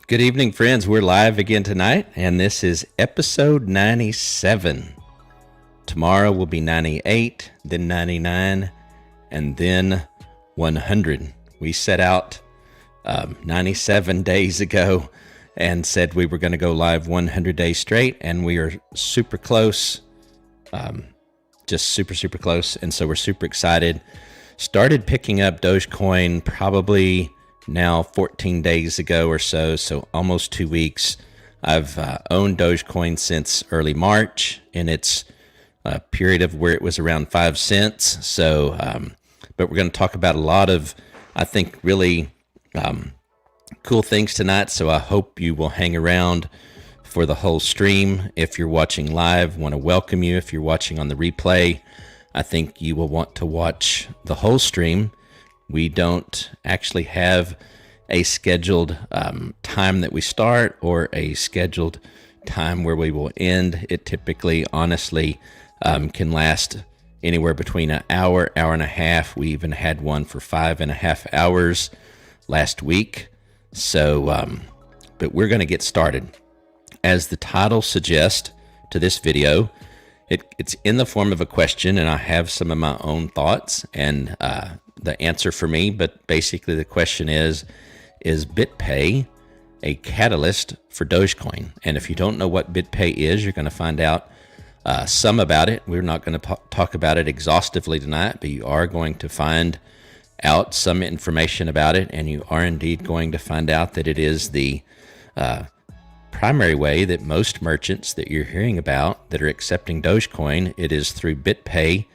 Good evening, friends. We're live again tonight, and this is episode 97. Tomorrow will be 98, then 99, and then 100. We set out 97 days ago and said we were going to go live 100 days straight, and we are super close, just super close, and so we're super excited. Started picking up Dogecoin probably now 14 days ago or so almost 2 weeks. I've owned Dogecoin since early March, in its period of where it was around 5 cents. But we're going to talk about a lot of, I think, really cool things tonight. So I hope you will hang around for the whole stream. If you're watching live, want to welcome you. If you're watching on the replay, I think you will want to watch the whole stream. We don't actually have a scheduled time that we start or a scheduled time where we will end. It typically, honestly, can last anywhere between an hour, hour and a half. We even had one for 5.5 hours last week. But we're going to get started. As the title suggests to this video, it's in the form of a question, and I have some of my own thoughts and the answer for me, but basically the question is Bitpay a catalyst for Dogecoin? And if you don't know what Bitpay is, you're going to find out some about it. We're not going to talk about it exhaustively tonight, but you are going to find out some information about it, and you are indeed going to find out that it is the primary way that most merchants that you're hearing about that are accepting Dogecoin, it is through Bitpay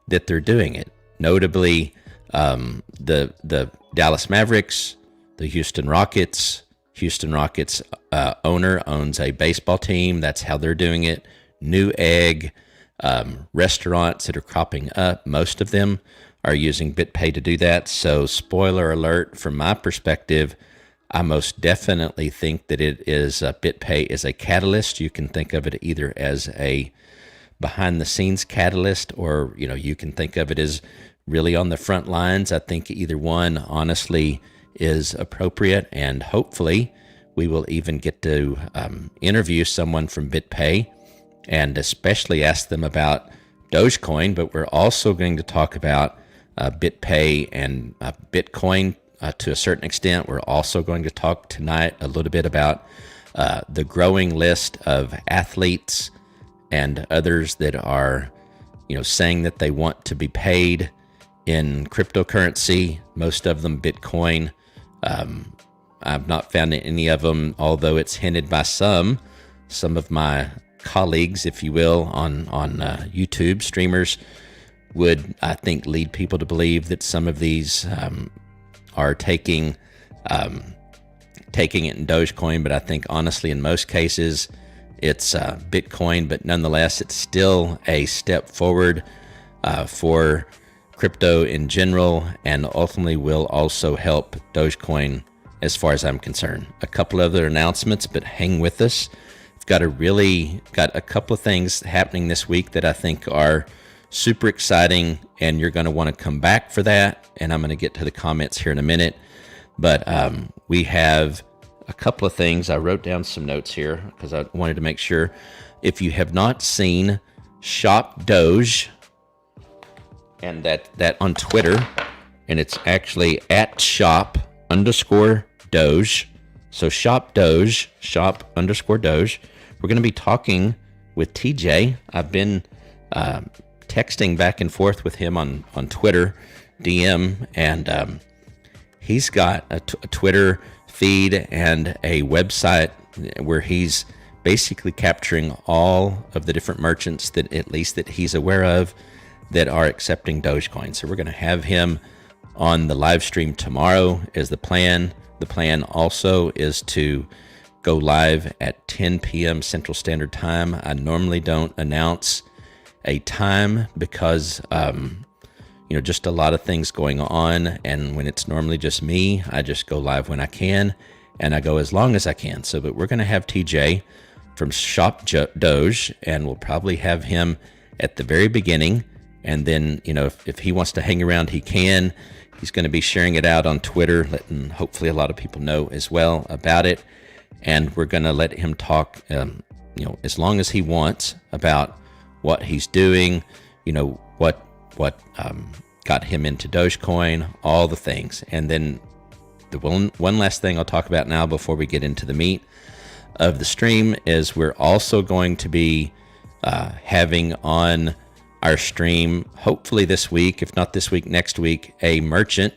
that they're doing it. Notably, the Dallas Mavericks, the Houston Rockets owner owns a baseball team. That's how they're doing it. Newegg, restaurants that are cropping up, most of them are using Bitpay to do that. So spoiler alert, from my perspective, I most definitely think that it is Bitpay is a catalyst. You can think of it either as a behind the scenes catalyst, or you can think of it as really on the front lines. I think either one, honestly, is appropriate, and hopefully we will even get to interview someone from Bitpay and especially ask them about Dogecoin. But we're also going to talk about Bitpay and Bitcoin to a certain extent. We're also going to talk tonight a little bit about the growing list of athletes and others that are saying that they want to be paid in cryptocurrency, most of them Bitcoin. I've not found any of them, although it's hinted by some of my colleagues, if you will, on YouTube streamers would, I think, lead people to believe that some of these are taking it in Dogecoin. But I think honestly, in most cases, it's Bitcoin. But nonetheless, it's still a step forward for crypto in general, and ultimately will also help Dogecoin as far as I'm concerned. A couple other announcements, but hang with us. We've got a couple of things happening this week that I think are super exciting, and you're going to want to come back for that. And I'm going to get to the comments here in a minute. But we have a couple of things. I wrote down some notes here because I wanted to make sure. If you have not seen Shop Doge, and that on Twitter, and it's actually at shop_Doge. So Shop Doge, shop_Doge. We're going to be talking with TJ. I've been texting back and forth with him on Twitter, DM, and he's got a Twitter feed and a website where he's basically capturing all of the different merchants that, at least that he's aware of, that are accepting Dogecoin. So we're going to have him on the live stream tomorrow is the plan. The plan also is to go live at 10 p.m. Central Standard Time. I normally don't announce a time because, just a lot of things going on. And when it's normally just me, I just go live when I can, and I go as long as I can. But we're going to have TJ from Shop Doge, and we'll probably have him at the very beginning. And then, if he wants to hang around, he can. He's going to be sharing it out on Twitter, letting hopefully a lot of people know as well about it. and we're going to let him talk, as long as he wants about what he's doing, what got him into Dogecoin, all the things. And then the one last thing I'll talk about now before we get into the meat of the stream is we're also going to be having on our stream, hopefully this week, if not this week, next week, a merchant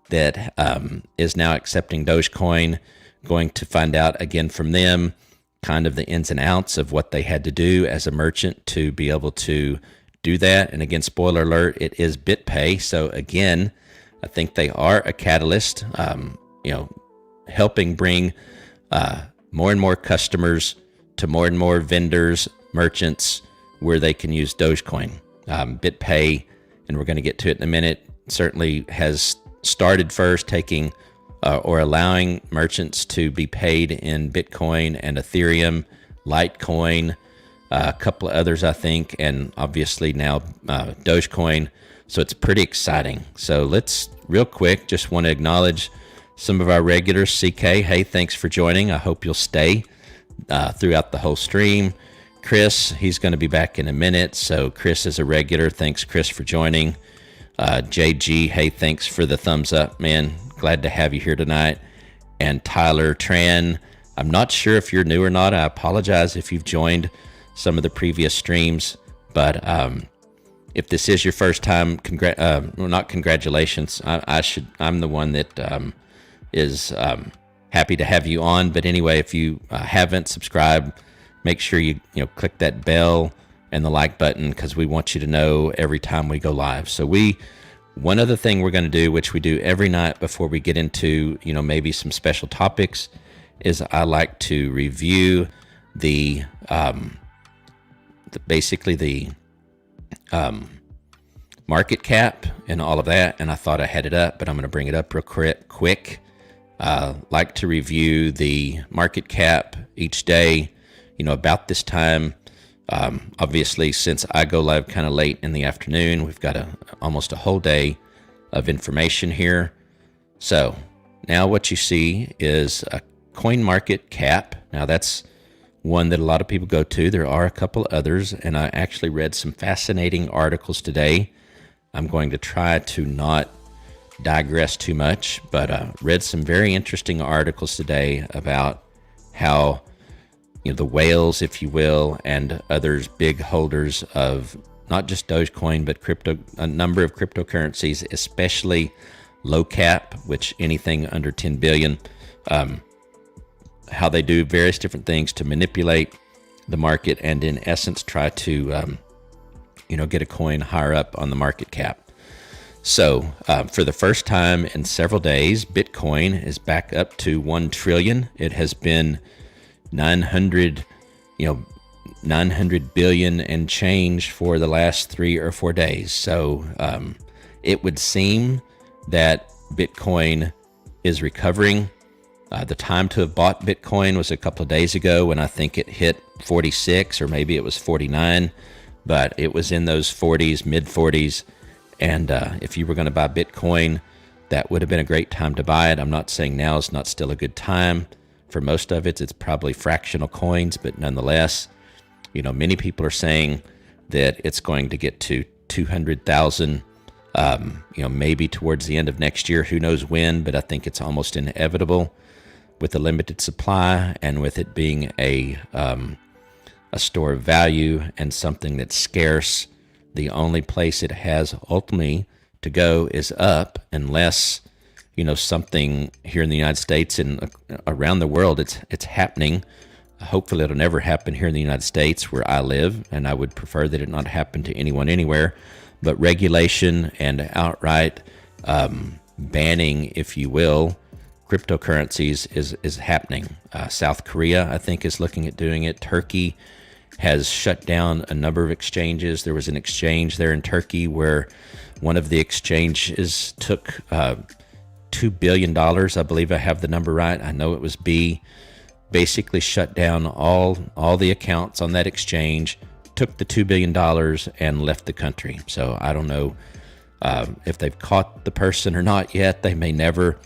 that is now accepting Dogecoin. Going to find out again from them kind of the ins and outs of what they had to do as a merchant to be able to do that. And again, spoiler alert, it is Bitpay. So again, I think they are a catalyst, helping bring more and more customers to more and more vendors, merchants, where they can use Dogecoin. Bitpay, and we're going to get to it in a minute, certainly has started first taking or allowing merchants to be paid in Bitcoin and Ethereum, Litecoin, a couple of others, I think, and obviously now Dogecoin. So it's pretty exciting. So let's real quick, just want to acknowledge some of our regulars. CK, hey, thanks for joining. I hope you'll stay throughout the whole stream. Chris, he's going to be back in a minute. So Chris is a regular. Thanks, Chris, for joining. JG, hey, thanks for the thumbs up, man. Glad to have you here tonight. And Tyler Tran, I'm not sure if you're new or not. I apologize if you've joined some of the previous streams, but if this is your first time, not congratulations. I'm the one that is happy to have you on. But anyway, if you haven't subscribed, make sure you click that bell and the like button, because we want you to know every time we go live. So one other thing we're going to do, which we do every night before we get into maybe some special topics, is I like to review the market cap and all of that. And I thought I had it up, but I'm going to bring it up real quick. Like to review the market cap each day, about this time. Obviously, since I go live kind of late in the afternoon, we've got almost a whole day of information here. So now what you see is a coin market cap. Now that's one that a lot of people go to. There are a couple others, and I actually read some fascinating articles today. I'm going to try to not digress too much, but read some very interesting articles today about how the whales, if you will, and others, big holders of not just Dogecoin, but a number of cryptocurrencies, especially low cap, which anything under 10 billion, how they do various different things to manipulate the market and in essence try to, get a coin higher up on the market cap. So for the first time in several days, Bitcoin is back up to 1 trillion. It has been 900 billion and change for the last 3 or 4 days. So it would seem that Bitcoin is recovering. The time to have bought Bitcoin was a couple of days ago when I think it hit 46, or maybe it was 49, but it was in those 40s, mid 40s. And if you were going to buy Bitcoin, that would have been a great time to buy it. I'm not saying now is not still a good time. For most of it, it's probably fractional coins, but nonetheless, many people are saying that it's going to get to 200,000, maybe towards the end of next year. Who knows when, but I think it's almost inevitable with a limited supply and with it being a store of value and something that's scarce. The only place it has ultimately to go is up, unless something here in the United States and around the world, it's happening. Hopefully it'll never happen here in the United States where I live, and I would prefer that it not happen to anyone anywhere. But regulation and outright banning, if you will, cryptocurrencies is happening. South Korea, I think, is looking at doing it. Turkey has shut down a number of exchanges. There was an exchange there in Turkey where one of the exchanges took $2 billion. I believe I have the number right. I know it was B. Basically shut down all the accounts on that exchange, took the $2 billion and left the country. So I don't know if they've caught the person or not yet. They may never.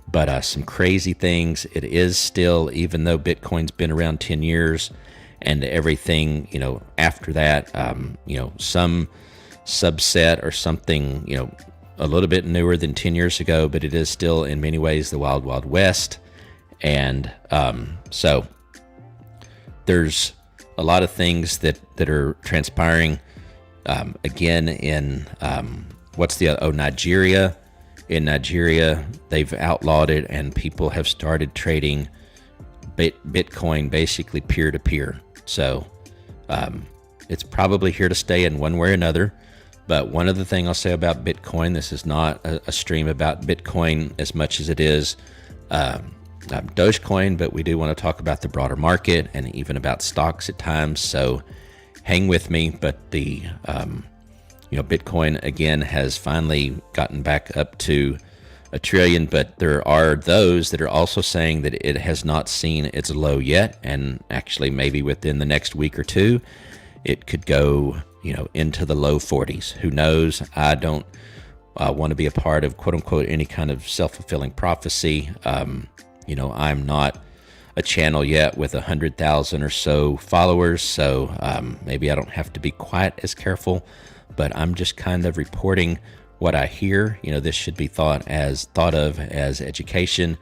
but some crazy things. It is still, even though Bitcoin's been around 10 years and everything, after that, some subset or something, a little bit newer than 10 years ago, but it is still in many ways the wild, wild west. And so there's a lot of things that are transpiring. Again, in Nigeria. In Nigeria, they've outlawed it, and people have started trading Bitcoin basically peer-to-peer. So it's probably here to stay in one way or another. But one other thing I'll say about Bitcoin, this is not a stream about Bitcoin as much as it is Dogecoin, but we do want to talk about the broader market and even about stocks at times. So hang with me. But the Bitcoin again has finally gotten back up to $1 trillion, but there are those that are also saying that it has not seen its low yet, and actually maybe within the next week or two it could go into the low 40s. Who knows? I don't want to be a part of quote unquote any kind of self-fulfilling prophecy. I'm not a channel yet with 100,000 or so followers, so maybe I don't have to be quite as careful, but I'm just kind of reporting what I hear. This should be thought of as education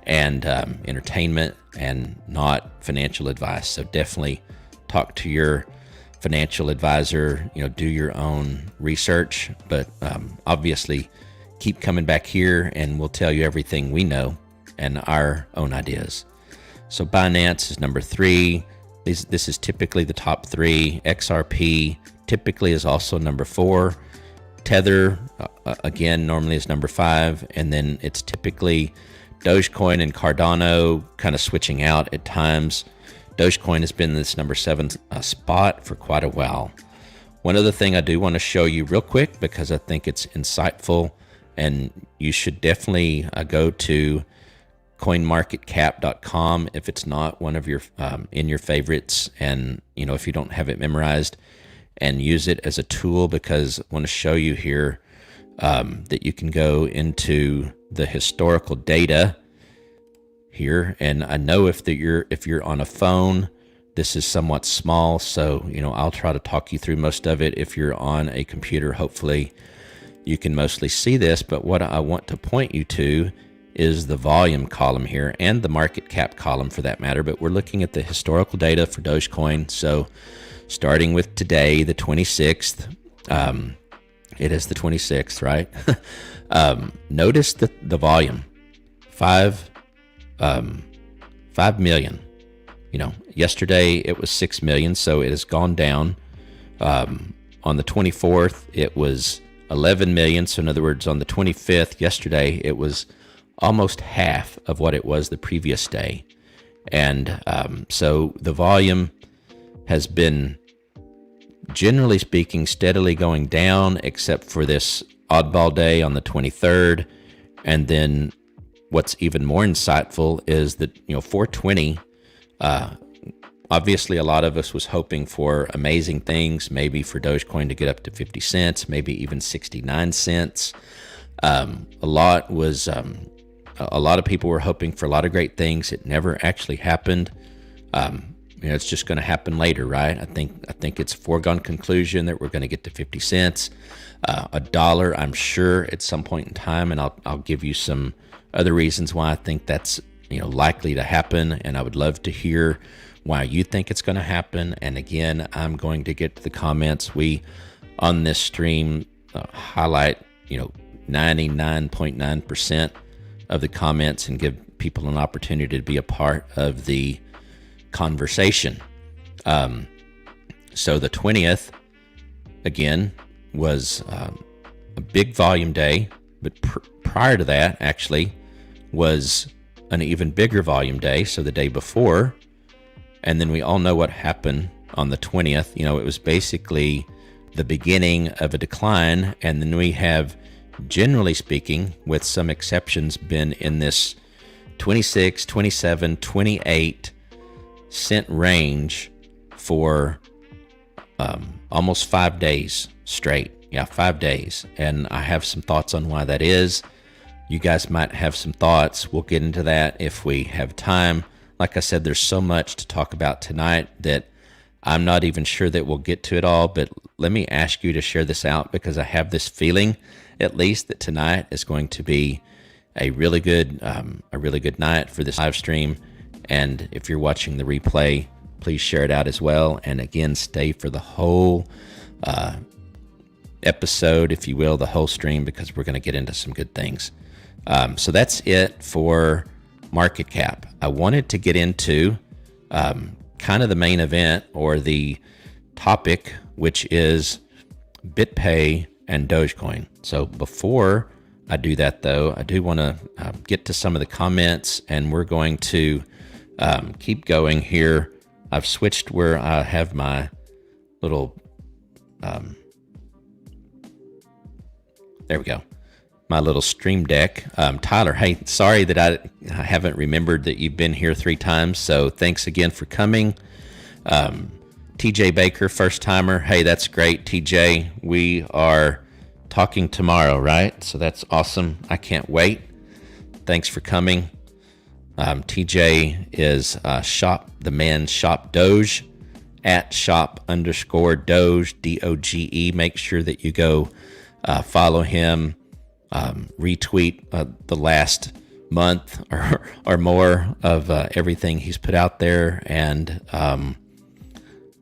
and entertainment, and not financial advice. So definitely talk to your financial advisor, do your own research, but obviously keep coming back here and we'll tell you everything we know and our own ideas. So Binance is number 3. This is typically the top 3. XRP typically is also number 4. Tether, again, normally is number 5. And then it's typically Dogecoin and Cardano kind of switching out at times. Dogecoin has been this number 7 spot for quite a while. One other thing I do want to show you real quick, because I think it's insightful, and you should definitely go to coinmarketcap.com if it's not one of your in your favorites, and if you don't have it memorized, and use it as a tool, because I want to show you here that you can go into the historical data here. And I know if you're on a phone, this is somewhat small, so I'll try to talk you through most of it. If you're on a computer, hopefully you can mostly see this, but what I want to point you to is the volume column here, and the market cap column for that matter. But we're looking at the historical data for Dogecoin. So starting with today, the 26th, it is the 26th, right? Notice the volume, 5 million. Yesterday it was 6 million, so it has gone down. On the 24th, it was 11 million. So in other words, on the 25th, yesterday, it was almost half of what it was the previous day. And so the volume has been, generally speaking, steadily going down, except for this oddball day on the 23rd. And then what's even more insightful is that 420, obviously a lot of us was hoping for amazing things, maybe for Dogecoin to get up to 50 cents, maybe even 69 cents. A lot of people were hoping for a lot of great things. It never actually happened. It's just going to happen later, right? I think it's a foregone conclusion that we're going to get to 50 cents, $1, I'm sure, at some point in time, and I'll give you some other reasons why I think that's likely to happen, and I would love to hear why you think it's going to happen. And again, I'm going to get to the comments. We on this stream highlight 99.9% of the comments and give people an opportunity to be a part of the conversation. So the 20th, again, was a big volume day, but prior to that, actually, was an even bigger volume day. So the day before, and then we all know what happened on the 20th. It was basically the beginning of a decline, and then we have, generally speaking, with some exceptions, been in this 26, 27, 28 cent range for almost 5 days straight. Yeah, 5 days. And I have some thoughts on why that is. you guys might have some thoughts. We'll get into that if we have time. Like I said, there's so much to talk about tonight that I'm not even sure that we'll get to it all, but let me ask you to share this out, because I have this feeling, at least, that tonight is going to be a really good night for this live stream. And if you're watching the replay, please share it out as well. And again, stay for the whole episode, if you will, the whole stream, because we're going to get into some good things. So that's it for market cap. I wanted to get into kind of the main event, or the topic, which is Bitpay and Dogecoin. So before I do that, though, I do want to get to some of the comments, and we're going to keep going here. I've switched where I have my little, there we go, my little stream deck. Tyler, hey, sorry that I haven't remembered that you've been here 3 times, so thanks again for coming. TJ Baker, first timer, hey, that's great, TJ. We are talking tomorrow, right? So that's awesome. I can't wait. Thanks for coming. TJ is the man Shop Doge, at shop_Doge, DOGE. Make sure that you go follow him, retweet the last month or more of everything he's put out there, and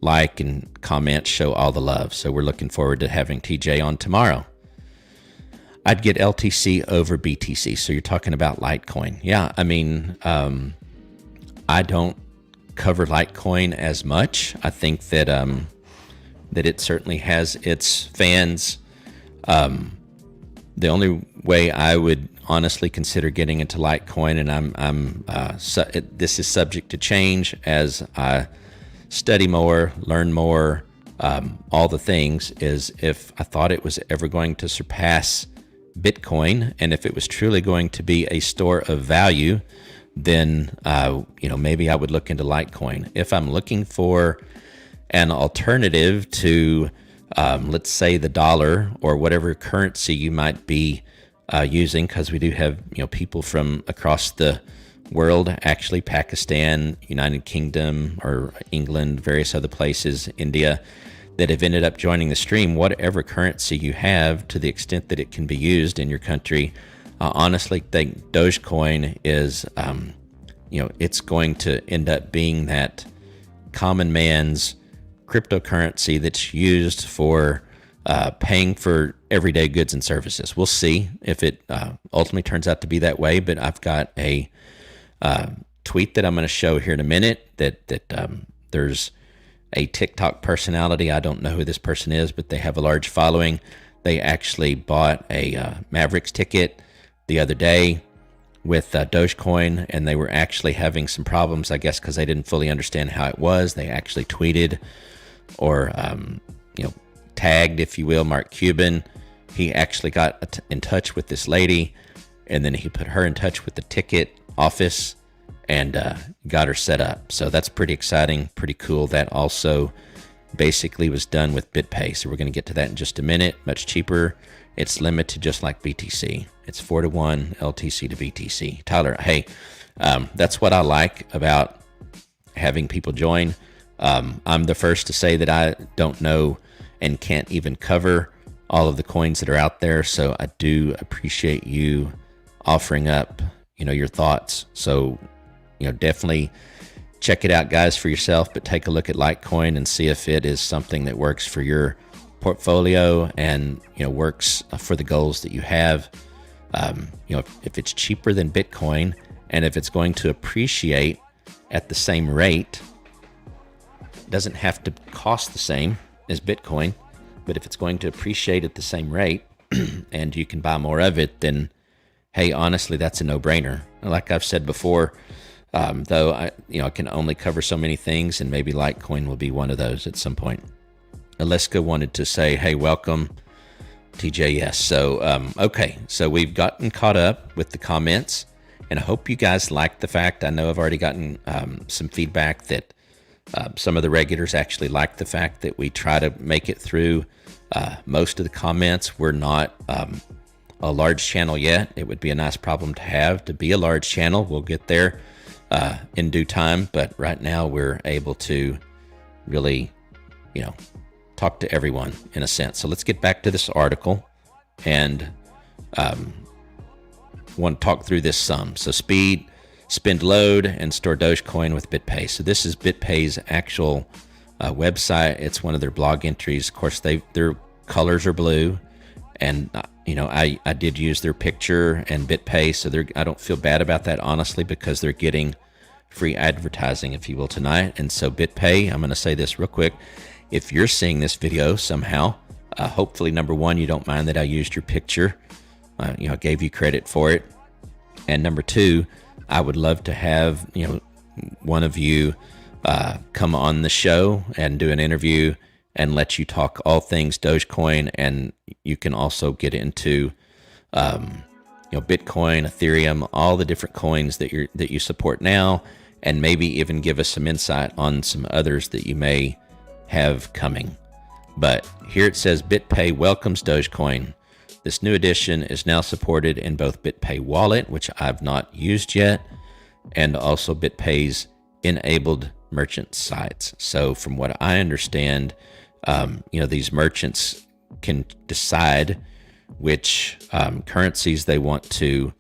like and comment, show all the love. So we're looking forward to having TJ on tomorrow. I'd get LTC over BTC. So you're talking about Litecoin. Yeah, I mean, I don't cover Litecoin as much. I think that that it certainly has its fans. The only way I would honestly consider getting into Litecoin, and this is subject to change as I study more, learn more, all the things, is if I thought it was ever going to surpass Bitcoin, and if it was truly going to be a store of value, then maybe I would look into Litecoin. If I'm looking for an alternative to let's say the dollar or whatever currency you might be using, because we do have people from across the world, actually Pakistan, United Kingdom, or England, various other places, India, that have ended up joining the stream. Whatever currency you have, to the extent that it can be used in your country, I honestly think Dogecoin is it's going to end up being that common man's cryptocurrency that's used for paying for everyday goods and services. We'll see if it ultimately turns out to be that way, but I've got a tweet that I'm going to show here in a minute that there's a TikTok personality. I don't know who this person is, but they have a large following. They actually bought a Mavericks ticket the other day with Dogecoin, and they were actually having some problems, I guess, because they didn't fully understand how it was. They actually tweeted or tagged, if you will, Mark Cuban. He actually got in touch with this lady, and then he put her in touch with the ticket office and got her set up. So that's pretty exciting, pretty cool. That also basically was done with Bitpay. So we're going to get to that in just a minute. Much cheaper. It's limited, just like BTC. It's 4-to-1 LTC to BTC. Tyler, hey, that's what I like about having people join. I'm the first to say that I don't know and can't even cover all of the coins that are out there. So I do appreciate you offering up, your thoughts. So, definitely check it out, guys, for yourself, but take a look at Litecoin and see if it is something that works for your portfolio and, works for the goals that you have. If it's cheaper than Bitcoin, and if it's going to appreciate at the same rate, doesn't have to cost the same as Bitcoin, but if it's going to appreciate at the same rate and you can buy more of it, then hey, honestly, that's a no-brainer. Like I've said before, though, I can only cover so many things, and maybe Litecoin will be one of those at some point. Aliska wanted to say, hey, welcome, TJ. Yes. So, okay. So we've gotten caught up with the comments, and I hope you guys like the fact. I know I've already gotten some feedback that some of the regulars actually like the fact that we try to make it through most of the comments. We're not a large channel yet. It would be a nice problem to have, to be a large channel. We'll get there in due time, but right now we're able to really, talk to everyone in a sense. So let's get back to this article and want to talk through this some. So speed, spend load, and store Dogecoin with Bitpay. So this is Bitpay's actual website. It's one of their blog entries. Of course, their colors are blue, and I did use their picture and Bitpay, so I don't feel bad about that, honestly, because they're getting free advertising, if you will, tonight. And so Bitpay, I'm going to say this real quick. If you're seeing this video somehow, hopefully, number one, you don't mind that I used your picture. I gave you credit for it. And number two, I would love to have, one of you come on the show and do an interview and let you talk all things Dogecoin. And you can also get into, Bitcoin, Ethereum, all the different coins that you support now, and maybe even give us some insight on some others that you may have coming. But here it says Bitpay welcomes Dogecoin. This new edition is now supported in both Bitpay Wallet, which I've not used yet, and also Bitpay's enabled merchant sites. So from what I understand, these merchants can decide which currencies they want to,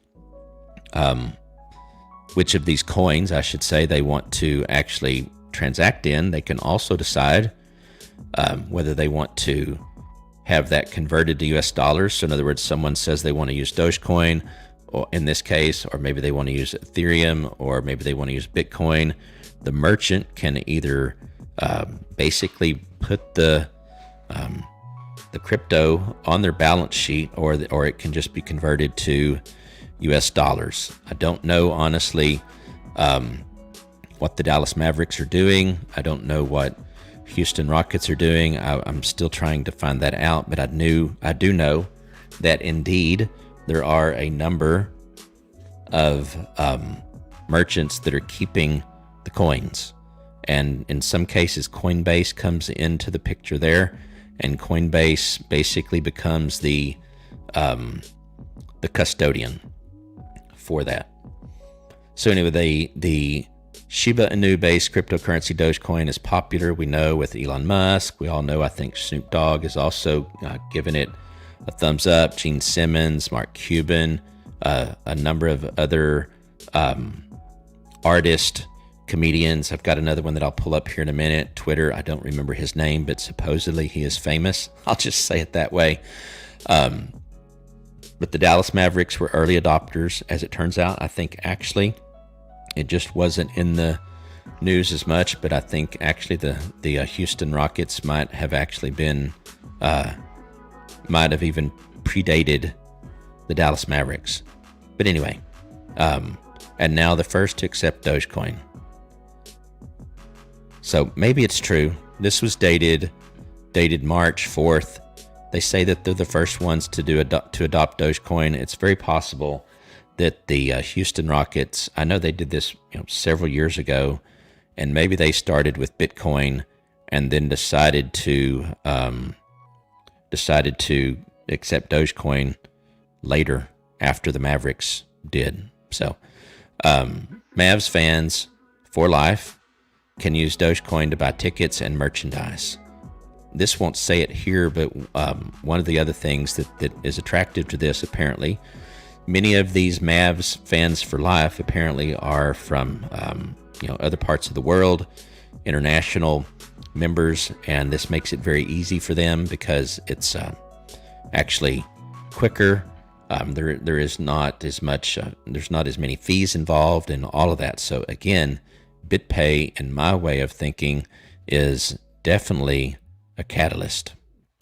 which of these coins, I should say, they want to actually transact in. They can also decide whether they want to have that converted to US dollars. So in other words, someone says they want to use Dogecoin, or in this case, or maybe they want to use Ethereum, or maybe they want to use Bitcoin. The merchant can either basically put the crypto on their balance sheet, or it can just be converted to US dollars. I don't know, honestly, what the Dallas Mavericks are doing. I don't know what Houston Rockets are doing. I'm still trying to find that out, but I do know that indeed there are a number of merchants that are keeping the coins, and in some cases Coinbase comes into the picture there, and Coinbase basically becomes the custodian for that. So anyway, the Shiba Inu-based cryptocurrency Dogecoin is popular, we know, with Elon Musk. We all know, I think Snoop Dogg is also giving it a thumbs up. Gene Simmons, Mark Cuban, a number of other artists, comedians. I've got another one that I'll pull up here in a minute. Twitter, I don't remember his name, but supposedly he is famous. I'll just say it that way. But the Dallas Mavericks were early adopters, as it turns out. I think actually it just wasn't in the news as much, but I think actually the Houston Rockets might have actually been, might have even predated the Dallas Mavericks. But anyway, and now the first to accept Dogecoin. So maybe it's true. This was dated March 4th. They say that they're the first ones to adopt Dogecoin. It's very possible that the Houston Rockets, I know they did this several years ago, and maybe they started with Bitcoin and then decided to accept Dogecoin later after the Mavericks did. So Mavs fans for life can use Dogecoin to buy tickets and merchandise. This won't say it here, but one of the other things that is attractive to this, apparently, many of these Mavs fans for life apparently are from other parts of the world, international members, and this makes it very easy for them because it's actually quicker. There is not as much, there's not as many fees involved and all of that. So again, Bitpay, in my way of thinking, is definitely a catalyst.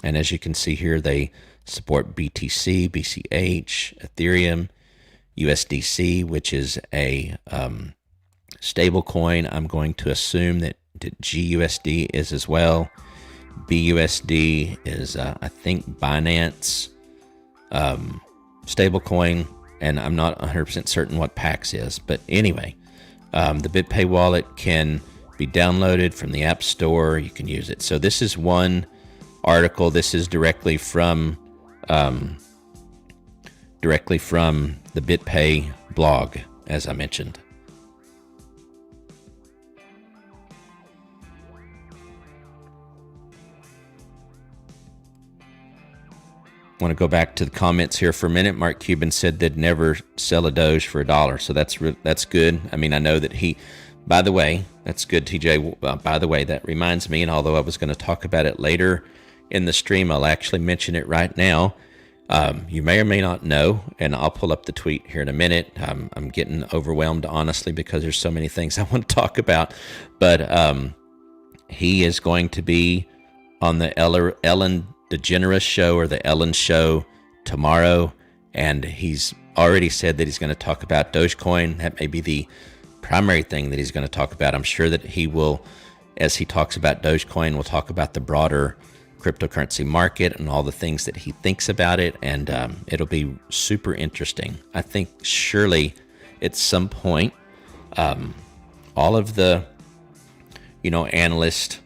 And as you can see here, they support BTC, BCH, Ethereum, USDC, which is a stable coin. I'm going to assume that GUSD is as well. BUSD is, I think, Binance stable coin, and I'm not 100% certain what PAX is. But anyway, the Bitpay wallet can be downloaded from the App Store. You can use it. So this is one article. This is directly from directly from the Bitpay blog, as I mentioned. I want to go back to the comments here for a minute. Mark Cuban said they'd never sell a Doge for $1, so that's good. I mean, I know that he. By the way, that's good, TJ. By the way, that reminds me, and although I was going to talk about it later in the stream, I'll actually mention it right now. You may or may not know, and I'll pull up the tweet here in a minute. I'm getting overwhelmed, honestly, because there's so many things I want to talk about. But he is going to be on the Ellen DeGeneres show, or the Ellen show, tomorrow, and he's already said that he's going to talk about Dogecoin. That may be the primary thing that he's going to talk about. I'm sure that he will, as he talks about Dogecoin, will talk about the broader cryptocurrency market and all the things that he thinks about it, and it'll be super interesting. I think surely at some point, all of the analysts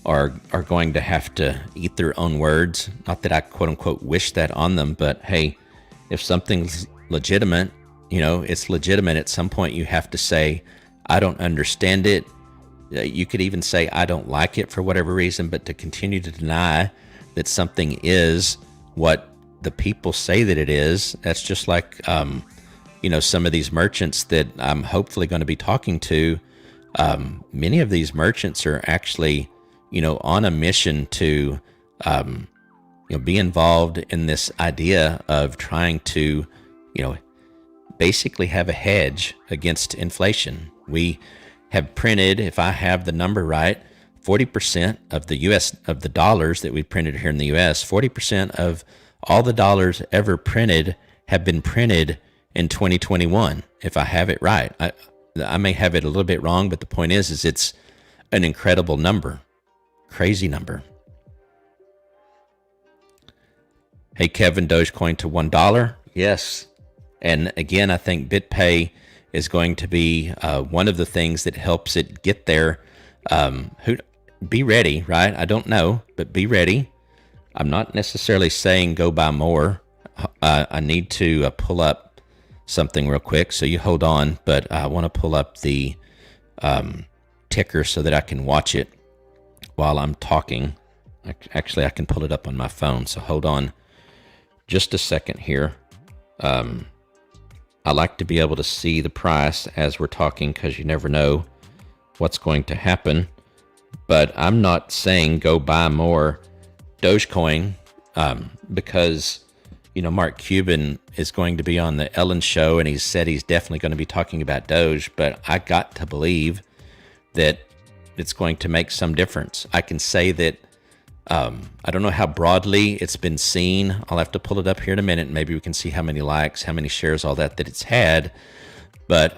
are going to have to eat their own words. Not that I quote unquote wish that on them, but hey, if something's legitimate, it's legitimate. At some point you have to say, I don't understand it. You could even say, I don't like it for whatever reason, but to continue to deny that something is what the people say that it is, that's just like, some of these merchants that I'm hopefully going to be talking to. Many of these merchants are actually on a mission to, be involved in this idea of trying to, basically have a hedge against inflation. We have printed, if I have the number right, 40% of the dollars that we printed here in the U.S., 40% of all the dollars ever printed have been printed in 2021. If I have it right, I may have it a little bit wrong, but the point is it's an incredible number. Crazy number. Hey, Kevin, Dogecoin to $1. Yes. And again, I think Bitpay is going to be one of the things that helps it get there. Be ready, right? I don't know, but be ready. I'm not necessarily saying go buy more. I need to pull up something real quick, so you hold on. But I want to pull up the ticker so that I can watch it while I'm talking. Actually, I can pull it up on my phone, so hold on just a second here. I like to be able to see the price as we're talking, because you never know what's going to happen. But I'm not saying go buy more Dogecoin because, Mark Cuban is going to be on the Ellen show, and he said he's definitely going to be talking about Doge, but I got to believe that it's going to make some difference. I can say that I don't know how broadly it's been seen. I'll have to pull it up here in a minute, and maybe we can see how many likes, how many shares, all that it's had. But,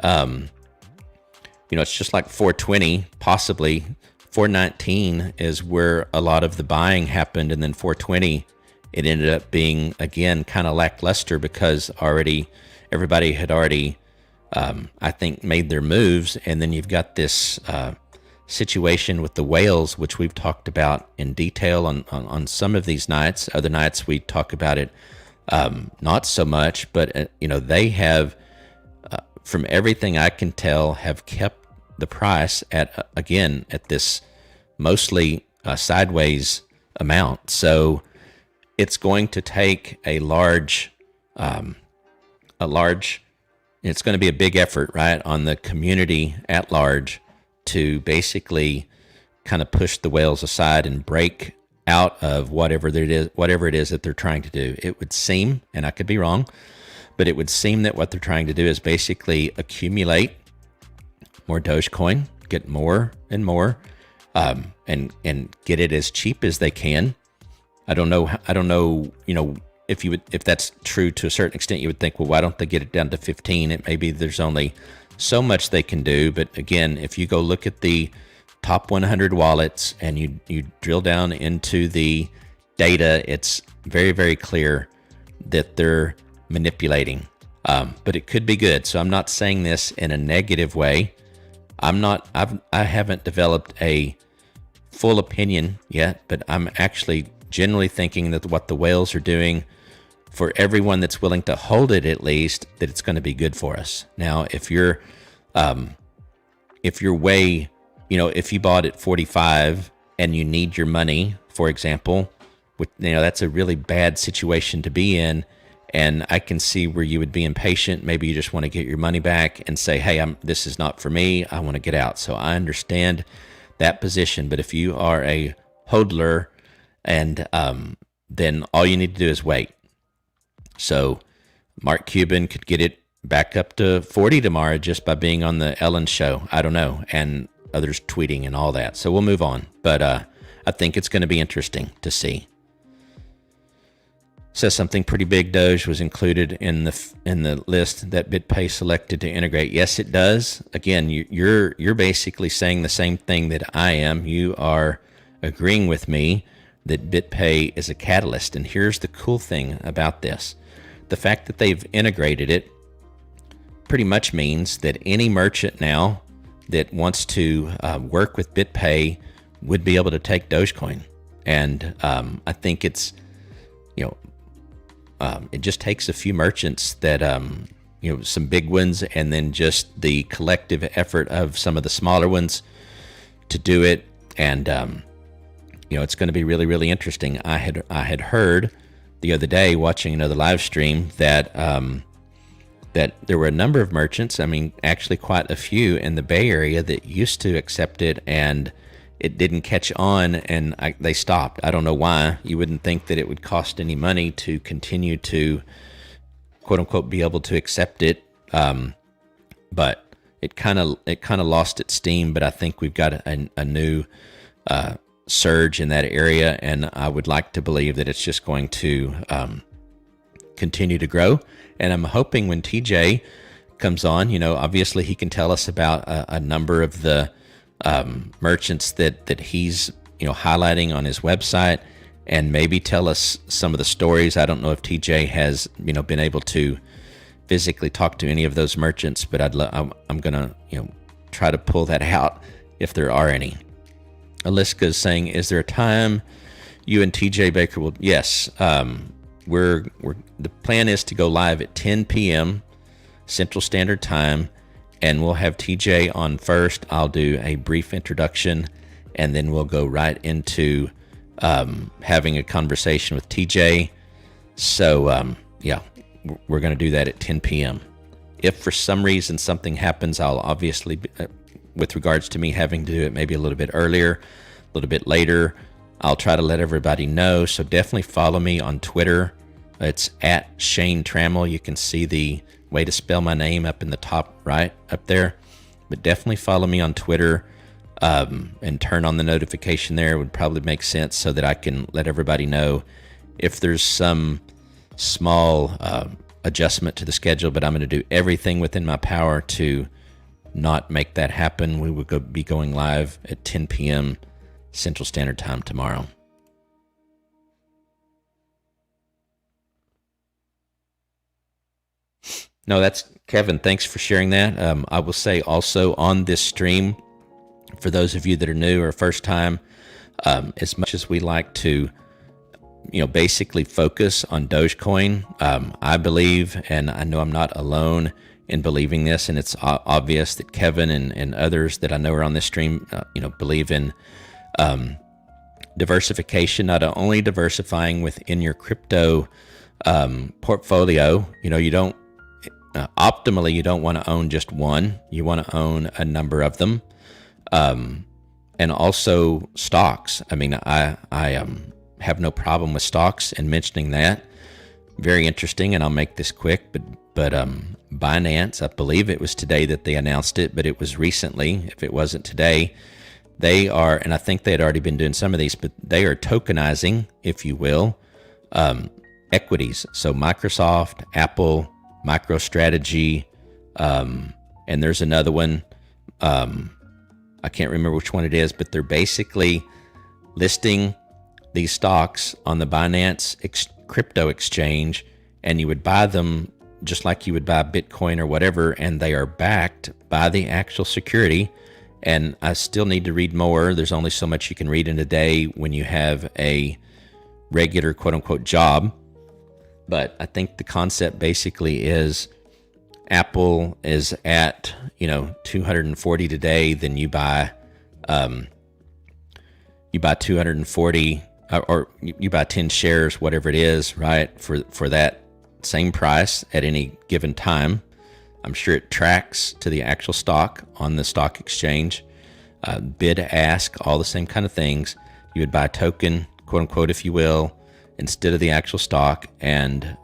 it's just like 420, possibly 419 is where a lot of the buying happened. And then 420, it ended up being, again, kind of lackluster because everybody had already, I think, made their moves. And then you've got this situation with the whales, which we've talked about in detail on some of these nights. Other nights we talk about it not so much, but they have, from everything I can tell, have kept the price at this mostly sideways amount. So it's going to take it's going to be a big effort, right, on the community at large to basically kind of push the whales aside and break out of whatever it is that they're trying to do. It would seem, and I could be wrong, but it would seem that what they're trying to do is basically accumulate more Dogecoin, get more and more, and get it as cheap as they can. I don't know, if that's true to a certain extent. You would think, well, why don't they get it down to 15? It maybe there's only so much they can do. But again, if you go look at the top 100 wallets and you drill down into the data, it's very, very clear that they're manipulating. But it could be good. So I'm not saying this in a negative way. I haven't developed a full opinion yet, but I'm actually generally thinking that what the whales are doing for everyone that's willing to hold it, at least, that it's going to be good for us. Now, if you're way, if you bought at 45 and you need your money, for example, that's a really bad situation to be in. And I can see where you would be impatient. Maybe you just want to get your money back and say, hey, this is not for me. I want to get out. So I understand that position. But if you are a hodler, and then all you need to do is wait. So Mark Cuban could get it back up to 40 tomorrow just by being on the Ellen show. I don't know. And others tweeting and all that. So we'll move on. But I think it's going to be interesting to see. Says something pretty big. Doge was included in the list that Bitpay selected to integrate. Yes, it does. Again, you're basically saying the same thing that I am. You are agreeing with me that Bitpay is a catalyst. And here's the cool thing about this: the fact that they've integrated it pretty much means that any merchant now that wants to work with Bitpay would be able to take Dogecoin. And I think it's it just takes a few merchants that, some big ones, and then just the collective effort of some of the smaller ones to do it. And, it's going to be really, really interesting. I had heard the other day watching another live stream that there were a number of merchants, actually quite a few in the Bay Area, that used to accept it, and it didn't catch on, and they stopped. I don't know why. You wouldn't think that it would cost any money to continue to, quote unquote, be able to accept it. But it kind of lost its steam. But I think we've got a new surge in that area, and I would like to believe that it's just going to continue to grow. And I'm hoping when TJ comes on, obviously he can tell us about a number of the merchants that he's highlighting on his website, and maybe tell us some of the stories. I don't know if TJ has been able to physically talk to any of those merchants, but I'm gonna try to pull that out if there are any. Aliska is saying, is there a time you and TJ Baker will? Yes, we're the plan is to go live at 10 p.m. Central Standard Time. And we'll have TJ on first. I'll do a brief introduction, and then we'll go right into having a conversation with TJ. So, we're going to do that at 10 p.m. If for some reason something happens, I'll obviously, with regards to me having to do it maybe a little bit earlier, a little bit later, I'll try to let everybody know. So definitely follow me on Twitter. It's at Shane Trammel. You can see the way to spell my name up in the top right up there. But definitely follow me on Twitter and turn on the notification there. It would probably make sense so that I can let everybody know if there's some small adjustment to the schedule. But I'm going to do everything within my power to not make that happen. We will be going live at 10 p.m. Central Standard Time tomorrow. No, that's Kevin. Thanks for sharing that. I will say also on this stream, for those of you that are new or first time, as much as we like to, basically focus on Dogecoin, I believe, and I know I'm not alone in believing this, and it's obvious that Kevin and others that I know are on this stream, believe in diversification, not only diversifying within your crypto portfolio. You don't optimally, you don't want to own just one. You want to own a number of them, and also stocks. I have no problem with stocks, and mentioning that, very interesting. And I'll make this quick, but Binance, I believe it was today that they announced it, but it was recently. If it wasn't today, they are, and I think they had already been doing some of these, but they are tokenizing, if you will, equities. So Microsoft, Apple, MicroStrategy, and there's another one. I can't remember which one it is, but they're basically listing these stocks on the Binance crypto exchange, and you would buy them just like you would buy Bitcoin or whatever, and they are backed by the actual security. And I still need to read more. There's only so much you can read in a day when you have a regular quote unquote job. But I think the concept basically is Apple is at 240 today, then you buy 240 or you buy 10 shares, whatever it is, right, for that same price at any given time. I'm sure it tracks to the actual stock on the stock exchange. Bid, ask, all the same kind of things. You would buy a token, quote unquote, if you will, instead of the actual stock. And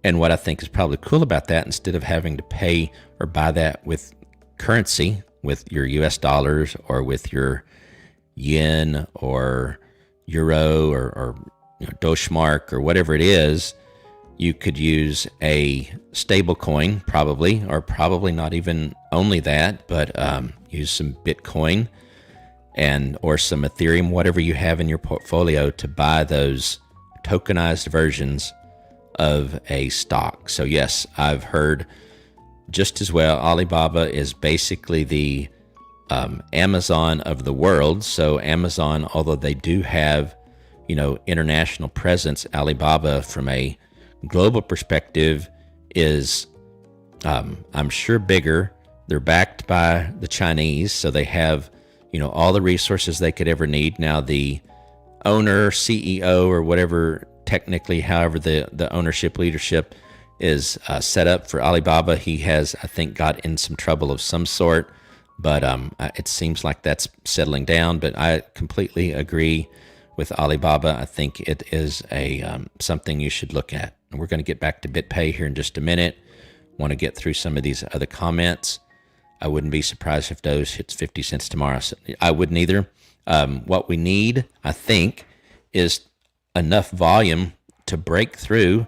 what I think is probably cool about that, instead of having to pay or buy that with currency, with your US dollars or with your yen or euro or Deutschmark or whatever it is, you could use a stable coin, probably, or probably not even only that, but use some Bitcoin or some Ethereum, whatever you have in your portfolio, to buy those tokenized versions of a stock. So yes, I've heard just as well, Alibaba is basically the Amazon of the world. So Amazon, although they do have international presence, Alibaba from a global perspective is I'm sure bigger. They're backed by the Chinese, so they have all the resources they could ever need. Now the owner, CEO, or whatever, technically, however the ownership leadership is set up for Alibaba, he has, I think, got in some trouble of some sort, but it seems like that's settling down. But I completely agree with Alibaba. I think it is something you should look at. And we're going to get back to Bitpay here in just a minute. Want to get through some of these other comments. I wouldn't be surprised if Doge hits 50 cents tomorrow. So I wouldn't either. What we need, I think, is enough volume to break through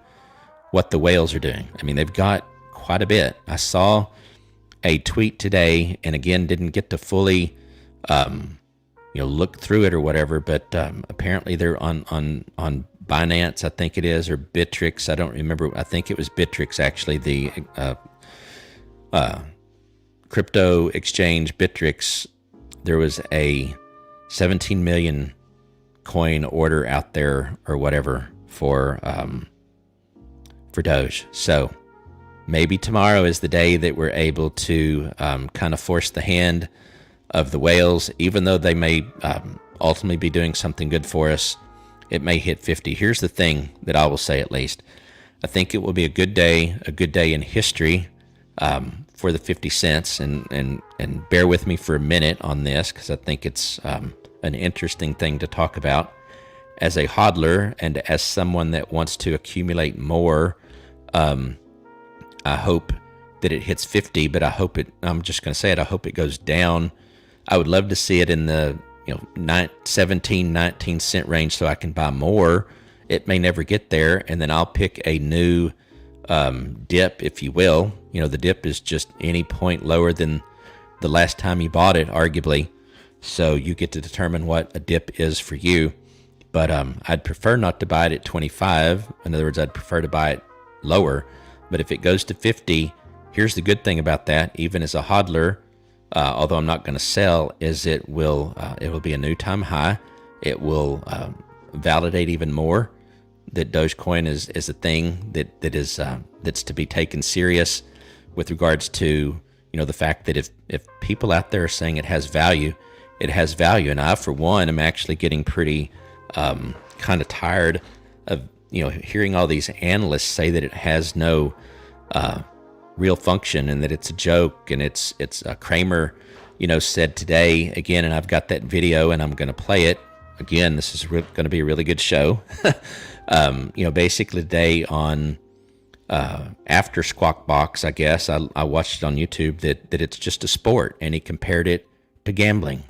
what the whales are doing. I mean, they've got quite a bit. I saw a tweet today, and again, didn't get to fully look through it or whatever, but apparently they're on Binance, I think it is, or Bittrex. I don't remember. I think it was Bittrex, actually, the crypto exchange Bittrex. There was a 17 million coin order out there or whatever for Doge. So maybe tomorrow is the day that we're able to kind of force the hand of the whales, even though they may ultimately be doing something good for us. It may hit 50. Here's the thing that I will say, at least. I think it will be a good day in history for the 50 cents. And bear with me for a minute on this, because I think it's an interesting thing to talk about. As a hodler and as someone that wants to accumulate more, I hope that it hits 50, but I'm just going to say it, I hope it goes down. I would love to see it in the 17, 19 cent range so I can buy more. It may never get there, and then I'll pick a new dip, if you will. The dip is just any point lower than the last time you bought it, arguably. So you get to determine what a dip is for you. But I'd prefer not to buy it at 25. In other words, I'd prefer to buy it lower. But if it goes to 50, here's the good thing about that, even as a hodler, although I'm not going to sell, is it will be a new time high. It will validate even more that Dogecoin is a thing that's to be taken serious, with regards to the fact that if people out there are saying it has value, it has value. And I, for one, am actually getting pretty kind of tired of hearing all these analysts say that it has no real function and that it's a joke, and it's Kramer said today again, and I've got that video and I'm going to play it again. This is going to be a really good show. Basically today on after Squawk Box, I guess I watched it on YouTube, that it's just a sport, and he compared it to gambling.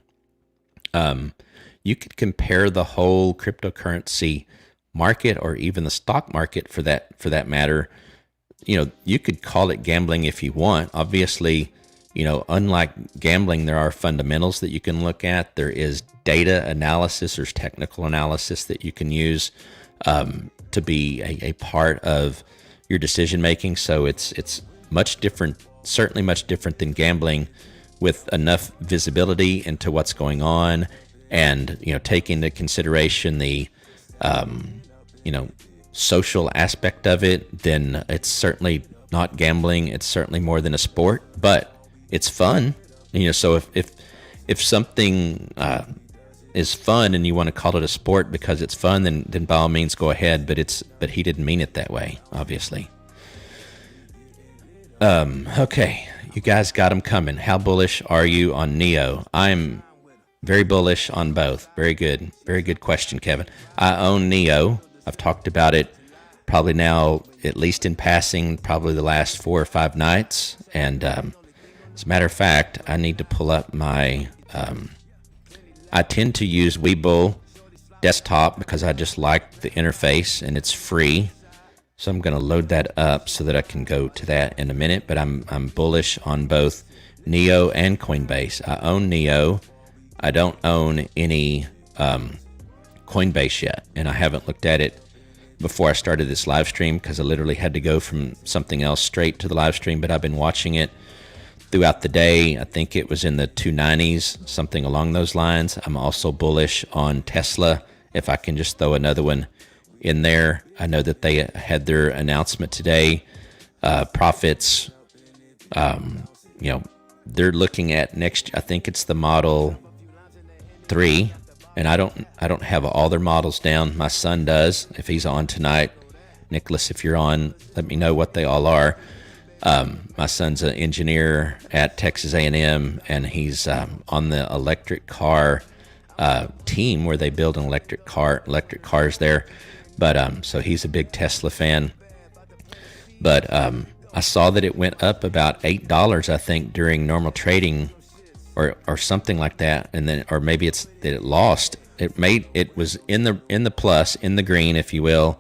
You could compare the whole cryptocurrency market, or even the stock market for that matter. You could call it gambling if you want. Obviously, unlike gambling, there are fundamentals that you can look at. There is data analysis, there's technical analysis that you can use to be a part of your decision making. So it's much different, certainly much different than gambling, with enough visibility into what's going on, and take into consideration the social aspect of it, then it's certainly not gambling. It's certainly more than a sport, but it's fun. So if something is fun and you want to call it a sport because it's fun, then by all means go ahead. But he didn't mean it that way, obviously. Okay, you guys got them coming. How bullish are you on Neo? I'm very bullish on both. Very good question, Kevin. I own Neo. I've talked about it probably now, at least in passing, probably the last 4 or 5 nights. And as a matter of fact, I need to pull up my. I tend to use Webull desktop because I just like the interface and it's free. So I'm going to load that up so that I can go to that in a minute. But I'm bullish on both Neo and Coinbase. I own Neo. I don't own any Coinbase yet, and I haven't looked at it before I started this live stream because I literally had to go from something else straight to the live stream. But I've been watching it throughout the day. I think it was in the 290s, something along those lines. I'm also bullish on Tesla. If I can just throw another one in there. I know that they had their announcement today. Profits, they're looking at next. I think it's the Model 3, and I don't have all their models down. My son does. If he's on tonight, Nicholas, if you're on, let me know what they all are. My son's an engineer at Texas A&M, and he's on the electric car team where they build electric cars there. But so he's a big Tesla fan. But I saw that it went up about $8, I think, during normal trading, or something like that, and then, or maybe it's that it lost. It was in the plus, in the green, if you will,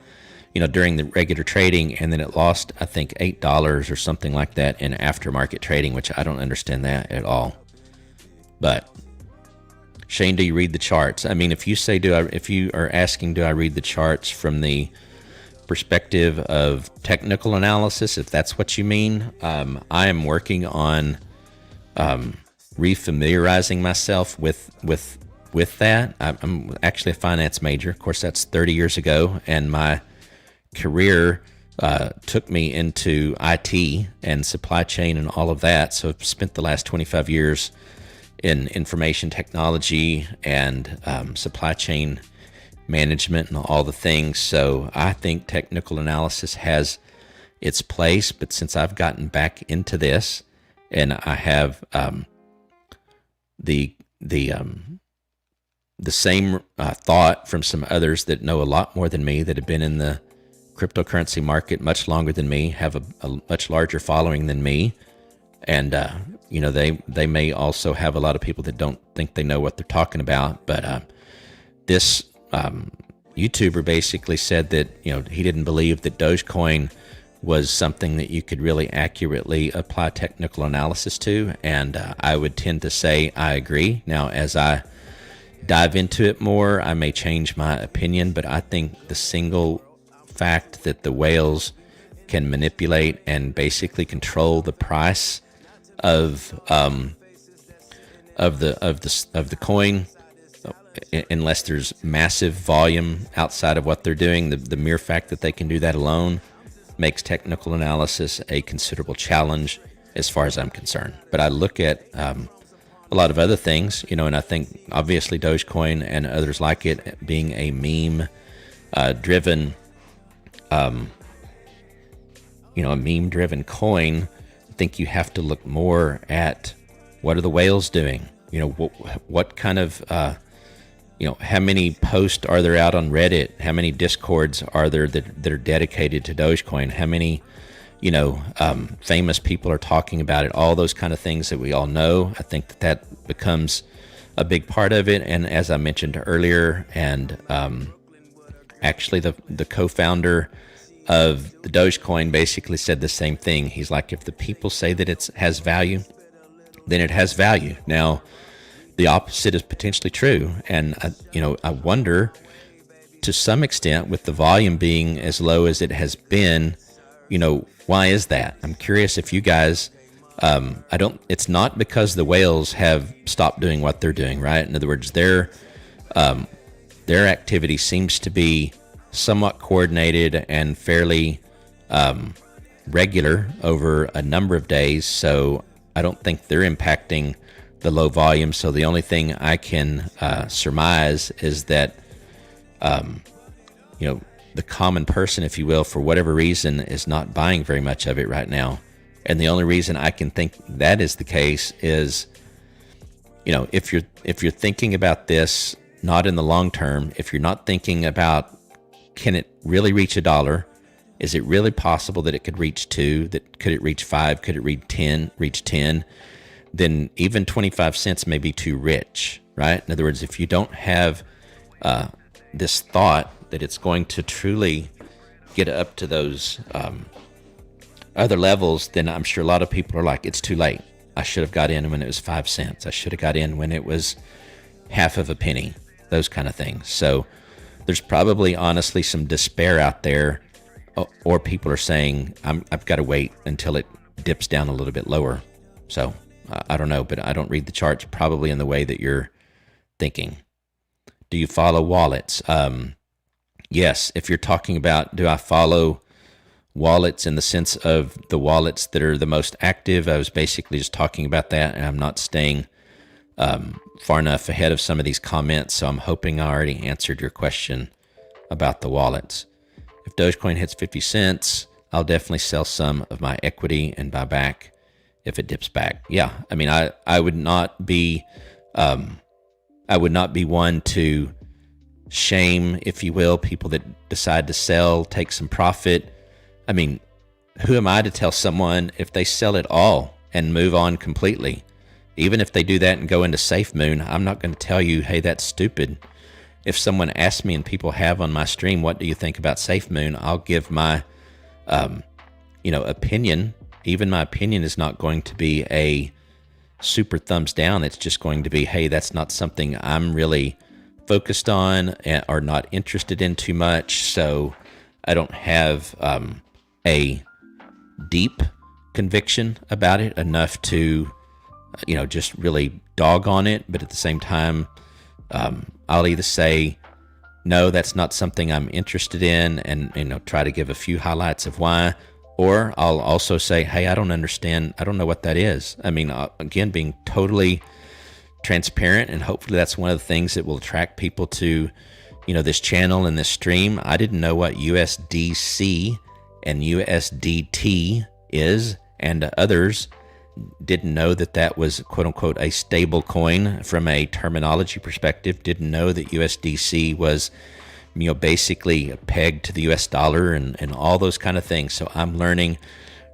during the regular trading, and then it lost, I think, $8 or something like that in aftermarket trading, which I don't understand that at all. But Shane, do you read the charts? I mean, if you are asking, do I read the charts from the perspective of technical analysis, if that's what you mean, I am working on refamiliarizing myself with that. I'm actually a finance major. Of course, that's 30 years ago, and my career took me into IT and supply chain and all of that. So I've spent the last 25 years in information technology and supply chain management and all the things. So I think technical analysis has its place, but since I've gotten back into this, and I have the same thought from some others that know a lot more than me, that have been in the cryptocurrency market much longer than me, have a much larger following than me, and they may also have a lot of people that don't think they know what they're talking about. But this YouTuber basically said that he didn't believe that Dogecoin was something that you could really accurately apply technical analysis to, and I would tend to say I agree. Now, as I dive into it more, I may change my opinion, but I think the single fact that the whales can manipulate and basically control the price of the coin, unless there's massive volume outside of what they're doing, the mere fact that they can do that alone makes technical analysis a considerable challenge as far as I'm concerned. But I look at a lot of other things, and I think obviously Dogecoin and others like it being a meme driven a meme driven coin. I think you have to look more at what are the whales doing, what kind of how many posts are there out on Reddit, how many discords are there that are dedicated to Dogecoin, how many famous people are talking about it, all those kind of things that we all know. I think that becomes a big part of it. And as I mentioned earlier, and actually the co-founder of the Dogecoin basically said the same thing. He's like, if the people say that it has value, then it has value. Now, the opposite is potentially true. And I wonder, to some extent, with the volume being as low as it has been, why is that? I'm curious if you guys, it's not because the whales have stopped doing what they're doing, right? In other words, their activity seems to be somewhat coordinated and fairly regular over a number of days. So I don't think they're impacting the low volume. So the only thing I can surmise is that, the common person, if you will, for whatever reason, is not buying very much of it right now. And the only reason I can think that is the case is, if you're thinking about this not in the long term, if you're not thinking about, can it really reach $1? Is it really possible that it could reach 2? That could it reach 5? Could it reach 10? Then even 25 cents may be too rich, right? In other words, if you don't have this thought that it's going to truly get up to those other levels, then I'm sure a lot of people are like, it's too late. I should have got in when it was 5 cents. I should have got in when it was half of a penny, those kind of things. So there's probably honestly some despair out there, or people are saying, I've got to wait until it dips down a little bit lower. So I don't know, but I don't read the charts probably in the way that you're thinking. Do you follow wallets? Yes, if you're talking about, do I follow wallets in the sense of the wallets that are the most active, I was basically just talking about that, and I'm not staying far enough ahead of some of these comments, so I'm hoping I already answered your question about the wallets. If Dogecoin hits 50 cents, I'll definitely sell some of my equity and buy back if it dips back. Yeah, I mean, I would not be one to shame, if you will, people that decide to sell, take some profit. I mean, who am I to tell someone if they sell it all and move on completely? Even if they do that and go into Safe Moon, I'm not going to tell you, hey, that's stupid. If someone asks me, and people have on my stream, what do you think about Safe Moon? I'll give my, opinion. Even my opinion is not going to be a super thumbs down. It's just going to be, hey, that's not something I'm really focused on or not interested in too much. So I don't have a deep conviction about it enough to, just really dog on it. But at the same time, I'll either say, no, that's not something I'm interested in, and try to give a few highlights of why, or I'll also say, hey, I don't understand. I don't know what that is. I mean, again, being totally transparent, and hopefully that's one of the things that will attract people to, this channel and this stream. I didn't know what USDC and USDT is, and others didn't know that was quote unquote a stable coin from a terminology perspective. Didn't know that USDC was, basically pegged to the US dollar and all those kind of things. So I'm learning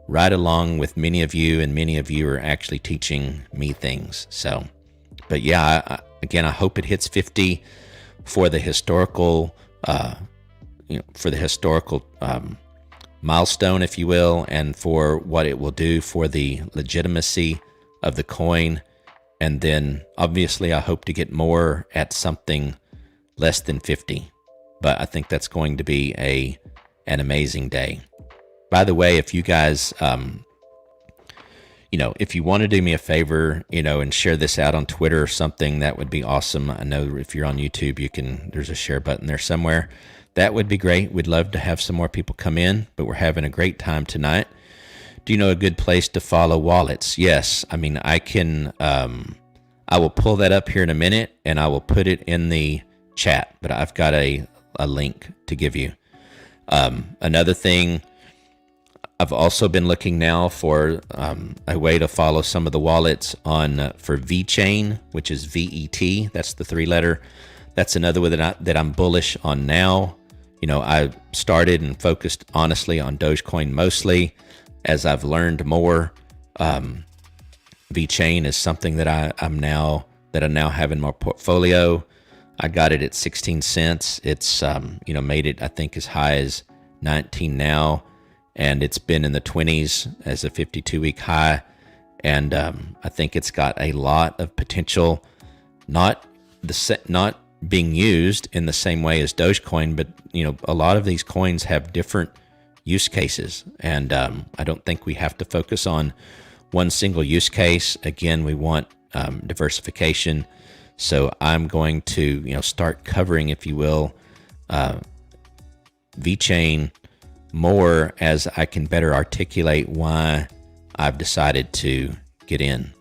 right along with many of you, and many of you are actually teaching me things. So, but yeah, I hope it hits 50 for the historical, milestone, if you will, and for what it will do for the legitimacy of the coin. And then obviously I hope to get more at something less than 50, but I think that's going to be an amazing day. By the way, if you guys, if you want to do me a favor, and share this out on Twitter or something, that would be awesome. I know if you're on YouTube, there's a share button there somewhere. That would be great. We'd love to have some more people come in, but we're having a great time tonight. Do you know a good place to follow wallets? Yes. I mean, I can, I will pull that up here in a minute, and I will put it in the chat, but I've got a link to give you. Another thing, I've also been looking now for a way to follow some of the wallets for VeChain, which is VET. That's the 3-letter. That's another one that I'm bullish on now. I started and focused honestly on Dogecoin mostly. As I've learned more, VeChain is something that I now have in my portfolio. I got it at 16 cents. It's made it, I think, as high as 19 now, and it's been in the 20s as a 52-week high. And I think it's got a lot of potential, not being used in the same way as Dogecoin, but a lot of these coins have different use cases, and I don't think we have to focus on one single use case. Again, we want diversification. So I'm going to start covering, if you will, VeChain more as I can better articulate why I've decided to get in.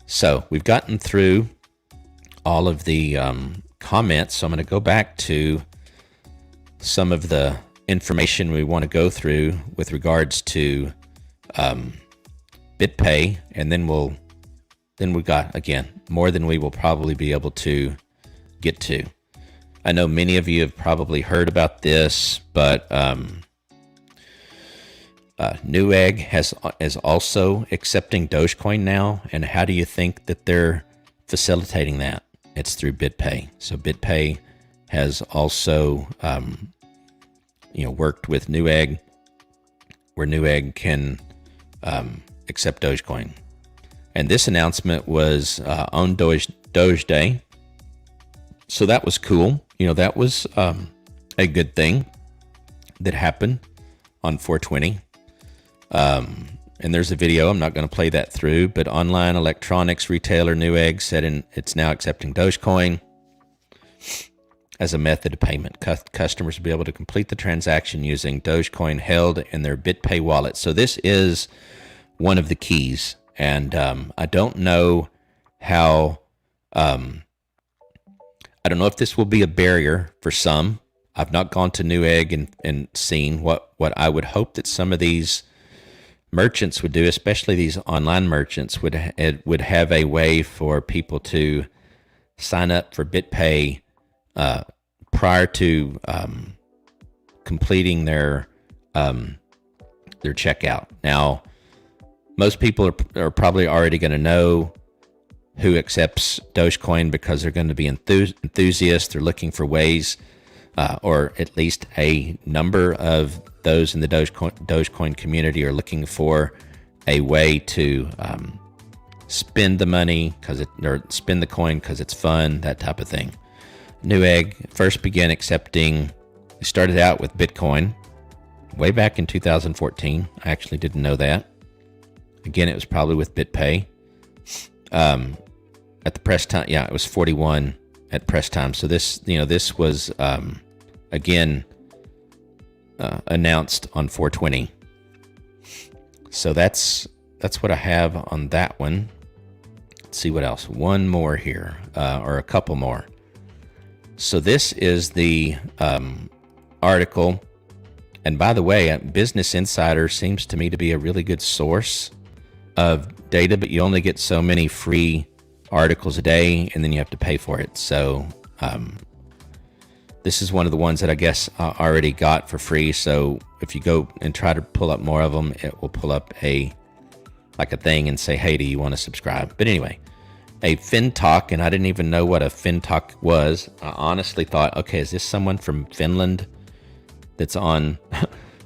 So we've gotten through all of the comments, so I'm going to go back to some of the information we want to go through with regards to Bitpay, and then we got, again, more than we will probably be able to get to. I know many of you have probably heard about this, but Newegg is also accepting Dogecoin now. And how do you think that they're facilitating that? It's through Bitpay. So Bitpay has also worked with Newegg, where Newegg can accept Dogecoin. And this announcement was on Doge Day. So that was cool. That was a good thing that happened on 420. And there's a video. I'm not going to play that through, but online electronics retailer Newegg said it's now accepting Dogecoin as a method of payment. Customers will be able to complete the transaction using Dogecoin held in their Bitpay wallet. So this is one of the keys. And I don't know how... I don't know if this will be a barrier for some. I've not gone to Newegg and seen what I would hope that some of these merchants would do, especially these online merchants, would have a way for people to sign up for Bitpay prior to completing their checkout. Now, most people are probably already going to know who accepts Dogecoin because they're going to be enthusiasts. They're looking for ways, or at least a number of those in the Dogecoin community are looking for a way to spend the money or spend the coin because it's fun, that type of thing. Newegg first began accepting. They started out with Bitcoin way back in 2014. I actually didn't know that. Again, it was probably with Bitpay. At the press time, it was 41 at press time. So this was again announced on 420. So that's what I have on that one. Let's see what else. One more here, or a couple more. So this is the article. And by the way, Business Insider seems to me to be a really good source of data, but you only get so many free articles a day, and then you have to pay for it. So this is one of the ones that I guess I already got for free. So if you go and try to pull up more of them, it will pull up a thing and say, hey, do you want to subscribe? But anyway, a FinTalk, and I didn't even know what a FinTalk was. I honestly thought, okay, is this someone from Finland that's on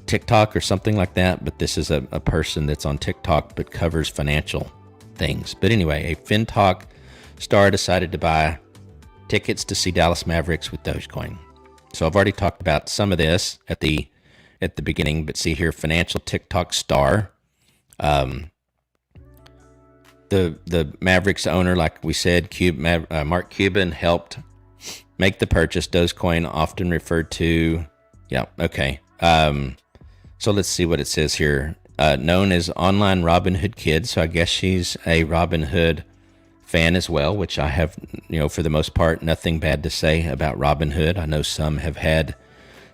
TikTok or something like that? But this is a person that's on TikTok but covers financial things. But anyway, a FinTalk star decided to buy tickets to see Dallas Mavericks with Dogecoin. So I've already talked about some of this at the beginning, but see here, financial TikTok star. The Mavericks owner, like we said, Mark Cuban, helped make the purchase. Dogecoin, often referred to. Yeah, okay. So let's see what it says here. Known as online Robinhood Kid, so I guess she's a Robinhood fan as well, which I have, for the most part, nothing bad to say about Robinhood. I know some have had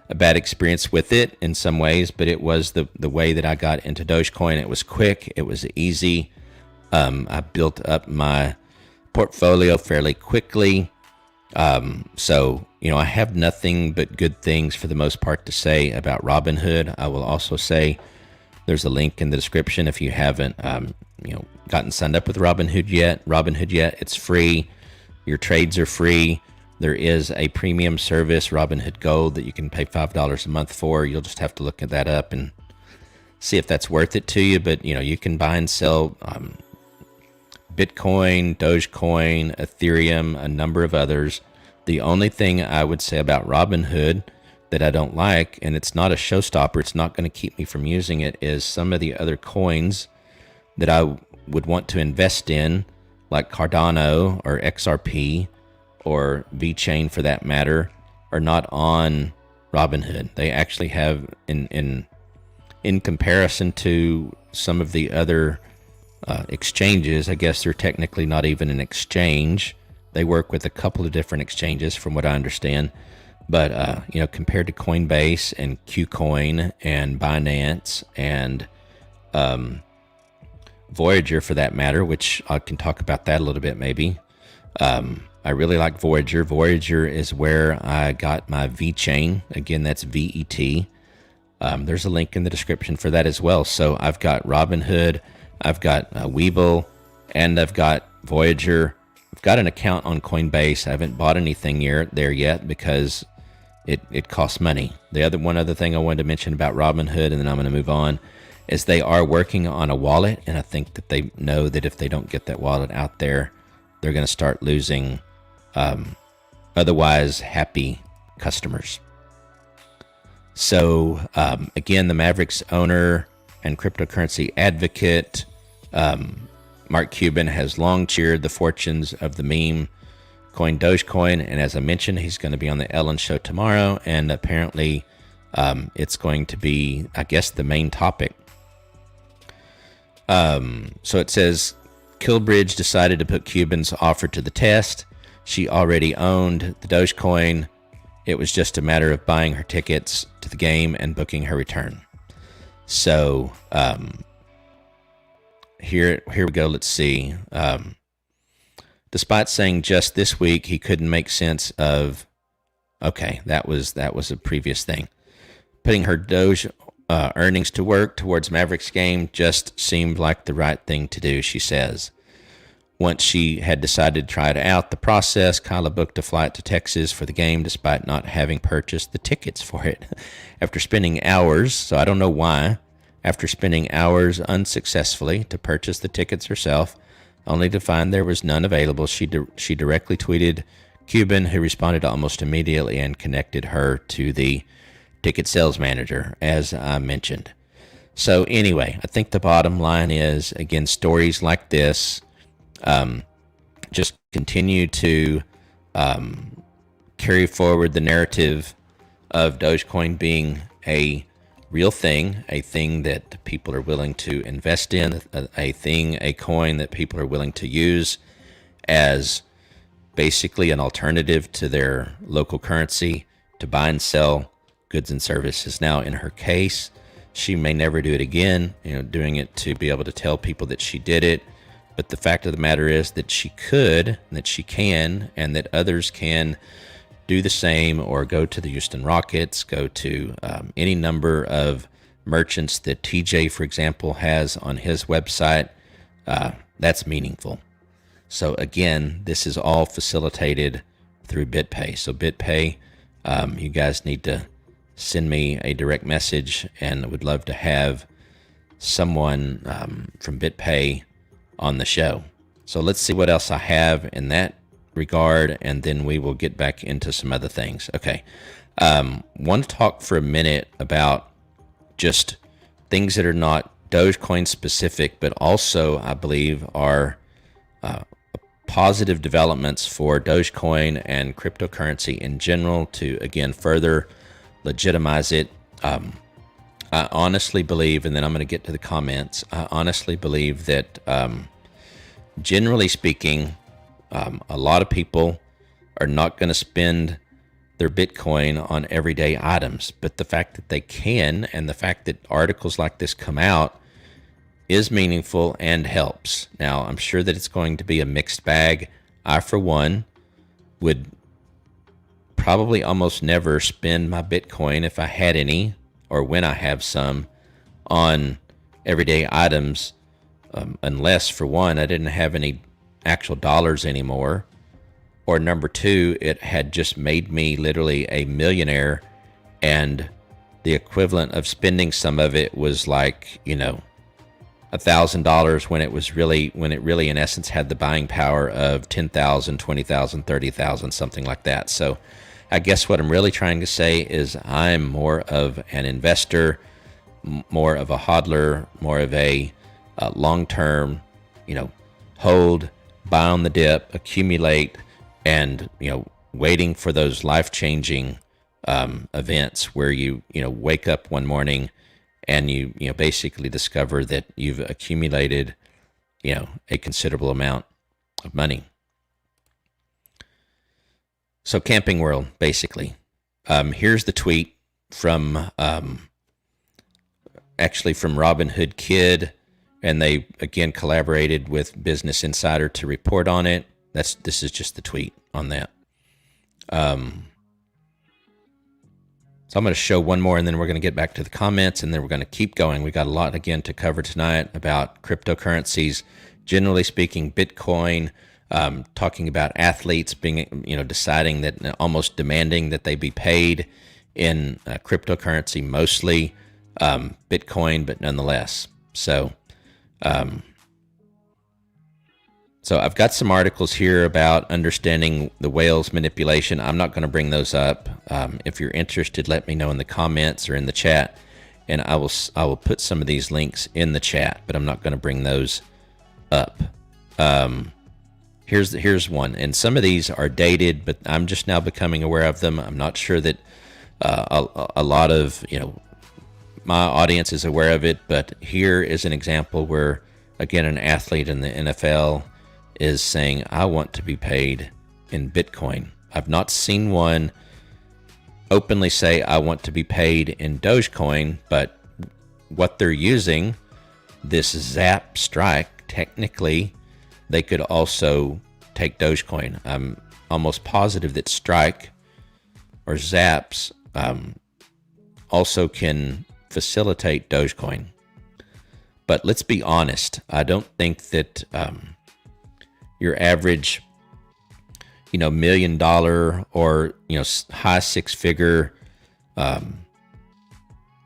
a bad experience with it in some ways, but it was the way that I got into Dogecoin. It was quick. It was easy. I built up my portfolio fairly quickly. So, I have nothing but good things for the most part to say about Robinhood. I will also say there's a link in the description if you haven't, gotten signed up with Robinhood yet. It's free. Your trades are free. There is a premium service, Robinhood Gold, that you can pay $5 a month for. You'll just have to look at that up and see if that's worth it to you. But, you can buy and sell Bitcoin, Dogecoin, Ethereum, a number of others. The only thing I would say about Robinhood that I don't like, and it's not a showstopper, it's not going to keep me from using it, is some of the other coins that I would want to invest in, like Cardano or XRP or VeChain for that matter, are not on Robinhood. They actually have, in comparison to some of the other exchanges, I guess they're technically not even an exchange. They work with a couple of different exchanges, from what I understand. But compared to Coinbase and KuCoin and Binance and Voyager, for that matter, which I can talk about that a little bit maybe. I really like Voyager. Voyager is where I got my VeChain. Again, that's VET. There's a link in the description for that as well. So I've got Robinhood, I've got Webull, and I've got Voyager. I've got an account on Coinbase. I haven't bought anything there yet because it costs money. One other thing I wanted to mention about Robinhood, and then I'm going to move on, is they are working on a wallet, and I think that they know that if they don't get that wallet out there, they're going to start losing otherwise happy customers. So again, the Mavericks owner and cryptocurrency advocate, Mark Cuban, has long cheered the fortunes of the meme coin Dogecoin, and as I mentioned, he's going to be on the Ellen show tomorrow, and apparently it's going to be, I guess, the main topic. So it says, Kilbridge decided to put Cuban's offer to the test. She already owned the Dogecoin. It was just a matter of buying her tickets to the game and booking her return. So here we go. Let's see. Despite saying just this week he couldn't make sense of, okay, that was a previous thing. Putting her Doge earnings to work towards Mavericks game just seemed like the right thing to do, she says. Once she had decided to try it out, the process, Kyla booked a flight to Texas for the game despite not having purchased the tickets for it. After spending hours, so I don't know why, after spending hours unsuccessfully to purchase the tickets herself, only to find there was none available, she directly tweeted Cuban, who responded almost immediately and connected her to the ticket sales manager, as I mentioned. So anyway, I think the bottom line is, again, stories like this just continue to carry forward the narrative of Dogecoin being a real thing, a thing that people are willing to invest in, a coin that people are willing to use as basically an alternative to their local currency to buy and sell goods and services. Now, in her case, she may never do it again, doing it to be able to tell people that she did it. But the fact of the matter is that she could, and that she can, and that others can do the same, or go to the Houston Rockets, go to any number of merchants that TJ, for example, has on his website. That's meaningful. So again, this is all facilitated through Bitpay. So Bitpay, you guys need to send me a direct message, and I would love to have someone from Bitpay on the show. So let's see what else I have in that regard, and then we will get back into some other things. Okay. Want to talk for a minute about just things that are not Dogecoin specific, but also I believe are positive developments for Dogecoin and cryptocurrency in general to, again, further legitimize it. I honestly believe, and then I'm going to get to the comments, I honestly believe that generally speaking, a lot of people are not going to spend their Bitcoin on everyday items, but the fact that they can, and the fact that articles like this come out, is meaningful and helps. Now, I'm sure that it's going to be a mixed bag. I, for one, would probably almost never spend my Bitcoin, if I had any, or when I have some, on everyday items, unless, for one, I didn't have any actual dollars anymore, or number two, it had just made me literally a millionaire, and the equivalent of spending some of it was like, $1,000 when it really in essence had the buying power of 10,000, 20,000, 30,000, something like that. So I guess what I'm really trying to say is I'm more of an investor, more of a hodler, more of a long-term, hold, buy on the dip, accumulate, and, waiting for those life-changing events where you wake up one morning and you basically discover that you've accumulated a considerable amount of money. So Camping World, basically. Here's the tweet from actually from Robin Hood Kid, and they again collaborated with Business Insider to report on it. This is just the tweet on that. So I'm going to show one more, and then we're going to get back to the comments, and then we're going to keep going. We got a lot again to cover tonight about cryptocurrencies, generally speaking, Bitcoin. Talking about athletes being, deciding that, almost demanding that they be paid in cryptocurrency, mostly Bitcoin, but nonetheless. So I've got some articles here about understanding the whales manipulation. I'm not going to bring those up. If you're interested, let me know in the comments or in the chat, and I will put some of these links in the chat, but I'm not going to bring those up. Here's one, and some of these are dated, but I'm just now becoming aware of them. I'm not sure that a lot of my audience is aware of it, but here is an example where, again, an athlete in the NFL is saying, I want to be paid in Bitcoin. I've not seen one openly say, I want to be paid in Dogecoin, but what they're using, this Zap Strike, technically, they could also take Dogecoin. I'm almost positive that Strike or Zaps also can facilitate Dogecoin. But let's be honest, I don't think that your average, $1 million or high six-figure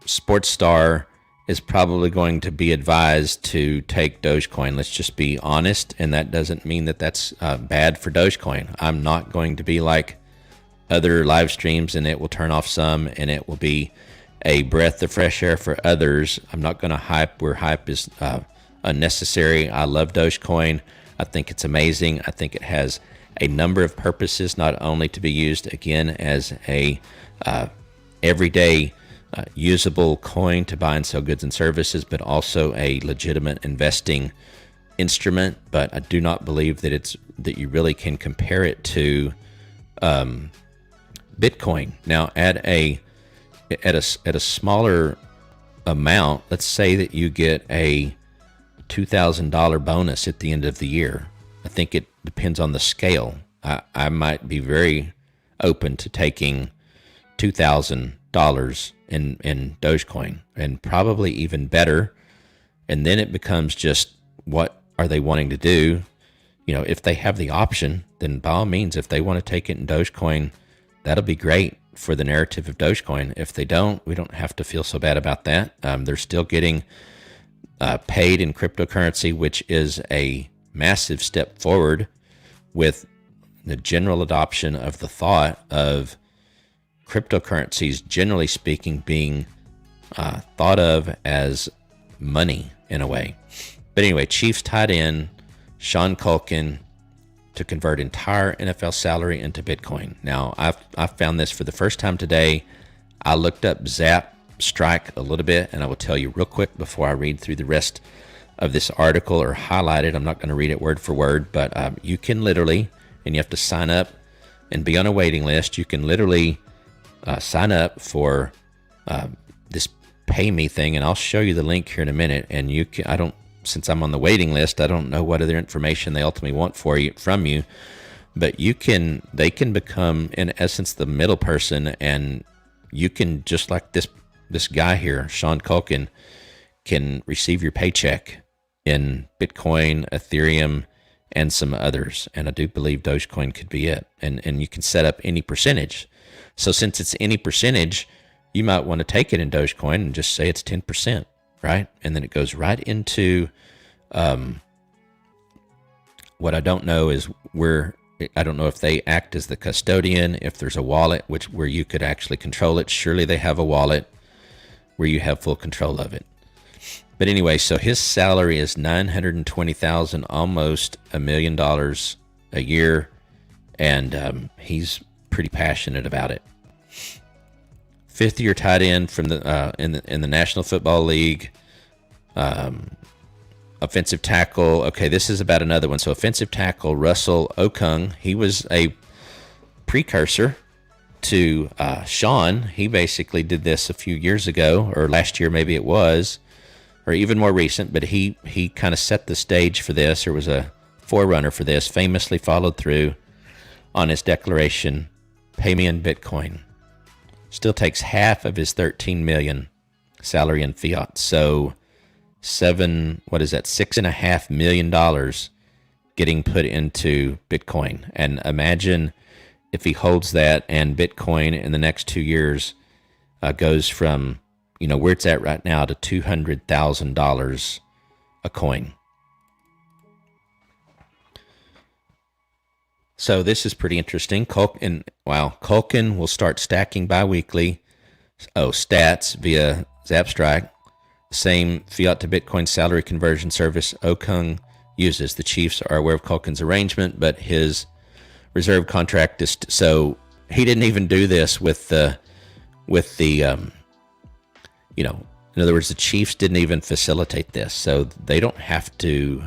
sports star is probably going to be advised to take Dogecoin. Let's just be honest, and that doesn't mean that that's bad for Dogecoin. I'm not going to be like other live streams and it will turn off some and it will be a breath of fresh air for others. I'm not going to hype where hype is unnecessary. I love Dogecoin. I think it's amazing. I think it has a number of purposes, not only to be used again as a everyday usable coin to buy and sell goods and services, but also a legitimate investing instrument. But I do not believe that that you really can compare it to Bitcoin. Now, at a smaller amount, let's say that you get a $2,000 bonus at the end of the year. I think it depends on the scale. I might be very open to taking $2,000 in Dogecoin, and probably even better. And then it becomes just, what are they wanting to do? If they have the option, then by all means, if they want to take it in Dogecoin, that'll be great for the narrative of Dogecoin. If they don't, we don't have to feel so bad about that. They're still getting paid in cryptocurrency, which is a massive step forward with the general adoption of the thought of cryptocurrencies, generally speaking, being thought of as money in a way. But anyway, Chiefs tight end Sean Culkin to convert entire NFL salary into Bitcoin. Now, I've found this for the first time today. I looked up Zap Strike a little bit, and I will tell you real quick before I read through the rest of this article or highlight it. I'm not going to read it word for word, but you can literally, and you have to sign up and be on a waiting list. You can literally sign up for this Pay Me thing, and I'll show you the link here in a minute. And you can, since I'm on the waiting list, I don't know what other information they ultimately want from you, but they can become, in essence, the middle person, and you can, just like this guy here, Sean Culkin, can receive your paycheck in Bitcoin, Ethereum, and some others. And I do believe Dogecoin could be it. And you can set up any percentage. So since it's any percentage, you might want to take it in Dogecoin and just say it's 10%, right? And then it goes right into what I don't know is I don't know if they act as the custodian, if there's a wallet where you could actually control it. Surely they have a wallet where you have full control of it. But anyway, so his salary is $920,000, almost $1 million a year, and he's pretty passionate about it. fifth-year tight end from the in the National Football League. Offensive tackle. Okay, this is about another one. So offensive tackle Russell Okung. He was a precursor to Sean. He basically did this a few years ago, or last year maybe it was, or even more recent. But he kind of set the stage for this, or was a forerunner for this. Famously followed through on his declaration, "Pay me in Bitcoin." Still takes half of his $13 million salary in fiat. So $6.5 million getting put into Bitcoin. And imagine if he holds that and Bitcoin in the next 2 years goes from, where it's at right now to $200,000 a coin. So this is pretty interesting. Culkin will start stacking biweekly. Stats via Zapstrike. Same fiat to Bitcoin salary conversion service Okung uses. The Chiefs are aware of Culkin's arrangement, but his reserve contract is so he didn't even do this with the in other words, the Chiefs didn't even facilitate this, so they don't have to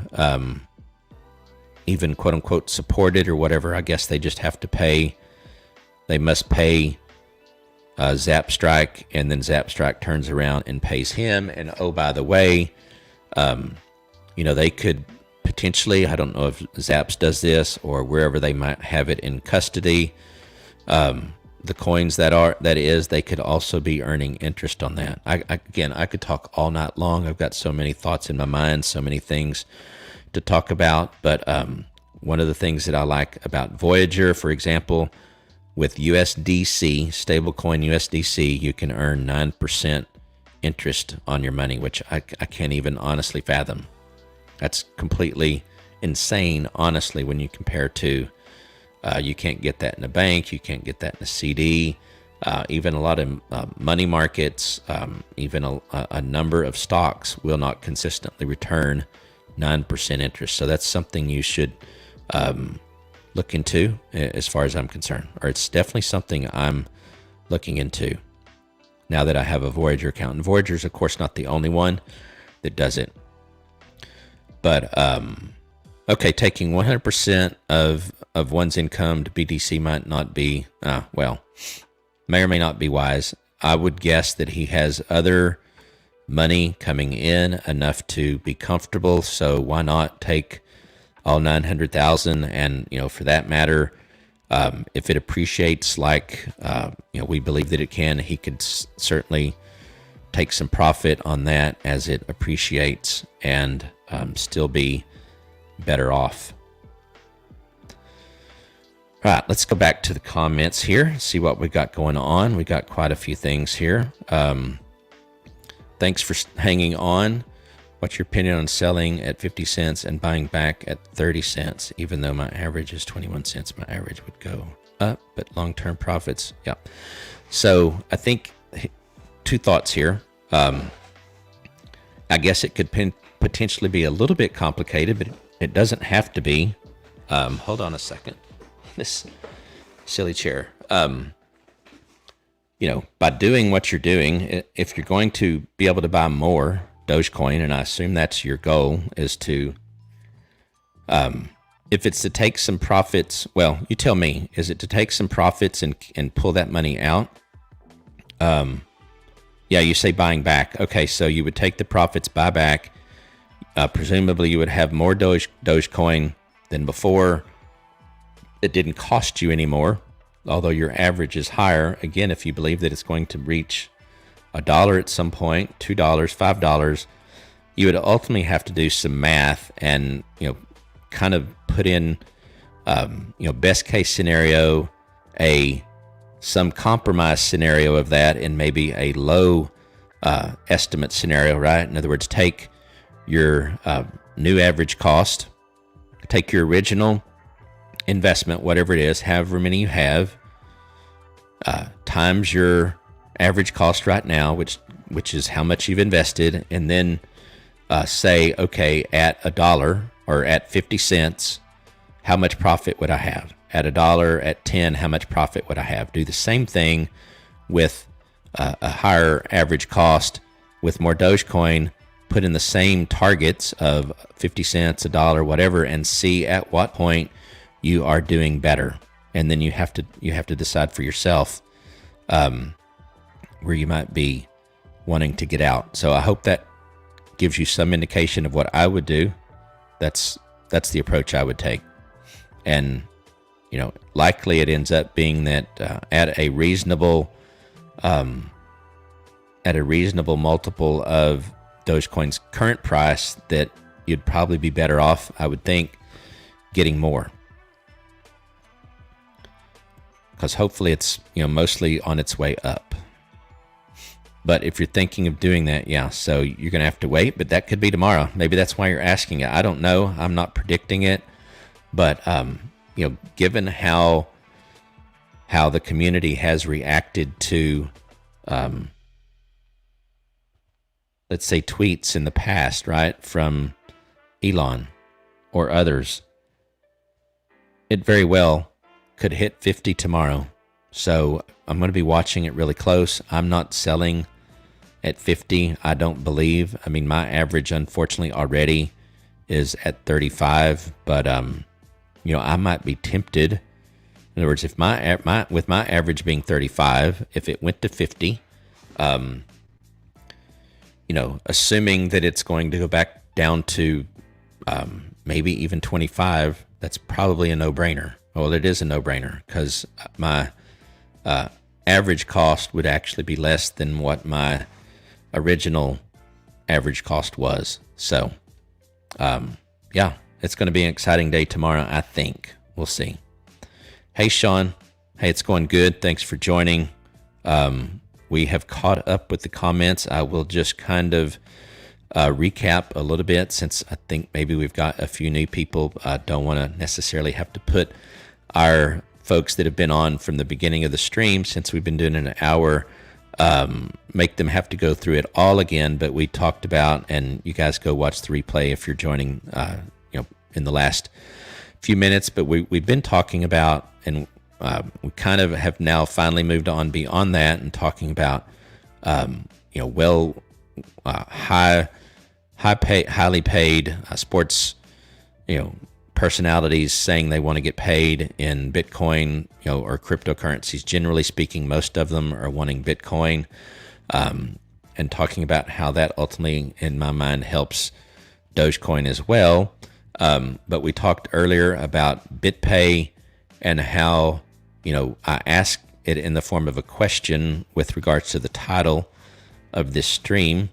even quote unquote support it or whatever. I guess they just have to pay. They must pay Zapstrike, and then Zapstrike turns around and pays him. And oh, by the way, they could potentially, I don't know if Zaps does this or wherever they might have it in custody, the coins they could also be earning interest on that. I could talk all night long. I've got so many thoughts in my mind, so many things to talk about. But one of the things that I like about Voyager, for example, with USDC, stablecoin USDC, you can earn 9% interest on your money, which I can't even honestly fathom. That's completely insane, honestly, when you compare to, you can't get that in a bank, you can't get that in a CD, even a lot of money markets, even a number of stocks will not consistently return 9% interest. So that's something you should look into as far as I'm concerned, or it's definitely something I'm looking into now that I have a Voyager account. And Voyager's of course not the only one that does it, but taking 100% of one's income to BTC might not be may or may not be wise. I would guess that he has other money coming in enough to be comfortable, so why not take all 900,000? And for that matter, if it appreciates like we believe that it can, he could certainly take some profit on that as it appreciates and still be better off. All right, let's go back to the comments here, see what we got going on. We got quite a few things here. Thanks for hanging on. What's your opinion on selling at 50 cents and buying back at 30 cents? Even though my average is 21 cents, my average would go up, but long-term profits, yeah. So I think two thoughts here. I guess it could potentially be a little bit complicated, but it doesn't have to be. Hold on a second. This silly chair. By doing what you're doing, if you're going to be able to buy more Dogecoin, and I assume that's your goal, is to, if it's to take some profits, well, you tell me, is it to take some profits and pull that money out? Yeah, you say buying back. Okay, so you would take the profits, buy back. Presumably you would have more Dogecoin than before. It didn't cost you anymore, although your average is higher. Again, if you believe that it's going to reach $1 at some point, $2, $5, you would ultimately have to do some math and, kind of put in, best case scenario, some compromise scenario of that, and maybe a low estimate scenario, right? In other words, take your new average cost, take your original investment, whatever it is, however many you have, times your average cost right now, which is how much you've invested, and then say, okay, at $1 or at 50 cents, how much profit would I have? At $1, at 10, how much profit would I have? Do the same thing with a higher average cost with more Dogecoin, put in the same targets of 50 cents, a dollar, whatever, and see at what point you are doing better. And then you have to decide for yourself where you might be wanting to get out. So I hope that gives you some indication of what I would do. That's the approach I would take. And likely it ends up being that at a reasonable multiple of Dogecoin's current price, that you'd probably be better off, I would think, getting more, because hopefully it's mostly on its way up. But if you're thinking of doing that, so you're gonna have to wait. But that could be tomorrow. Maybe that's why you're asking it. I don't know. I'm not predicting it. But given how the community has reacted to let's say tweets in the past, right, from Elon or others, it very well could hit 50 tomorrow. So I'm going to be watching it really close. I'm not selling at 50, I don't believe. I mean, my average, unfortunately, already is at 35, but I might be tempted. In other words, if with my average being 35, if it went to 50, assuming that it's going to go back down to maybe even 25, that's probably a no-brainer. Well, it is a no-brainer, because my average cost would actually be less than what my original average cost was. So, it's going to be an exciting day tomorrow, I think. We'll see. Hey, Sean. Hey, it's going good. Thanks for joining. We have caught up with the comments. I will just kind of recap a little bit, since I think maybe we've got a few new people. I don't want to necessarily have to put our folks that have been on from the beginning of the stream, since we've been doing an hour, make them have to go through it all again. But we talked about, and you guys go watch the replay if you're joining in the last few minutes, but we've been talking about, and we kind of have now finally moved on beyond that and talking about highly paid sports personalities saying they want to get paid in Bitcoin or cryptocurrencies. Generally speaking, most of them are wanting Bitcoin, and talking about how that ultimately, in my mind, helps Dogecoin as well. But we talked earlier about Bitpay and how I asked it in the form of a question with regards to the title of this stream.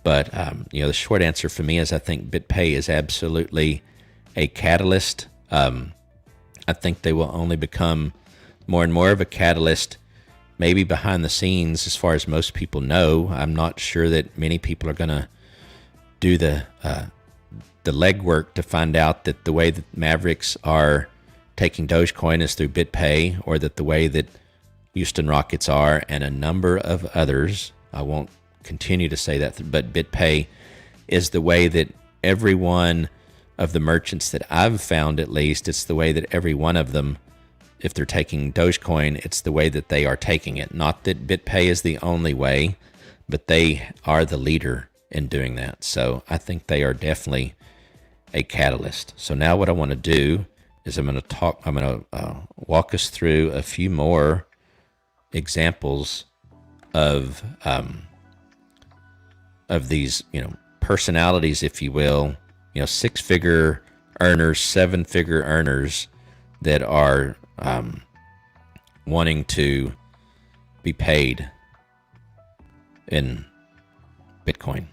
But the short answer for me is I think Bitpay is absolutely a catalyst. I think they will only become more and more of a catalyst, maybe behind the scenes, as far as most people know. I'm not sure that many people are going to do the legwork to find out that the way that Mavericks are taking Dogecoin is through Bitpay, or that the way that Houston Rockets are, and a number of others. I won't continue to say that, but Bitpay is the way that every one of the merchants that I've found, at least, it's the way that every one of them, if they're taking Dogecoin, it's the way that they are taking it. Not that Bitpay is the only way, but they are the leader in doing that. So I think they are definitely a catalyst. So now what I want to do is I'm going to walk us through a few more examples of these, personalities, if you will, 6-figure earners, 7-figure earners that are wanting to be paid in Bitcoin.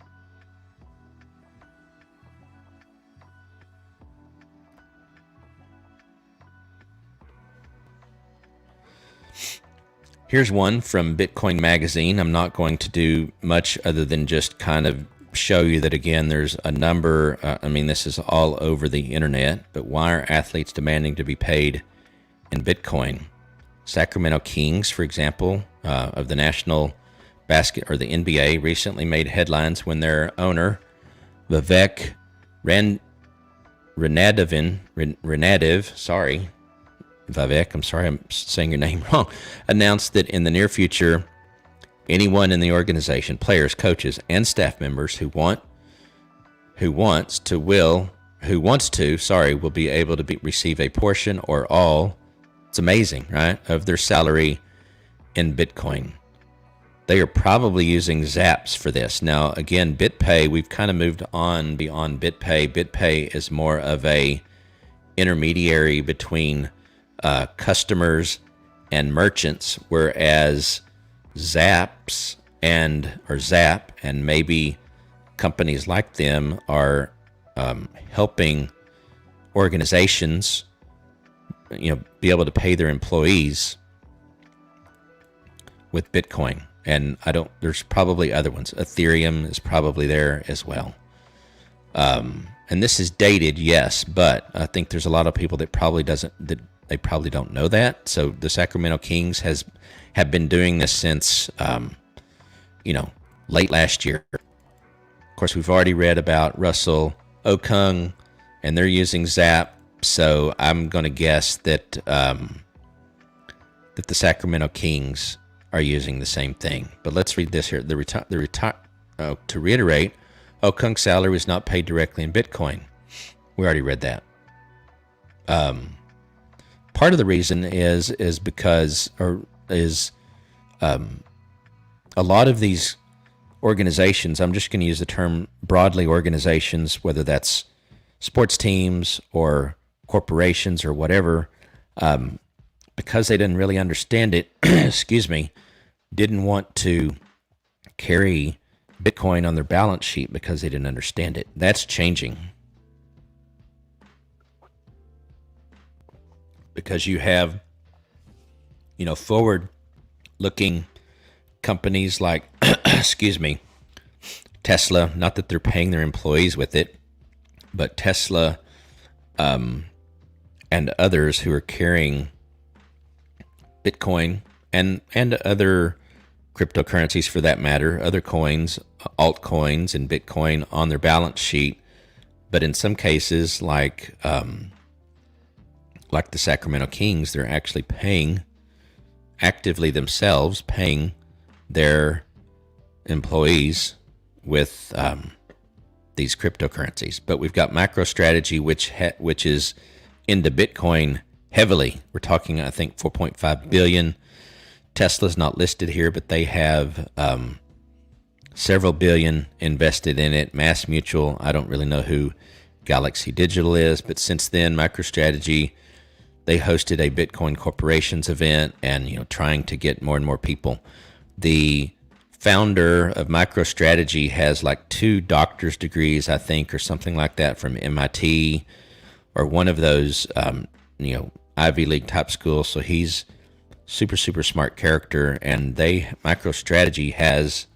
Here's one from Bitcoin Magazine. I'm not going to do much other than just kind of show you that, again, there's a number. This is all over the internet, but why are athletes demanding to be paid in Bitcoin? Sacramento Kings, for example, of the National Basket or the NBA, recently made headlines when their owner, Vivek Ranadiv, sorry, Vivek, I'm sorry I'm saying your name wrong, announced that in the near future anyone in the organization, players, coaches, and staff members who wants to will be able to receive a portion or all. It's amazing, right? Of their salary in Bitcoin. They are probably using Zaps for this. Now, again, Bitpay, we've kind of moved on beyond Bitpay. Bitpay is more of a intermediary between customers and merchants, whereas Zap and maybe companies like them are helping organizations, be able to pay their employees with Bitcoin. And there's probably other ones. Ethereum is probably there as well. And this is dated, yes, but I think there's a lot of people that probably don't know that. So the Sacramento Kings have been doing this since, late last year. Of course, we've already read about Russell Okung, and they're using Zap. So I'm going to guess that the Sacramento Kings are using the same thing. But let's read this here. To reiterate, Okung's salary was not paid directly in Bitcoin. We already read that. Part of the reason is because a lot of these organizations, I'm just going to use the term broadly, organizations, whether that's sports teams or corporations or whatever, because they didn't really understand it, didn't want to carry Bitcoin on their balance sheet because they didn't understand it. That's changing. Because you have, forward-looking companies like, Tesla, not that they're paying their employees with it, but Tesla and others who are carrying Bitcoin and other cryptocurrencies for that matter, other coins, altcoins and Bitcoin on their balance sheet. But in some cases, like the Sacramento Kings, they're actually actively themselves paying their employees with these cryptocurrencies. But we've got MicroStrategy, which is into Bitcoin heavily. We're talking, I think, 4.5 billion. Tesla's not listed here, but they have several billion invested in it. Mass Mutual, I don't really know who Galaxy Digital is, but since then, MicroStrategy, they hosted a Bitcoin Corporations event and, trying to get more and more people. The founder of MicroStrategy has like 2 doctor's degrees, I think, or something like that from MIT or one of those, Ivy League type schools. So he's super, super smart character. And MicroStrategy has,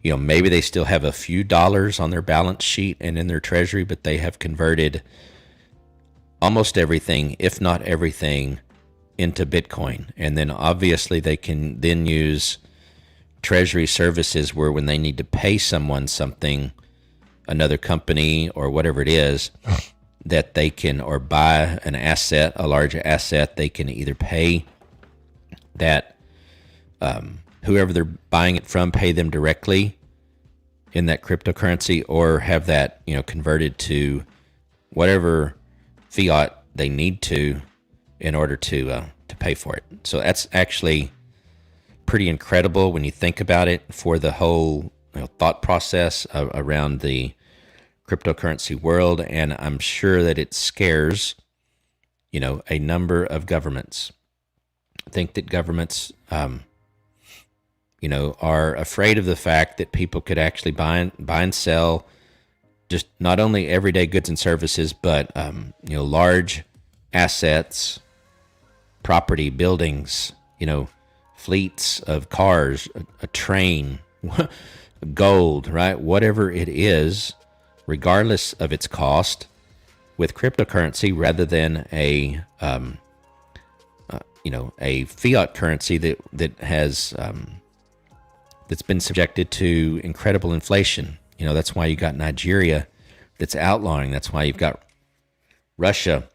maybe they still have a few dollars on their balance sheet and in their treasury, but they have converted almost everything, if not everything, into Bitcoin. And then obviously they can then use treasury services where when they need to pay someone something, another company or whatever it is, that they can, or buy an asset, a large asset, they can either pay that whoever they're buying it from, pay them directly in that cryptocurrency, or have that converted to whatever fiat they need to in order to pay for it. So that's actually pretty incredible when you think about it, for the whole thought process around the cryptocurrency world. And I'm sure that it scares a number of governments. I think that governments are afraid of the fact that people could actually buy and sell just not only everyday goods and services, but large assets, property, buildings, fleets of cars, a train, gold, right? Whatever it is, regardless of its cost, with cryptocurrency rather than a fiat currency that has that's been subjected to incredible inflation. That's why you got Nigeria that's outlawing. That's why you've got Russia,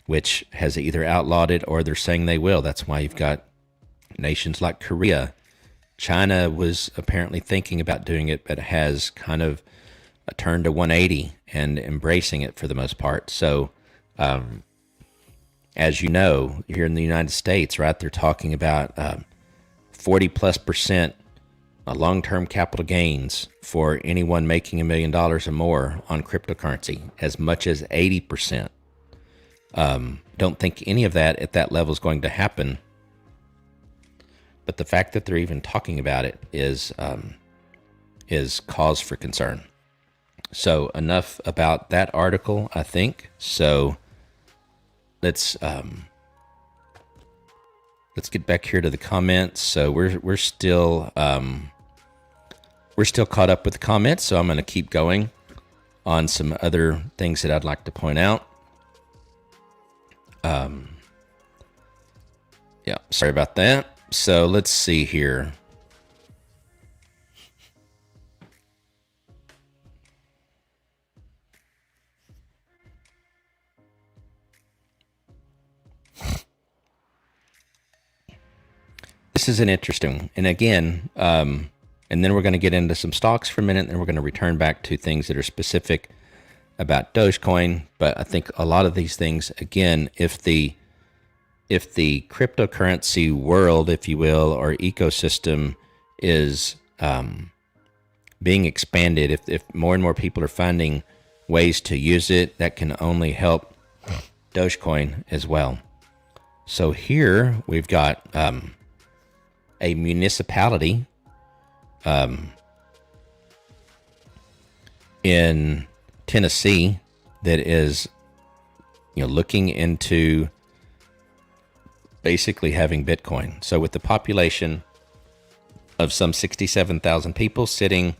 which has either outlawed it or they're saying they will. That's why you've got nations like Korea China was apparently thinking about doing it, but has kind of turned to 180 and embracing it for the most part. So, as you know, here in the United States, right, they're talking about 40+% long-term capital gains for anyone making $1 million or more on cryptocurrency, as much as 80%. Don't think any of that at that level is going to happen. But the fact that they're even talking about it is cause for concern. So enough about that article, I think. So let's get back here to the comments. So we're still caught up with the comments. So I'm going to keep going on some other things that I'd like to point out. Yeah, sorry about that. So let's see here. This is an interesting, and again, and then we're going to get into some stocks for a minute, and then we're going to return back to things that are specific about Dogecoin. But I think a lot of these things, again, if the cryptocurrency world, if you will, or ecosystem is being expanded, if more and more people are finding ways to use it, that can only help Dogecoin as well. So here we've got a municipality in Tennessee that is, looking into basically having Bitcoin. So with the population of some 67,000 people sitting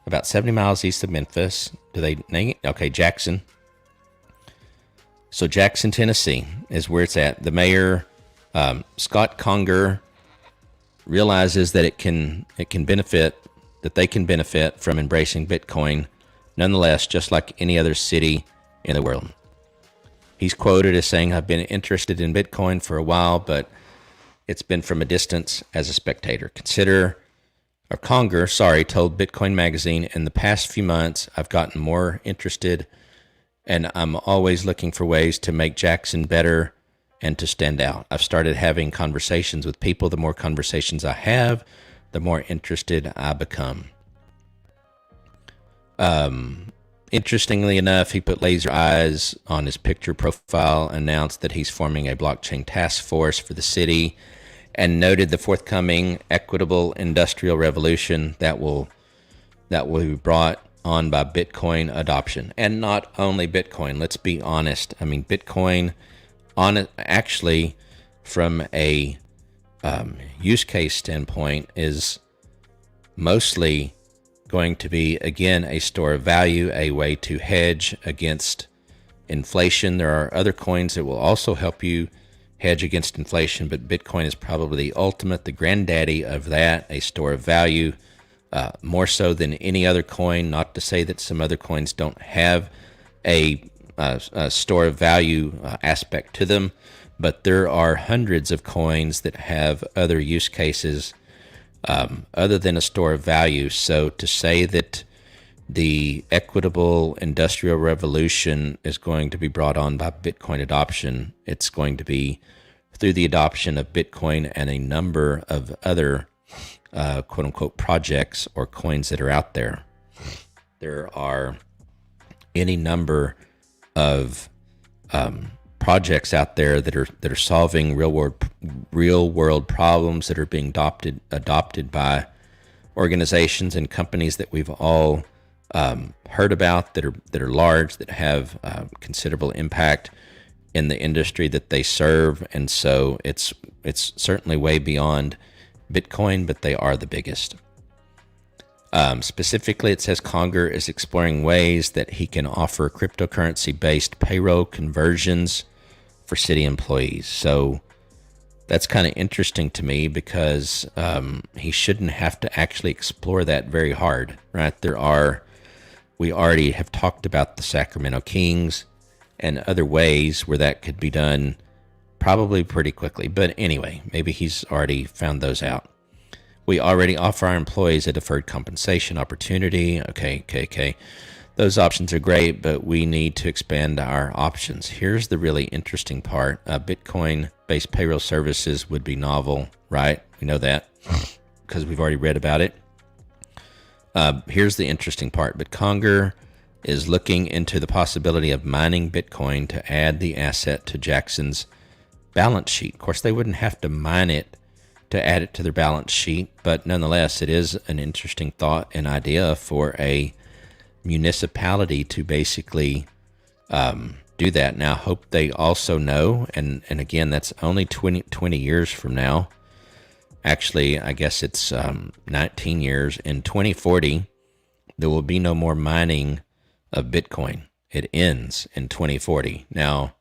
about 70 miles east of Memphis, do they name it? Okay, Jackson. So Jackson, Tennessee is where it's at. The mayor, Scott Conger, realizes that they can benefit from embracing Bitcoin, nonetheless, just like any other city in the world. He's quoted as saying, "I've been interested in Bitcoin for a while, but it's been from a distance as a spectator." Conger told Bitcoin Magazine, "In the past few months, I've gotten more interested, and I'm always looking for ways to make Jackson better and to stand out. I've started having conversations with people. The more conversations I have, the more interested I become." Interestingly enough, he put laser eyes on his picture profile, announced that he's forming a blockchain task force for the city, and noted the forthcoming equitable industrial revolution that will be brought on by Bitcoin adoption. And not only Bitcoin, let's be honest. I mean, Bitcoin, actually, from a use case standpoint, is mostly going to be, again, a store of value, a way to hedge against inflation. There are other coins that will also help you hedge against inflation, but Bitcoin is probably the ultimate, the granddaddy of that, a store of value, more so than any other coin. Not to say that some other coins don't have a store of value aspect to them, but there are hundreds of coins that have other use cases other than a store of value. So to say that the equitable industrial revolution is going to be brought on by Bitcoin adoption, it's going to be through the adoption of Bitcoin and a number of other quote unquote projects or coins that are out there. There are any number of projects out there that are solving real world problems that are being adopted by organizations and companies that we've all heard about, that are large, that have considerable impact in the industry that they serve. And so it's certainly way beyond Bitcoin, but they are the biggest. Specifically, it says Conger is exploring ways that he can offer cryptocurrency-based payroll conversions for city employees. So that's kind of interesting to me, because he shouldn't have to actually explore that very hard, right? We already have talked about the Sacramento Kings and other ways where that could be done probably pretty quickly. But anyway, maybe he's already found those out. We already offer our employees a deferred compensation opportunity. Okay. Those options are great, but we need to expand our options. Here's the really interesting part. Bitcoin-based payroll services would be novel, right? We know that because we've already read about it. Here's the interesting part. Bitconger is looking into the possibility of mining Bitcoin to add the asset to Jackson's balance sheet. Of course, they wouldn't have to mine it to add it to their balance sheet, but nonetheless, it is an interesting thought and idea for a municipality to basically do that. Now, I hope they also know, and again, that's only 20 years from now. Actually, I guess it's 19 years. In 2040, there will be no more mining of Bitcoin. It ends in 2040. Now,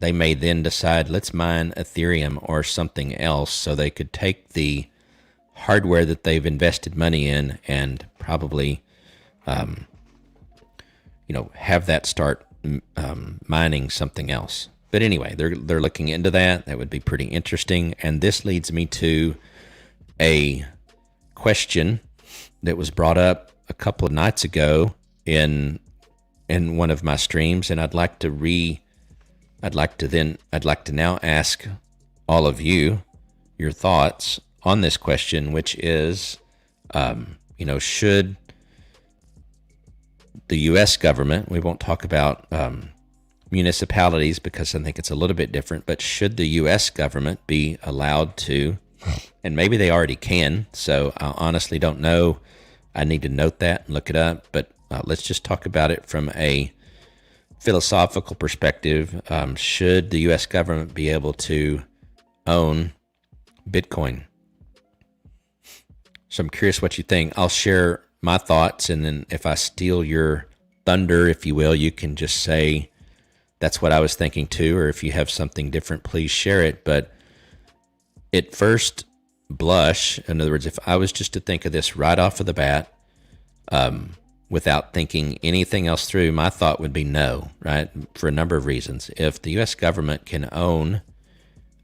they may then decide, let's mine Ethereum or something else, so they could take the hardware that they've invested money in and probably, have that start mining something else. But anyway, they're looking into that. That would be pretty interesting. And this leads me to a question that was brought up a couple of nights ago in one of my streams, and I'd like to now ask all of you your thoughts on this question, which is, should the U.S. government, we won't talk about municipalities because I think it's a little bit different, but should the U.S. government be allowed to, and maybe they already can, so I honestly don't know. I need to note that and look it up, but let's just talk about it from a philosophical perspective. Should the U.S. government be able to own Bitcoin? So I'm curious what you think. I'll share my thoughts, and then if I steal your thunder, if you will, you can just say that's what I was thinking too, or if you have something different, please share it. But at first blush, in other words, if I was just to think of this right off of the bat, without thinking anything else through, my thought would be no, right? For a number of reasons. If the U.S. government can own,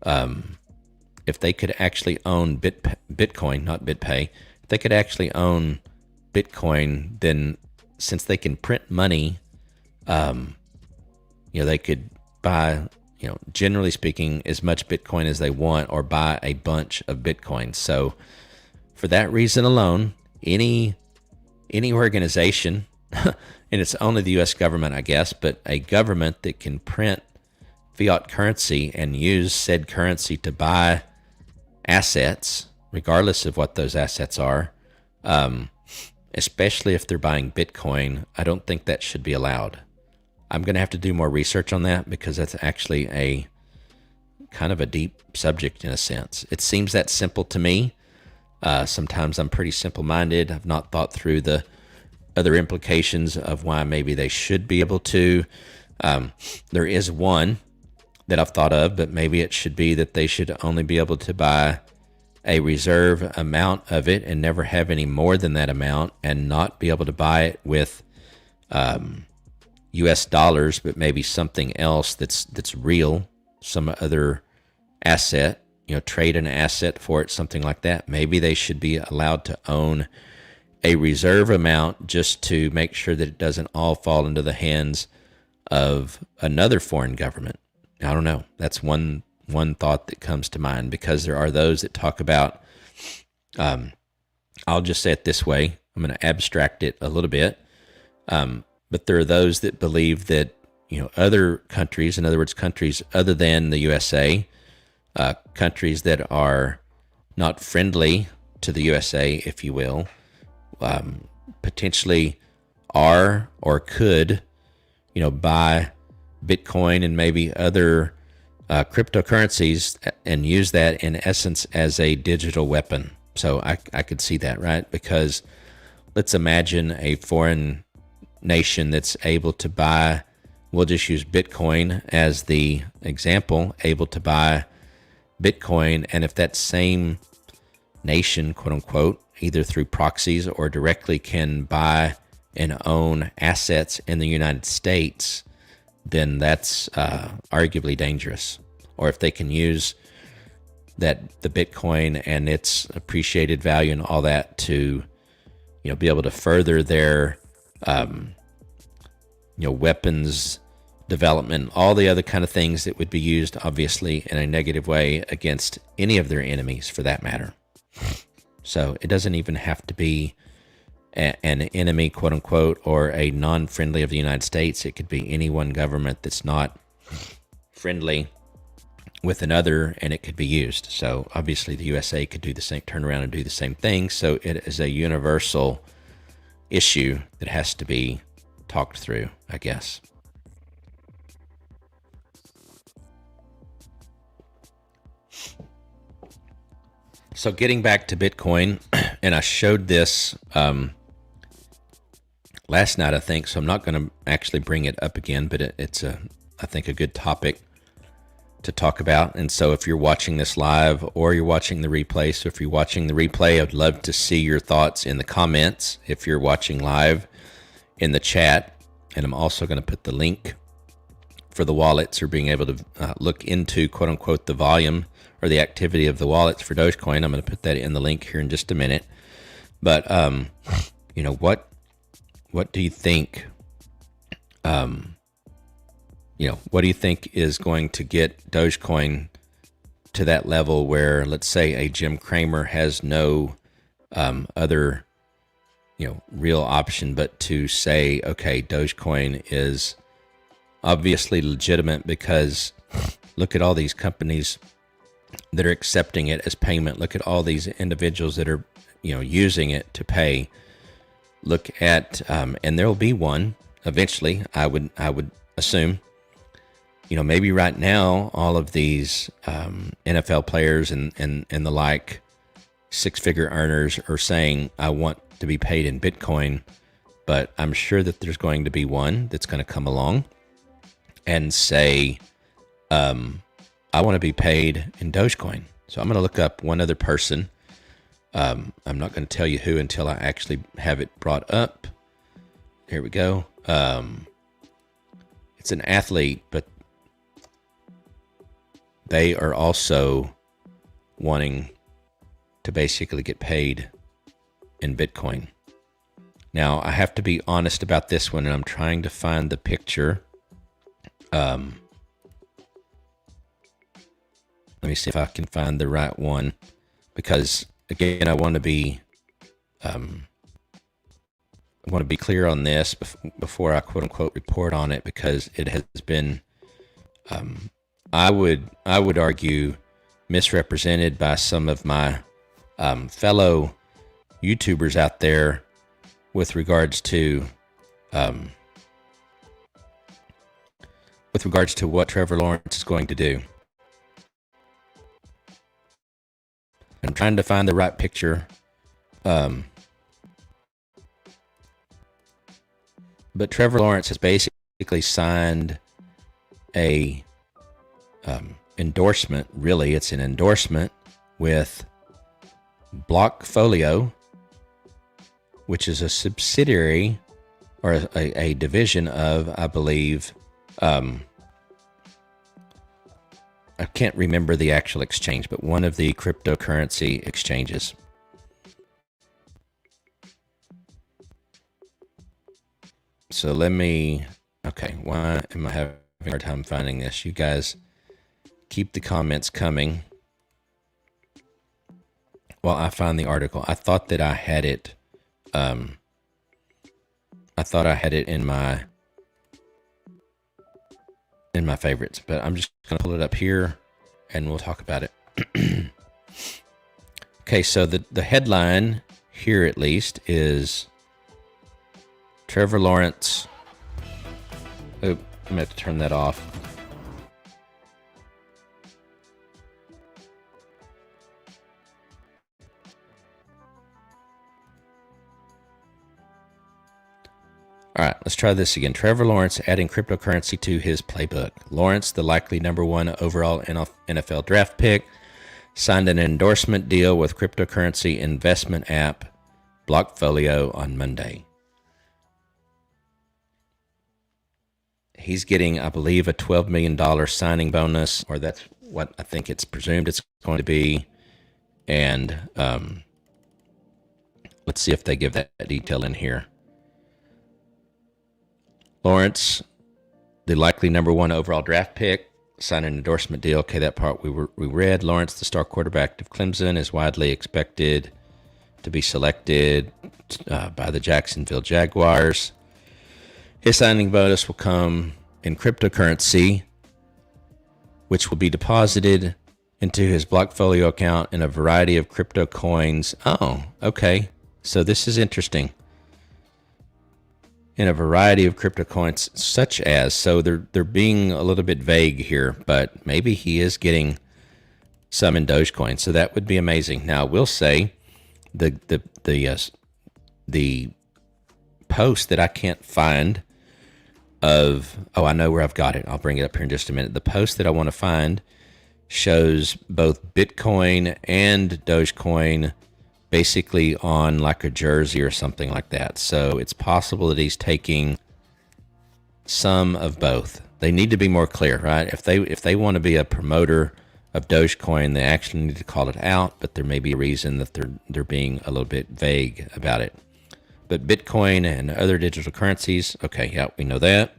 if they could actually own Bitcoin, not Bitpay, if they could actually own Bitcoin, then since they can print money, they could buy, generally speaking, as much Bitcoin as they want, or buy a bunch of Bitcoin. So for that reason alone, any organization, and it's only the U.S. government, I guess, but a government that can print fiat currency and use said currency to buy assets, regardless of what those assets are, especially if they're buying Bitcoin, I don't think that should be allowed. I'm going to have to do more research on that because that's actually a kind of a deep subject in a sense. It seems that simple to me. Sometimes I'm pretty simple-minded. I've not thought through the other implications of why maybe they should be able to. There is one that I've thought of, but maybe it should be that they should only be able to buy a reserve amount of it and never have any more than that amount, and not be able to buy it with U.S. dollars, but maybe something else that's real, some other asset, trade an asset for it, something like that. Maybe they should be allowed to own a reserve amount just to make sure that it doesn't all fall into the hands of another foreign government. I don't know. That's one thought that comes to mind, because there are those that talk about, I'll just say it this way. I'm going to abstract it a little bit. But there are those that believe that, other countries, in other words, countries other than the USA, countries that are not friendly to the USA, if you will, potentially are or could, buy Bitcoin and maybe other cryptocurrencies and use that in essence as a digital weapon. So I could see that, right? Because let's imagine a foreign nation that's able to buy, we'll just use Bitcoin as the example, able to buy Bitcoin, and if that same nation, quote unquote, either through proxies or directly can buy and own assets in the United States, then that's arguably dangerous. Or if they can use that the Bitcoin and its appreciated value and all that to, be able to further their, weapons development, all the other kind of things that would be used, obviously, in a negative way against any of their enemies, for that matter. So it doesn't even have to be an enemy, quote unquote, or a non-friendly of the United States. It could be any one government that's not friendly with another, and it could be used. So obviously the USA could do the same, turn around and do the same thing. So it is a universal issue that has to be talked through, I guess. So getting back to Bitcoin, and I showed this last night, I think, so I'm not going to actually bring it up again, but it's I think a good topic to talk about. And so if you're watching this live or you're watching the replay, so if you're watching the replay, I'd love to see your thoughts in the comments. If you're watching live, in the chat, and I'm also going to put the link for the wallets, or being able to look into, quote unquote, the volume or the activity of the wallets for Dogecoin. I'm going to put that in the link here in just a minute. But what do you think? What do you think is going to get Dogecoin to that level where, let's say, a Jim Cramer has no other, real option but to say, okay, Dogecoin is obviously legitimate because look at all these companies that are accepting it as payment. Look at all these individuals that are, using it to pay. Look at, and there will be one eventually, I would assume. Maybe right now, all of these NFL players and the like, six-figure earners are saying, I want to be paid in Bitcoin, but I'm sure that there's going to be one that's going to come along and say, I want to be paid in Dogecoin. So I'm going to look up one other person. I'm not going to tell you who until I actually have it brought up. Here we go. It's an athlete, but they are also wanting to basically get paid in Bitcoin. Now, I have to be honest about this one, and I'm trying to find the picture. Let me see if I can find the right one, because again, I want to be clear on this before I quote unquote report on it, because it has been, I would argue, misrepresented by some of my fellow YouTubers out there with regards to what Trevor Lawrence is going to do. I'm trying to find the right picture. But Trevor Lawrence has basically signed a endorsement. Really, it's an endorsement with Blockfolio, which is a subsidiary or a division of, I believe, I can't remember the actual exchange, but one of the cryptocurrency exchanges. So okay, why am I having a hard time finding this? You guys keep the comments coming while I find the article. I thought that I had it, in my favorites, but I'm just going to pull it up here and we'll talk about it. Okay, so the headline here, at least, is Trevor Lawrence. Oh, I'm going to have to turn that off. All right, let's try this again. Trevor Lawrence adding cryptocurrency to his playbook. Lawrence, the likely #1 overall NFL draft pick, signed an endorsement deal with cryptocurrency investment app Blockfolio on Monday. He's getting, I believe, a $12 million signing bonus, or that's what I think it's presumed it's going to be. And let's see if they give that detail in here. Lawrence, the likely number 1 overall draft pick, signed an endorsement deal. Okay, that part we read. Lawrence, the star quarterback of Clemson, is widely expected to be selected by the Jacksonville Jaguars. His signing bonus will come in cryptocurrency, which will be deposited into his Blockfolio account in a variety of crypto coins. Oh, okay. So this is interesting. In a variety of crypto coins, such as, so they're being a little bit vague here, but maybe he is getting some in Dogecoin. So that would be amazing. Now, I will say the post that I can't find of, I know where I've got it. I'll bring it up here in just a minute. The post that I want to find shows both Bitcoin and Dogecoin basically on like a jersey or something like that. So it's possible that he's taking some of both. They need to be more clear, right? If they want to be a promoter of Dogecoin, they actually need to call it out, but there may be a reason that they're being a little bit vague about it. But Bitcoin and other digital currencies, okay, yeah, we know that.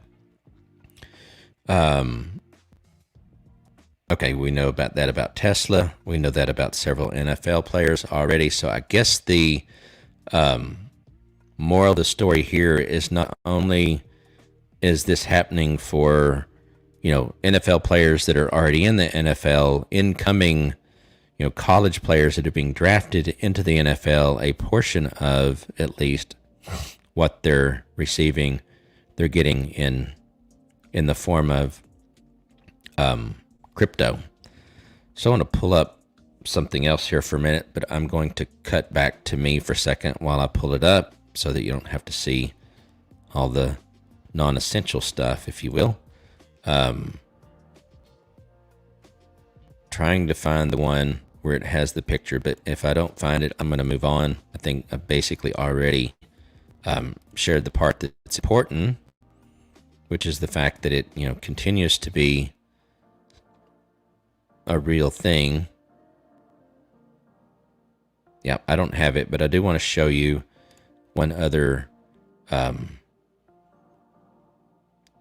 Okay, we know about that about Tesla. We know that about several NFL players already. So I guess the moral of the story here is not only is this happening for, NFL players that are already in the NFL, incoming, college players that are being drafted into the NFL, a portion of at least what they're receiving, they're getting in the form of crypto. So I want to pull up something else here for a minute, but I'm going to cut back to me for a second while I pull it up so that you don't have to see all the non-essential stuff, if you will. Trying to find the one where it has the picture, but if I don't find it, I'm going to move on. I think I basically already shared the part that's important, which is the fact that it continues to be a real thing. Yeah, I don't have it, but I do want to show you one other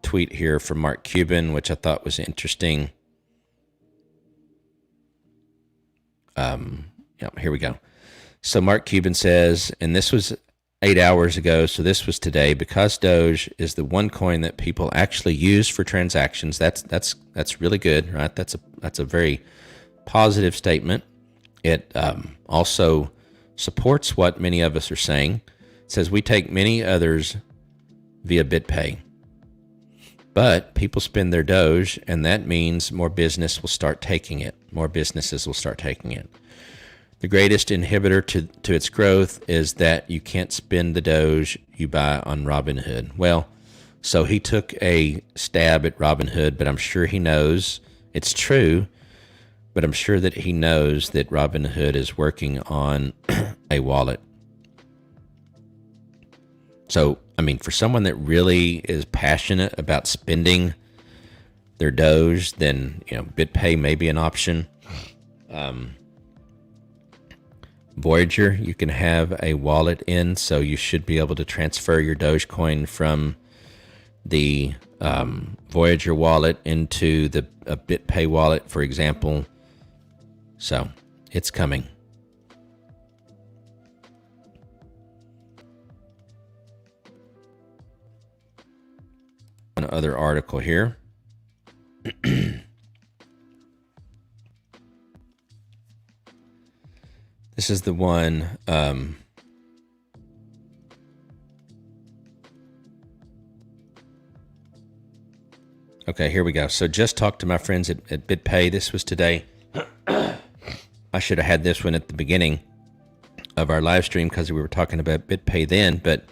tweet here from Mark Cuban, which I thought was interesting. Here we go. So Mark Cuban says, and this was 8 hours ago, so this was today, because Doge is the one coin that people actually use for transactions. That's really good, right? That's a very positive statement. It also supports what many of us are saying. It says we take many others via Bitpay, but people spend their Doge, and that means more business will start taking it. More businesses will start taking it. The greatest inhibitor to its growth is that you can't spend the Doge you buy on Robinhood. Well, so he took a stab at Robinhood, but I'm sure he knows it's true, but I'm sure that he knows that Robinhood is working on a wallet. So, I mean, for someone that really is passionate about spending their Doge, then, Bitpay may be an option. Voyager, you can have a wallet in, so you should be able to transfer your Dogecoin from the Voyager wallet into a Bitpay wallet, for example. So it's coming. One other article here. This is the one. Okay, here we go. So just talked to my friends at BitPay. This was today. I should have had this one at the beginning of our live stream because we were talking about BitPay then, but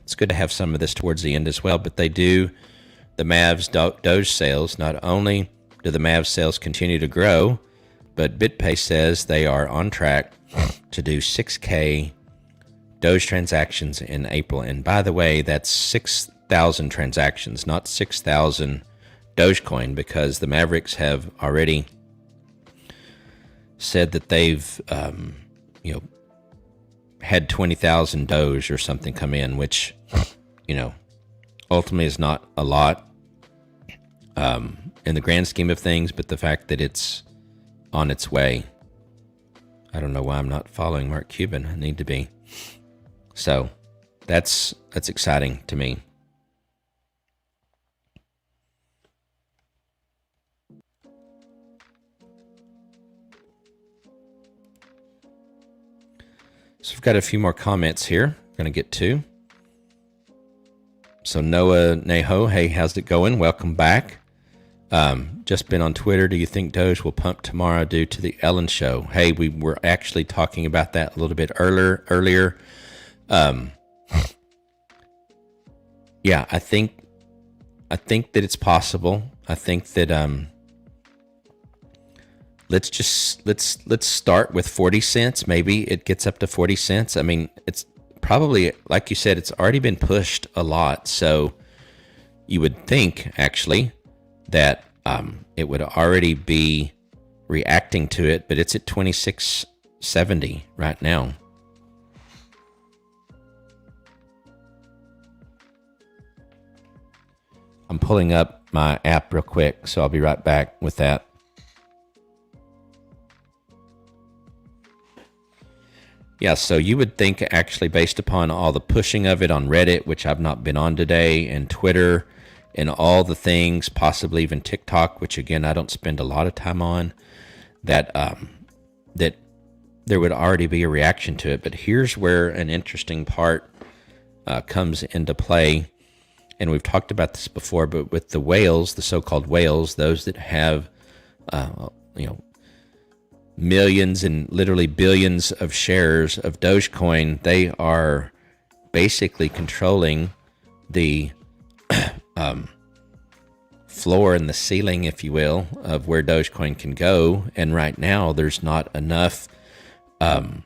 it's good to have some of this towards the end as well. But they do the Mavs Doge sales. Not only do the Mavs sales continue to grow, but BitPay says they are on track to do 6K Doge transactions in April. And by the way, that's 6,000 transactions, not 6,000 Dogecoin, because the Mavericks have already said that they've, you know, had 20,000 Doge or something come in, which, you know, ultimately is not a lot in the grand scheme of things, but the fact that it's on its way. I don't know why I'm not following Mark Cuban. I need to be. So that's exciting to me. So we've got a few more comments here I'm going to get to. So Noah Neho, hey, how's it going? Welcome back. Just been on Twitter. Do you think Doge will pump tomorrow due to the Ellen show? Hey, we were actually talking about that a little bit earlier. Yeah, I think that it's possible. I think that let's start with 40 cents. Maybe it gets up to 40 cents. I mean, it's probably, like you said, it's already been pushed a lot. So you would think actually that it would already be reacting to it, but it's at 26.70 right now. I'm pulling up my app real quick, so I'll be right back with that. Yeah, so you would think actually based upon all the pushing of it on Reddit, which I've not been on today, and Twitter, and all the things, possibly even TikTok, which again, I don't spend a lot of time on, that that there would already be a reaction to it. But here's where an interesting part comes into play. And we've talked about this before, but with the whales, the so-called whales, those that have, millions and literally billions of shares of Dogecoin, they are basically controlling the floor and the ceiling, if you will, of where Dogecoin can go. And right now, there's not enough common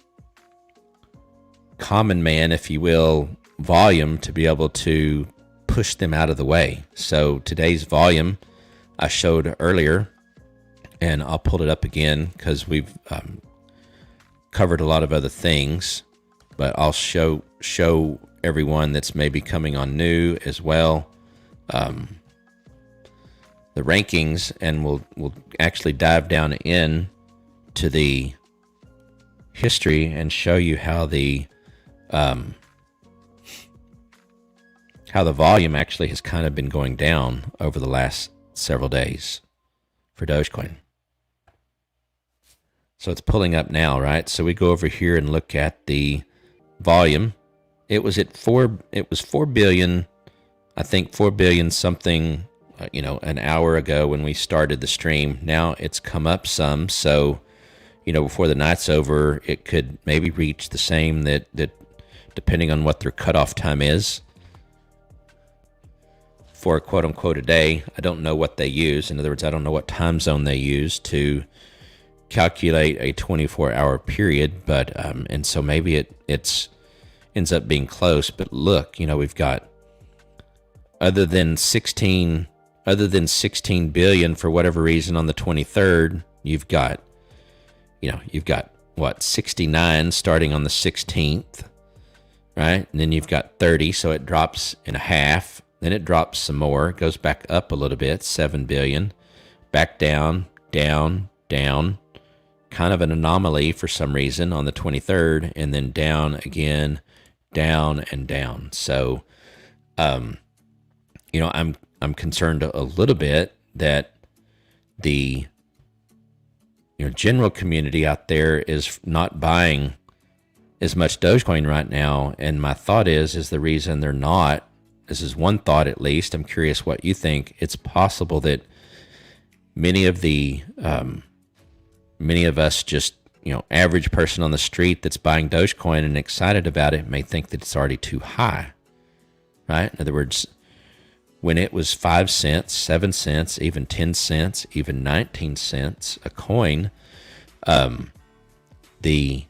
man, if you will, volume to be able to push them out of the way. So today's volume I showed earlier, and I'll pull it up again because we've covered a lot of other things, but I'll show everyone that's maybe coming on new as well the rankings, and we'll actually dive down in to the history and show you how the volume actually has kind of been going down over the last several days for Dogecoin. So it's pulling up now, right? So we go over here and look at the volume. It was 4 billion, I think 4 billion something, an hour ago when we started the stream. Now it's come up some. So, before the night's over, it could maybe reach the same that depending on what their cutoff time is for quote unquote a day. I don't know what they use. In other words, I don't know what time zone they use to calculate a 24-hour period, but and so maybe it's ends up being close. But look, we've got other than 16 billion for whatever reason on the 23rd, you've got what, 69 starting on the 16th, right? And then you've got 30, so it drops in a half. Then it drops some more, it goes back up a little bit, 7 billion, back down, down, down. Kind of an anomaly for some reason on the 23rd, and then down again, down and down. So, I'm concerned a little bit that the general community out there is not buying as much Dogecoin right now. And my thought is the reason they're not, this is one thought at least, I'm curious what you think. It's possible that many of us just, average person on the street that's buying Dogecoin and excited about it may think that it's already too high, right? In other words, when it was 5 cents, 7 cents, even 10 cents, even 19 cents a coin, the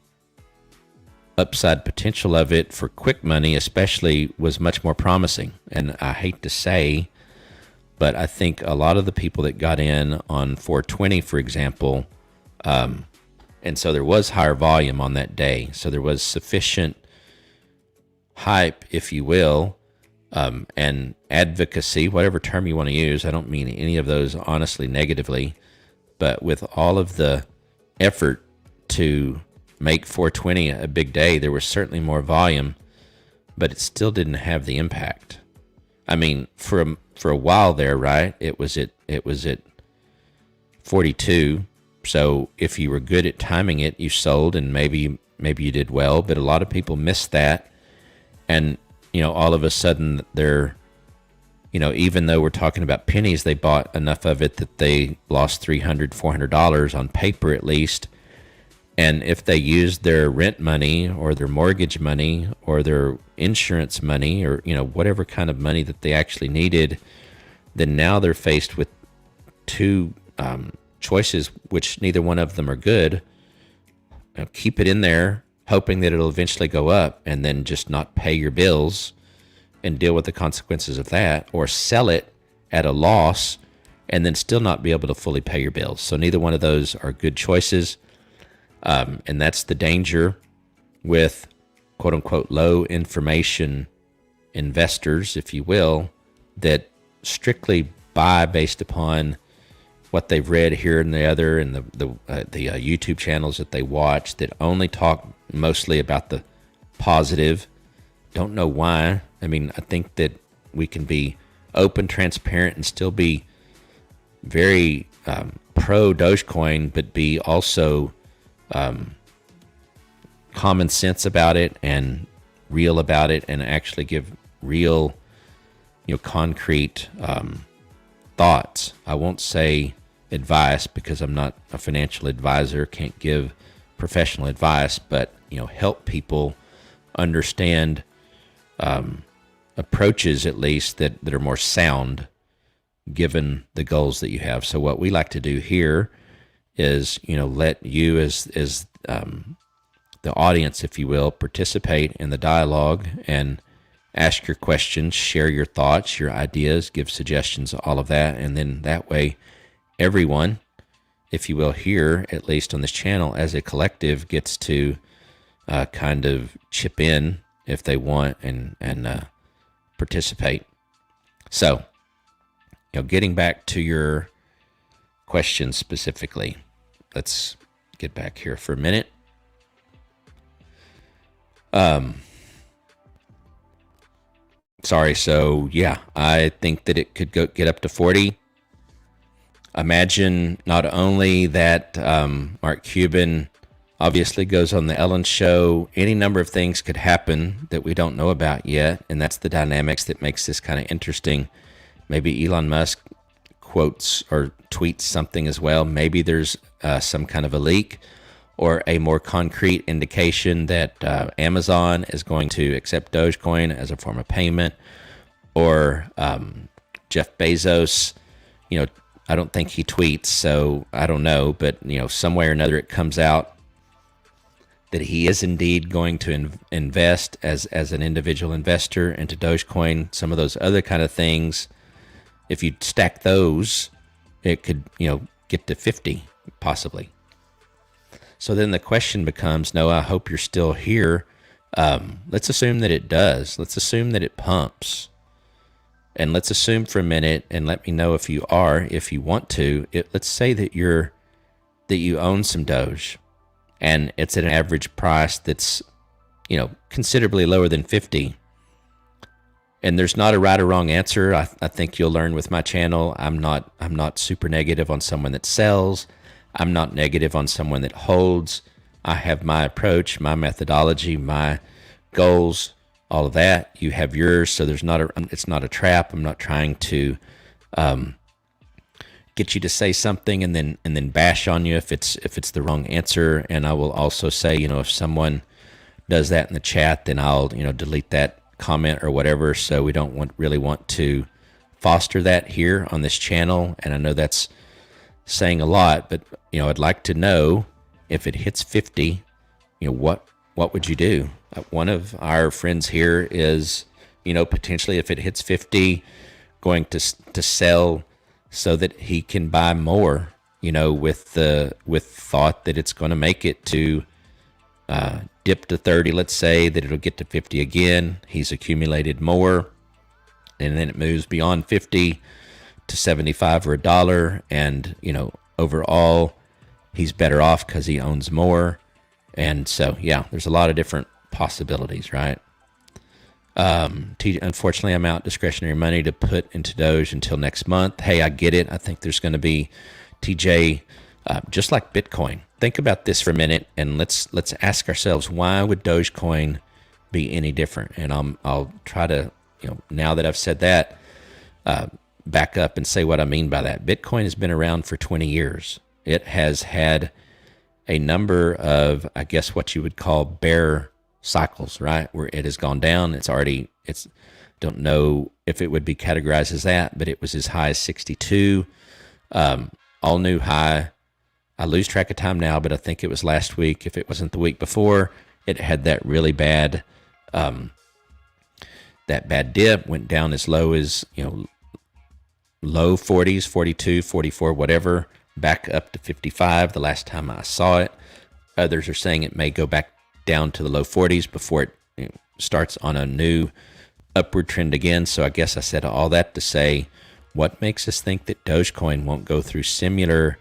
upside potential of it for quick money especially was much more promising. And I hate to say, but I think a lot of the people that got in on 420, for example, And so there was higher volume on that day. So there was sufficient hype, if you will, and advocacy, whatever term you want to use. I don't mean any of those honestly negatively, but with all of the effort to make 420 a big day, there was certainly more volume, but it still didn't have the impact. I mean, for a while there, right? It was at 42. So if you were good at timing it, you sold, and maybe you did well. But a lot of people missed that, and all of a sudden they're, even though we're talking about pennies, they bought enough of it that they lost $300, $400 on paper at least. And if they used their rent money or their mortgage money or their insurance money or whatever kind of money that they actually needed, then now they're faced with two choices, which neither one of them are good. Keep it in there, hoping that it'll eventually go up, and then just not pay your bills and deal with the consequences of that, or sell it at a loss and then still not be able to fully pay your bills. So neither one of those are good choices. And that's the danger with quote unquote low information investors, if you will, that strictly buy based upon what they've read here and the other, and the YouTube channels that they watch that only talk mostly about the positive. Don't know why. I mean, I think that we can be open, transparent, and still be very pro Dogecoin, but be also common sense about it and real about it, and actually give real, concrete thoughts. I won't say advice because I'm not a financial advisor, can't give professional advice, but help people understand approaches at least that are more sound given the goals that you have. So what we like to do here is let you as the audience, if you will, participate in the dialogue and ask your questions, share your thoughts, your ideas, give suggestions, all of that. And then that way everyone, if you will, here, at least on this channel as a collective, gets to kind of chip in if they want and participate. So, getting back to your question specifically, let's get back here for a minute. Sorry. So yeah, I think that it could get up to 40. Imagine not only that Mark Cuban obviously goes on the Ellen show, any number of things could happen that we don't know about yet, and that's the dynamics that makes this kind of interesting. Maybe Elon Musk quotes or tweets something as well. Maybe there's some kind of a leak or a more concrete indication that Amazon is going to accept Dogecoin as a form of payment, or Jeff Bezos, I don't think he tweets, so I don't know, but some way or another it comes out that he is indeed going to invest as an individual investor into Dogecoin. Some of those other kind of things, if you stack those, it could get to 50 possibly. So then the question becomes, Noah, I hope you're still here. Let's assume that it does. Let's assume that it pumps. And let's assume for a minute, and let me know if you are, if you want to. Let's say that you own some Doge, and it's at an average price that's, considerably lower than 50. And there's not a right or wrong answer. I think you'll learn with my channel. I'm not super negative on someone that sells. I'm not negative on someone that holds. I have my approach, my methodology, my goals, all of that. You have yours, so it's not a trap. I'm not trying to get you to say something and then bash on you if it's the wrong answer. And I will also say, if someone does that in the chat, then I'll delete that comment or whatever. So we don't really want to foster that here on this channel. And I know that's saying a lot, but I'd like to know if it hits 50, what would you do? One of our friends here is, potentially if it hits 50, going to sell so that he can buy more, with thought that it's going to make it to dip to 30, let's say, that it'll get to 50 again. He's accumulated more, and then it moves beyond 50 to 75 or a dollar, and overall he's better off because he owns more. And so there's a lot of different possibilities, right? Unfortunately, I'm out discretionary money to put into Doge until next month. Hey, I get it. I think there's going to be, TJ, just like Bitcoin. Think about this for a minute, and let's ask ourselves, why would Dogecoin be any different? And I'll try to, now that I've said that, back up and say what I mean by that. Bitcoin has been around for 20 years. It has had a number of, I guess, what you would call bear cycles, right? Where it has gone down. It's don't know if it would be categorized as that, but it was as high as 62, all new high. I lose track of time now, but I think it was last week. If it wasn't the week before, it had that really bad, that bad dip, went down as low as, low 40s, 42, 44, whatever, back up to 55 the last time I saw it. Others are saying it may go back down to the low 40s before it starts on a new upward trend again. So I guess I said all that to say, what makes us think that Dogecoin won't go through similar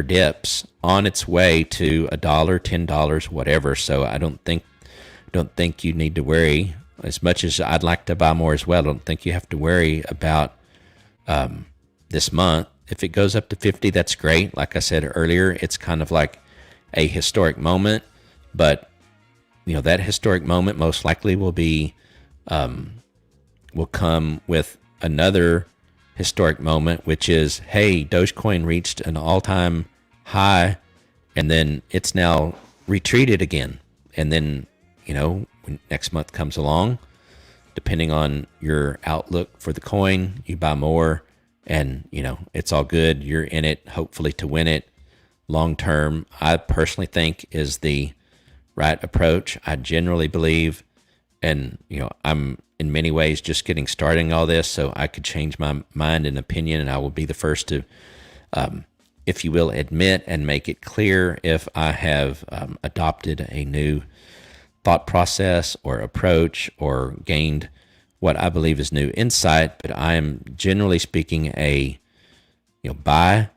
dips on its way to $1, $10, whatever? So I don't think you need to worry. As much as I'd like to buy more as well, I don't think you have to worry about this month. If it goes up to 50, that's great. Like I said earlier, it's kind of like a historic moment, but that historic moment most likely will come with another historic moment, which is, hey, Dogecoin reached an all-time high, and then it's now retreated again. And then, when next month comes along, depending on your outlook for the coin, you buy more, and, it's all good. You're in it, hopefully, to win it long term. I personally think is the right approach. I generally believe, and, I'm in many ways just getting started in all this, so I could change my mind and opinion, and I will be the first to, if you will, admit and make it clear if I have adopted a new thought process or approach or gained what I believe is new insight. But I am generally speaking buy,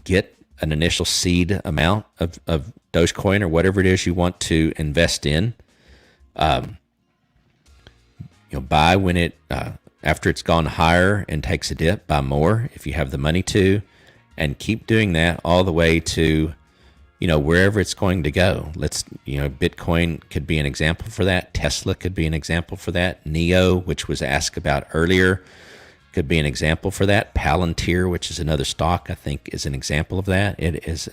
get an initial seed amount of Dogecoin or whatever it is you want to invest in. Buy when it after it's gone higher and takes a dip, buy more if you have the money to, and keep doing that all the way to wherever it's going to go. Bitcoin could be an example for that. Tesla could be an example for that. NEO, which was asked about earlier, could be an example for that. Palantir, which is another stock, I think is an example of that. It's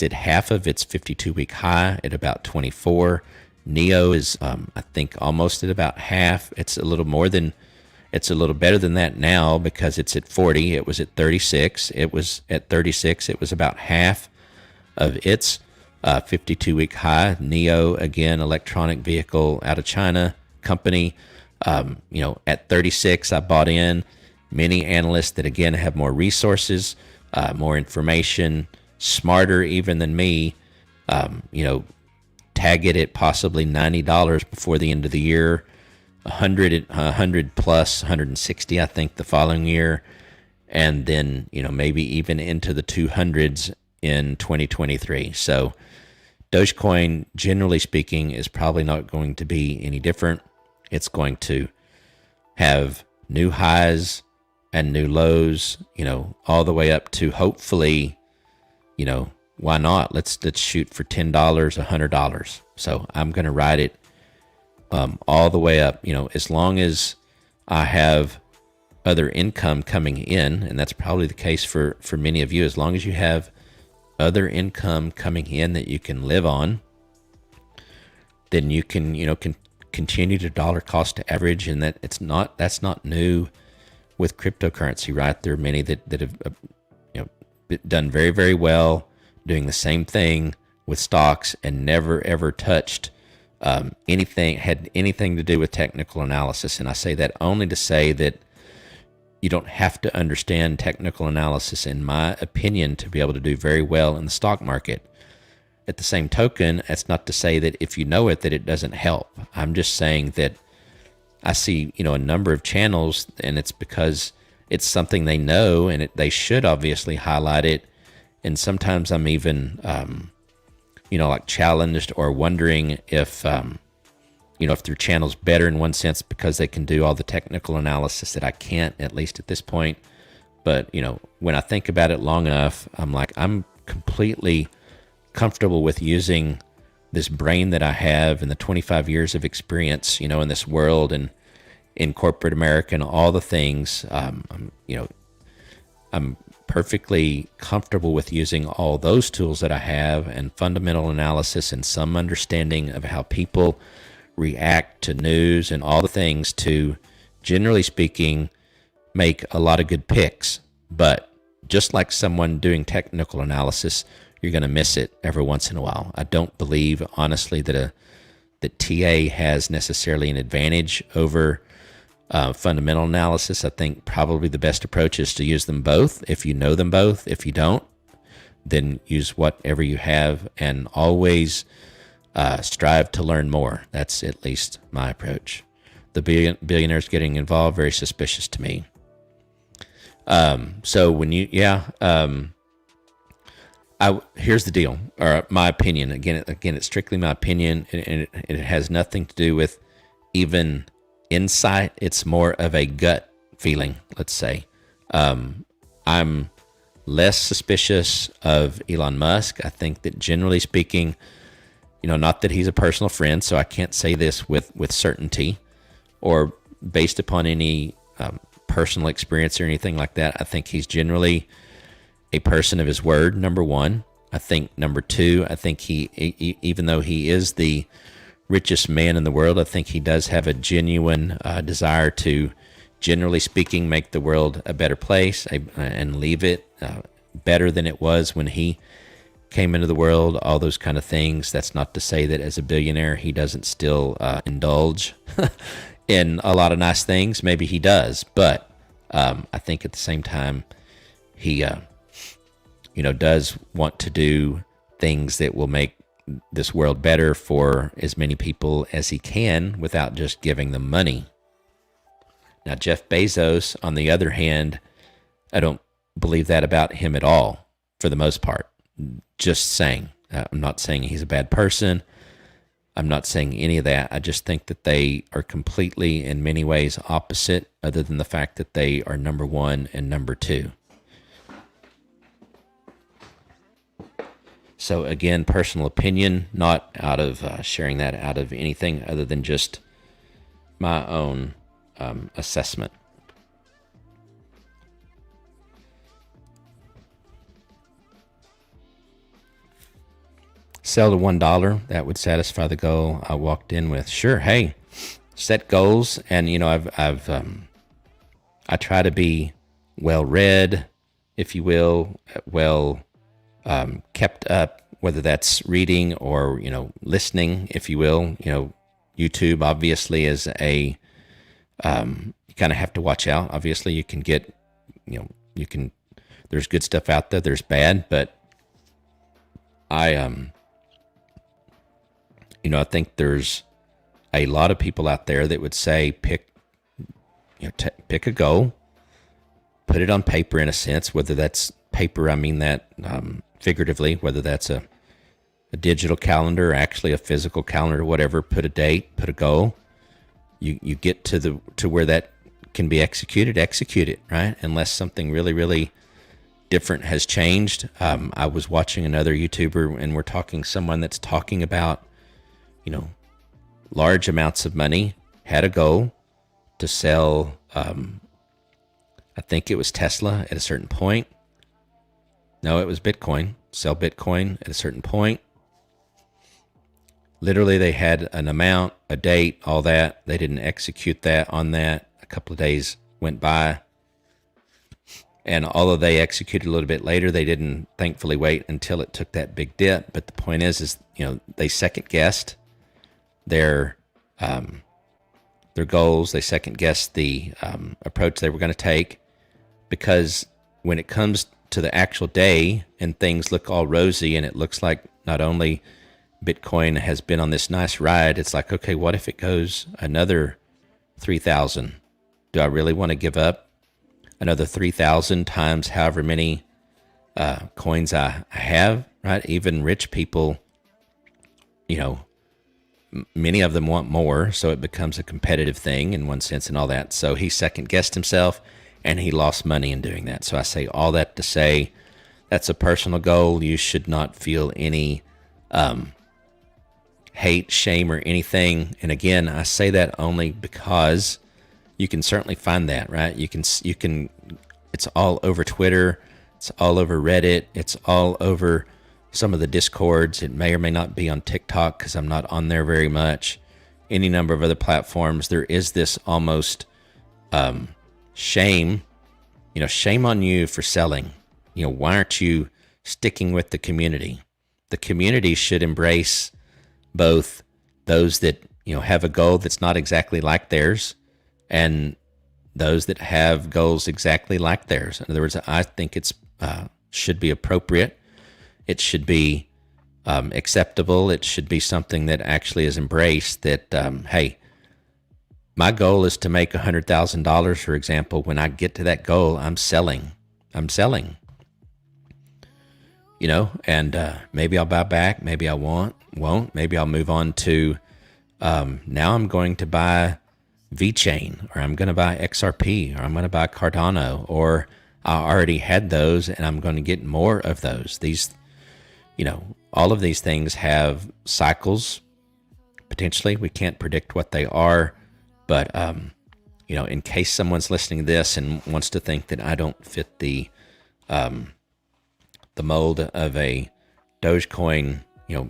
at half of its 52-week high at about 24. NEO is, I think, almost at about half. It's a little better than that now because it's at 40. It was at 36. It was at 36. It was about half of its 52-week high. NEO, again, electronic vehicle out of China company. At 36, I bought in. Many analysts that, again, have more resources, more information, smarter even than me, tag it at possibly $90 before the end of the year, 100 plus, 160, I think, the following year, and then, maybe even into the 200s in 2023. So Dogecoin, generally speaking, is probably not going to be any different. It's going to have new highs and new lows, all the way up to, hopefully, why not? Let's shoot for $10, $100. So I'm going to ride it all the way up, as long as I have other income coming in, and that's probably the case for many of you. As long as you have other income coming in that you can live on, then you can continue to dollar cost average, and that's not new with cryptocurrency, right? There are many that have done very, very well doing the same thing with stocks and never ever touched had anything to do with technical analysis. And I say that only to say that you don't have to understand technical analysis, in my opinion, to be able to do very well in the stock market. At the same token, that's not to say that if you know it, that it doesn't help. I'm just saying that I see, a number of channels, and it's because it's something they know, and they should obviously highlight it. And sometimes I'm even, like challenged or wondering if, if their channel's better in one sense because they can do all the technical analysis that I can't, at least at this point. But, when I think about it long enough, I'm like, I'm completely comfortable with using this brain that I have and the 25 years of experience, in this world and in corporate America and all the things. I'm perfectly comfortable with using all those tools that I have and fundamental analysis and some understanding of how people react to news and all the things to, generally speaking, make a lot of good picks. But just like someone doing technical analysis, you're going to miss it every once in a while. I don't believe, honestly, that TA has necessarily an advantage over fundamental analysis. I think probably the best approach is to use them both. If you know them both, if you don't, then use whatever you have and always strive to learn more. That's at least my approach. The billionaires getting involved, very suspicious to me. So when here's the deal, or my opinion. Again, it's strictly my opinion, and it has nothing to do with even insight. It's more of a gut feeling, let's say. I'm less suspicious of Elon Musk. I think that generally speaking, not that he's a personal friend, so I can't say this with certainty or based upon any personal experience or anything like that. I think he's generally a person of his word, number one. I think number two, I think he even though he is the richest man in the world, I think he does have a genuine desire to, generally speaking, make the world a better place and leave it better than it was when he came into the world, all those kind of things. That's not to say that as a billionaire he doesn't still indulge in a lot of nice things. Maybe he does, but I think at the same time he does want to do things that will make this world better for as many people as he can without just giving them money. Now, Jeff Bezos, on the other hand, I don't believe that about him at all, for the most part. Just saying. I'm not saying he's a bad person. I'm not saying any of that. I just think that they are completely, in many ways, opposite, other than the fact that they are number one and number two. So again, personal opinion, not out of sharing that out of anything other than just my own assessment. Sell to $1, that would satisfy the goal I walked in with. Sure, hey, set goals, and I try to be well read, if you will, well kept up, whether that's reading or listening, if you will. YouTube obviously is a you kind of have to watch out. Obviously, you can get there's good stuff out there, there's bad, but I think there's a lot of people out there that would say pick a goal, put it on paper in a sense, whether that's paper, I mean that figuratively, whether that's a digital calendar or actually a physical calendar or whatever, put a date, put a goal. You get to where that can be execute it, right? Unless something really, really different has changed. I was watching another YouTuber, and we're talking someone that's talking about large amounts of money, had a goal to sell, I think it was Tesla at a certain point. No, it was Bitcoin. Sell Bitcoin at a certain point. Literally, they had an amount, a date, all that. They didn't execute that on that. A couple of days went by. And although they executed a little bit later, they didn't thankfully wait until it took that big dip. But the point is they second guessed their goals. They second guessed the approach they were going to take, because when it comes to the actual day and things look all rosy and it looks like not only Bitcoin has been on this nice ride, it's like, okay, what if it goes another 3,000? Do I really want to give up another 3,000 times however many coins I have, right? Even rich people, many of them want more, so it becomes a competitive thing in one sense and all that. So he second guessed himself and he lost money in doing that. So I say all that to say that's a personal goal. You should not feel any hate, shame, or anything. And again, I say that only because you can certainly find that, right? You can, it's all over Twitter. It's all over Reddit. It's all over some of the Discords. It may or may not be on TikTok because I'm not on there very much. Any number of other platforms. There is this almost shame, shame on you for selling. Why aren't you sticking with the community? The community should embrace both those that, have a goal that's not exactly like theirs and those that have goals exactly like theirs. In other words, I think it's should be appropriate. It should be acceptable. It should be something that actually is embraced that, hey, my goal is to make $100,000, for example. When I get to that goal, I'm selling. And maybe I'll buy back. Maybe I won't. Maybe I'll move on to, now I'm going to buy VeChain, or I'm going to buy XRP, or I'm going to buy Cardano, or I already had those and I'm going to get more of those. These, all of these things have cycles. Potentially, we can't predict what they are, but, in case someone's listening to this and wants to think that I don't fit the mold of a Dogecoin,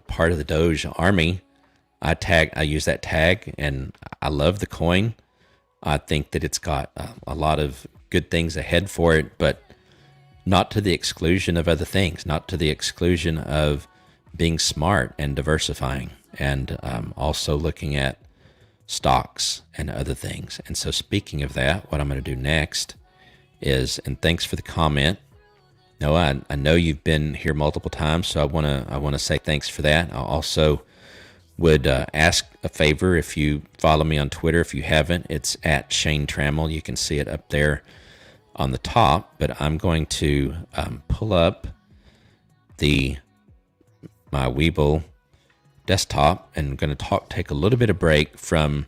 part of the Doge army, I use that tag, and I love the coin. I think that it's got a lot of good things ahead for it, but not to the exclusion of other things, not to the exclusion of being smart and diversifying, and also looking at stocks and other things. And so speaking of that, what I'm going to do next is, and thanks for the comment. No, I know you've been here multiple times, so I want to say thanks for that. I also would ask a favor if you follow me on Twitter. If you haven't, it's at Shane Trammel. You can see it up there on the top. But I'm going to pull up my Webull desktop, and I'm going to take a little bit of break from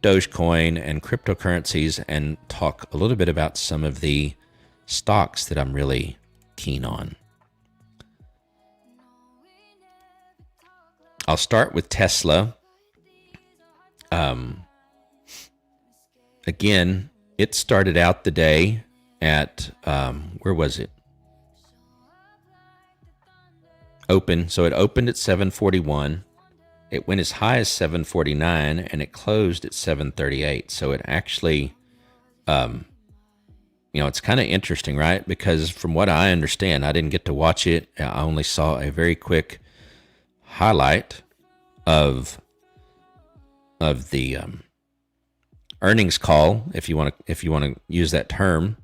Dogecoin and cryptocurrencies and talk a little bit about some of the stocks that I'm really keen on. I'll start with Tesla. Again, it started out the day at, where was it? Open. So it opened at 741. It went as high as 749 and it closed at 738. So it actually, it's kind of interesting, right? Because from what I understand, I didn't get to watch it. I only saw a very quick highlight of the earnings call, if you want to use that term,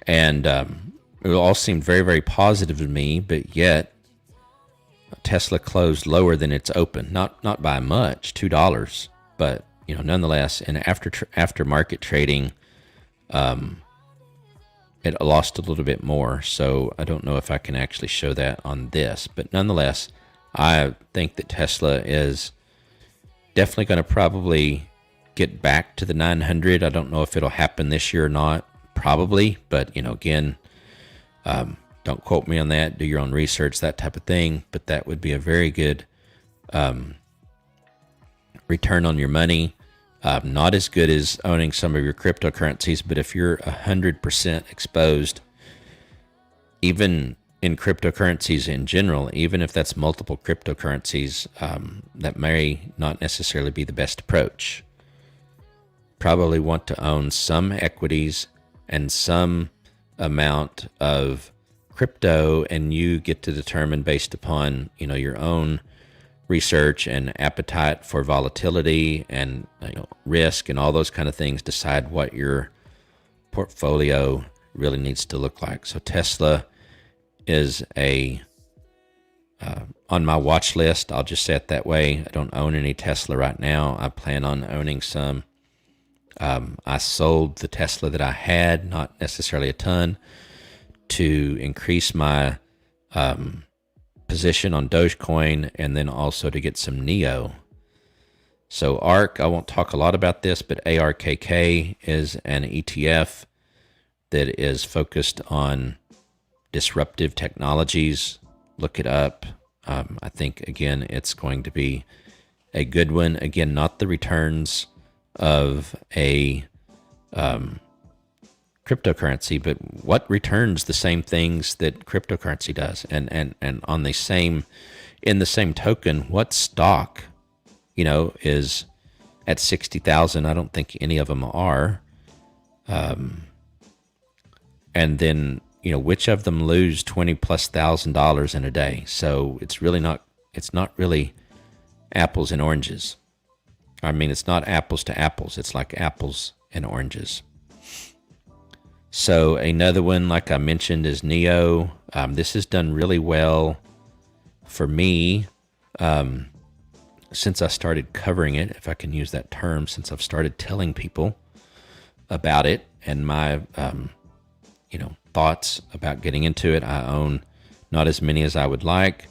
and it all seemed very, very positive to me. But yet, Tesla closed lower than its open, not by much, $2, but nonetheless, and after market trading, it lost a little bit more. So I don't know if I can actually show that on this, but nonetheless, I think that Tesla is definitely going to probably get back to the 900. I don't know if it'll happen this year or not. Probably, but again, don't quote me on that. Do your own research, that type of thing. But that would be a very good return on your money. Not as good as owning some of your cryptocurrencies, but if you're 100% exposed, even in cryptocurrencies in general, even if that's multiple cryptocurrencies, that may not necessarily be the best approach. Probably want to own some equities and some amount of crypto, and you get to determine based upon your own research and appetite for volatility and risk and all those kind of things, decide what your portfolio really needs to look like. So Tesla is on my watch list. I'll just say it that way. I don't own any Tesla right now. I plan on owning some. I sold the Tesla that I had, not necessarily a ton, to increase my position on Dogecoin, and then also to get some NEO. So ARK, I won't talk a lot about this, but ARKK is an ETF that is focused on disruptive technologies. Look it up. I think, again, it's going to be a good one. Again, not the returns of a cryptocurrency, but what returns the same things that cryptocurrency does. And on the same, in the same token, what stock, is at 60,000? I don't think any of them are. And then, which of them lose $20,000+ in a day? So it's not really apples and oranges. I mean, it's not apples to apples. It's like apples and oranges. So another one, like I mentioned, is NEO. This has done really well for me since I started covering it, if I can use that term, since I've started telling people about it and my thoughts about getting into it. I own not as many as I would like,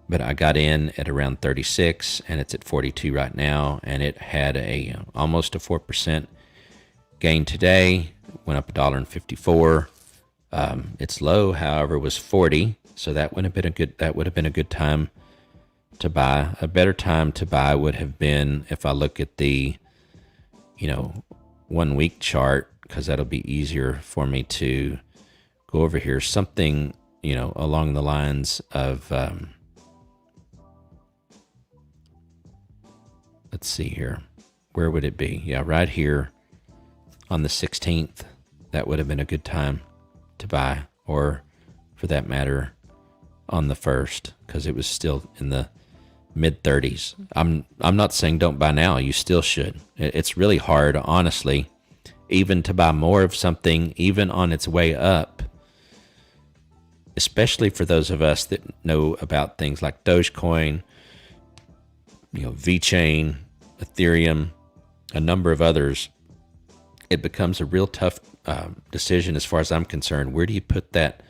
but I got in at around 36 and it's at 42 right now, and it had almost a 4% gain today. Went up $1.54. Its low, however, was 40, so that would have been a good time to buy. A better time to buy would have been if I look at the 1 week chart, because that'll be easier for me to go over here. Something, along the lines of, let's see here. Where would it be? Yeah, right here on the 16th. That would have been a good time to buy, or for that matter, on the 1st, because it was still in the mid 30s. I'm not saying don't buy now. You still should. It's really hard, honestly, even to buy more of something, even on its way up, especially for those of us that know about things like Dogecoin, VeChain, Ethereum, a number of others. It becomes a real tough decision as far as I'm concerned. Where do you put that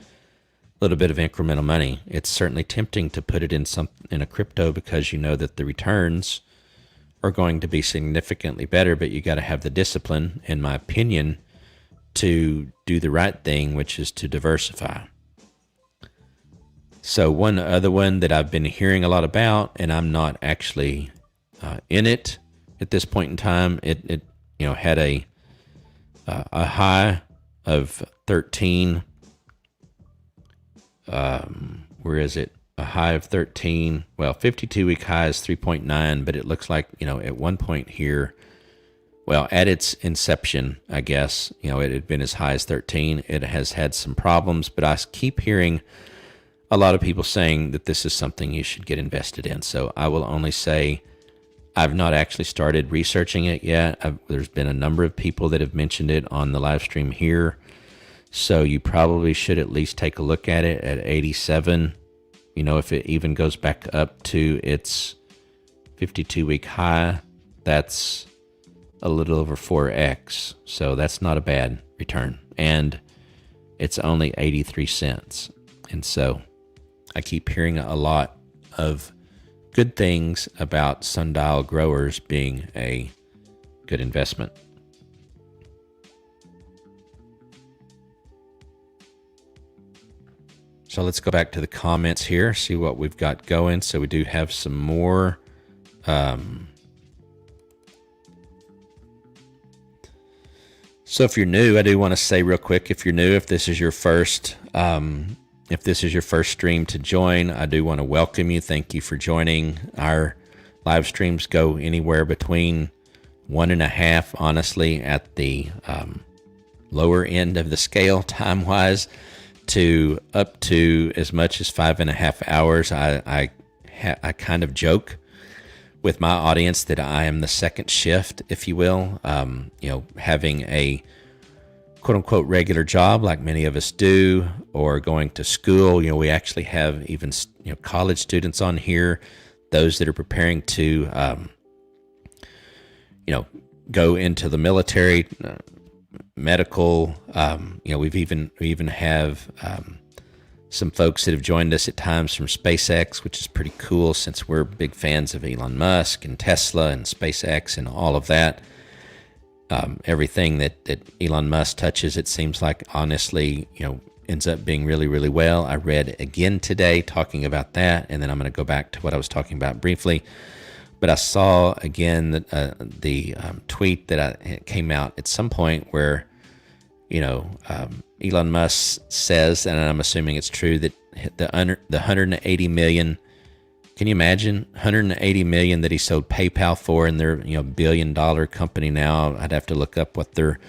little bit of incremental money? It's certainly tempting to put it in a crypto, because you know that the returns are going to be significantly better, but you got to have the discipline, in my opinion, to do the right thing, which is to diversify. So one other one that I've been hearing a lot about, and I'm not actually in it at this point in time, it had a high of 13. Where is it? A high of 13. Well, 52-week high is 3.9, but it looks like, at one point here, well, at its inception, I guess, it had been as high as 13. It has had some problems, but I keep hearing a lot of people saying that this is something you should get invested in. So I will only say I've not actually started researching it yet. There's been a number of people that have mentioned it on the live stream here. So you probably should at least take a look at it at 87. If it even goes back up to its 52-week high, that's a little over 4x. So that's not a bad return. And it's only 83 cents. And so I keep hearing a lot of good things about sundial growers being a good investment. So let's go back to the comments here, see what we've got going. So we do have some more. So if you're new, I do want to say real quick, if you're new, if this is your first stream to join, I do want to welcome you. Thank you for joining. Our live streams go anywhere between 1.5, honestly, at the lower end of the scale time-wise, to up to as much as 5.5 hours. I kind of joke with my audience that I am the second shift, if you will. Having a quote unquote regular job like many of us do, or going to school. We actually have even college students on here, those that are preparing to go into the military, medical. We even have some folks that have joined us at times from SpaceX, which is pretty cool since we're big fans of Elon Musk and Tesla and SpaceX and all of that. Everything that Elon Musk touches, it seems like, honestly, ends up being really, really well. I read again today talking about that, and then I'm going to go back to what I was talking about briefly. But I saw again that the tweet that came out at some point where, Elon Musk says, and I'm assuming it's true, that the 180 million. Can you imagine 180 million that he sold PayPal for, and they're $1 billion company now? I'd have to look up what their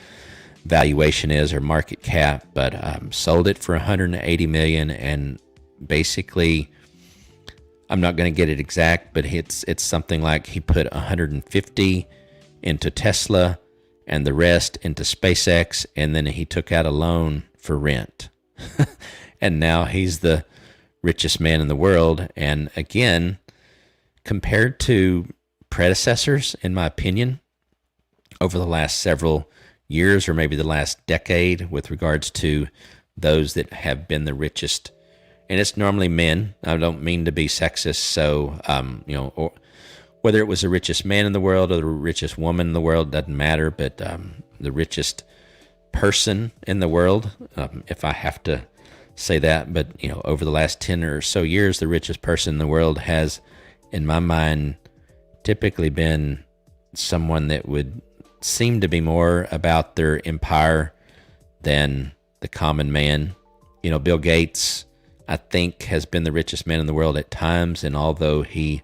valuation is or market cap, but sold it for 180 million, and basically, I'm not going to get it exact, but it's something like he put 150 into Tesla and the rest into SpaceX, and then he took out a loan for rent, and now he's the richest man in the world. And again, compared to predecessors, in my opinion, over the last several years or maybe the last decade, with regards to those that have been the richest, and it's normally men. I don't mean to be sexist, so or whether it was the richest man in the world or the richest woman in the world doesn't matter, but the richest person in the world, if I have to say that. But over the last 10 or so years, the richest person in the world has, in my mind, typically been someone that would seem to be more about their empire than the common man. Bill Gates, I think, has been the richest man in the world at times, and although he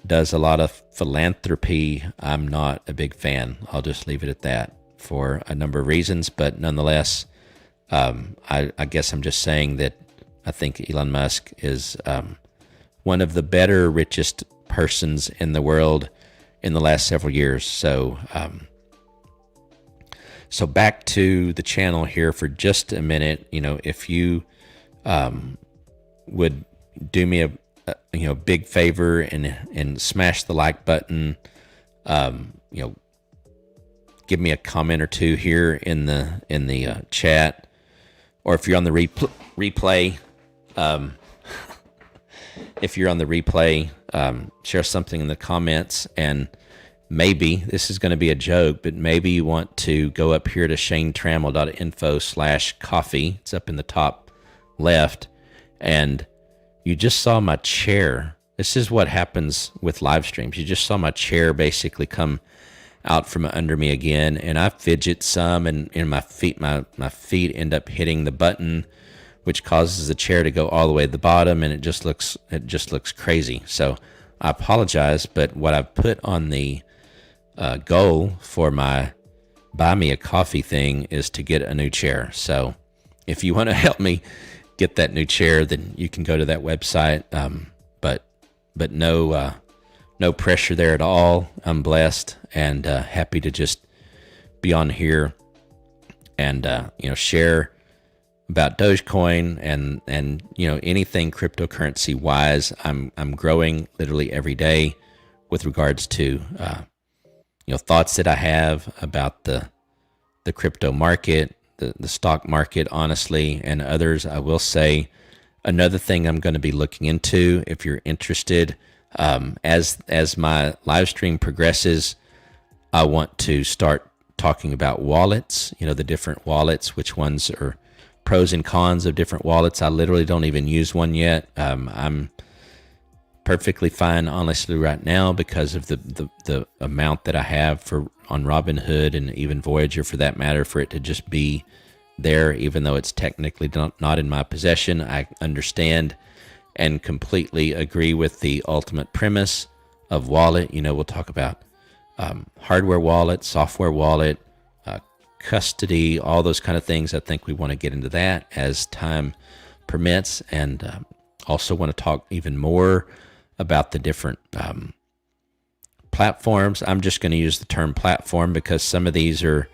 does a lot of philanthropy, I'm not a big fan. I'll just leave it at that for a number of reasons, but nonetheless, I guess I'm just saying that I think Elon Musk is one of the better, richest persons in the world in the last several years. So back to the channel here for just a minute. If you would do me a big favor and smash the like button, give me a comment or two here in the chat. Or if you're on the replay, share something in the comments. And maybe this is going to be a joke, but maybe you want to go up here to shanetrammel.info/coffee. It's up in the top left, and you just saw my chair. This is what happens with live streams. You just saw my chair basically come out from under me again, and I fidget some, and my feet end up hitting the button, which causes the chair to go all the way to the bottom, and it just looks crazy. So I apologize, but what I've put on the goal for my buy me a coffee thing is to get a new chair. So if you want to help me get that new chair, then you can go to that website. But no pressure there at all. I'm blessed and happy to just be on here and share about Dogecoin and anything cryptocurrency wise. I'm growing literally every day with regards to thoughts that I have about the crypto market, the stock market, honestly, and others. I will say another thing I'm going to be looking into, if you're interested, as my live stream progresses, I want to start talking about wallets, the different wallets, which ones are pros and cons of different wallets. I literally don't even use one yet. I'm perfectly fine, honestly, right now because of the amount that I have on Robinhood and even Voyager, for that matter, for it to just be there, even though it's technically not in my possession. I understand and completely agree with the ultimate premise of wallet. We'll talk about hardware wallet, software wallet, custody, all those kind of things. I think we want to get into that as time permits, and also want to talk even more about the different platforms. I'm just going to use the term platform because some of these are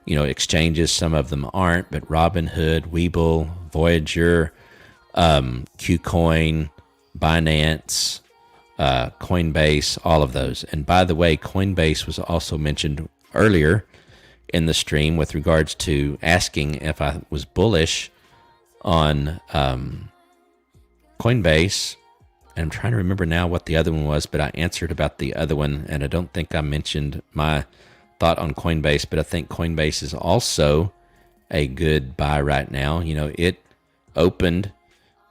exchanges. Some of them aren't, but Robinhood, Webull, Voyager, Qcoin, Binance, Coinbase, all of those. And by the way, Coinbase was also mentioned earlier in the stream with regards to asking if I was bullish on Coinbase. And I'm trying to remember now what the other one was, but I answered about the other one, and I don't think I mentioned my thought on Coinbase, but I think Coinbase is also a good buy right now. It opened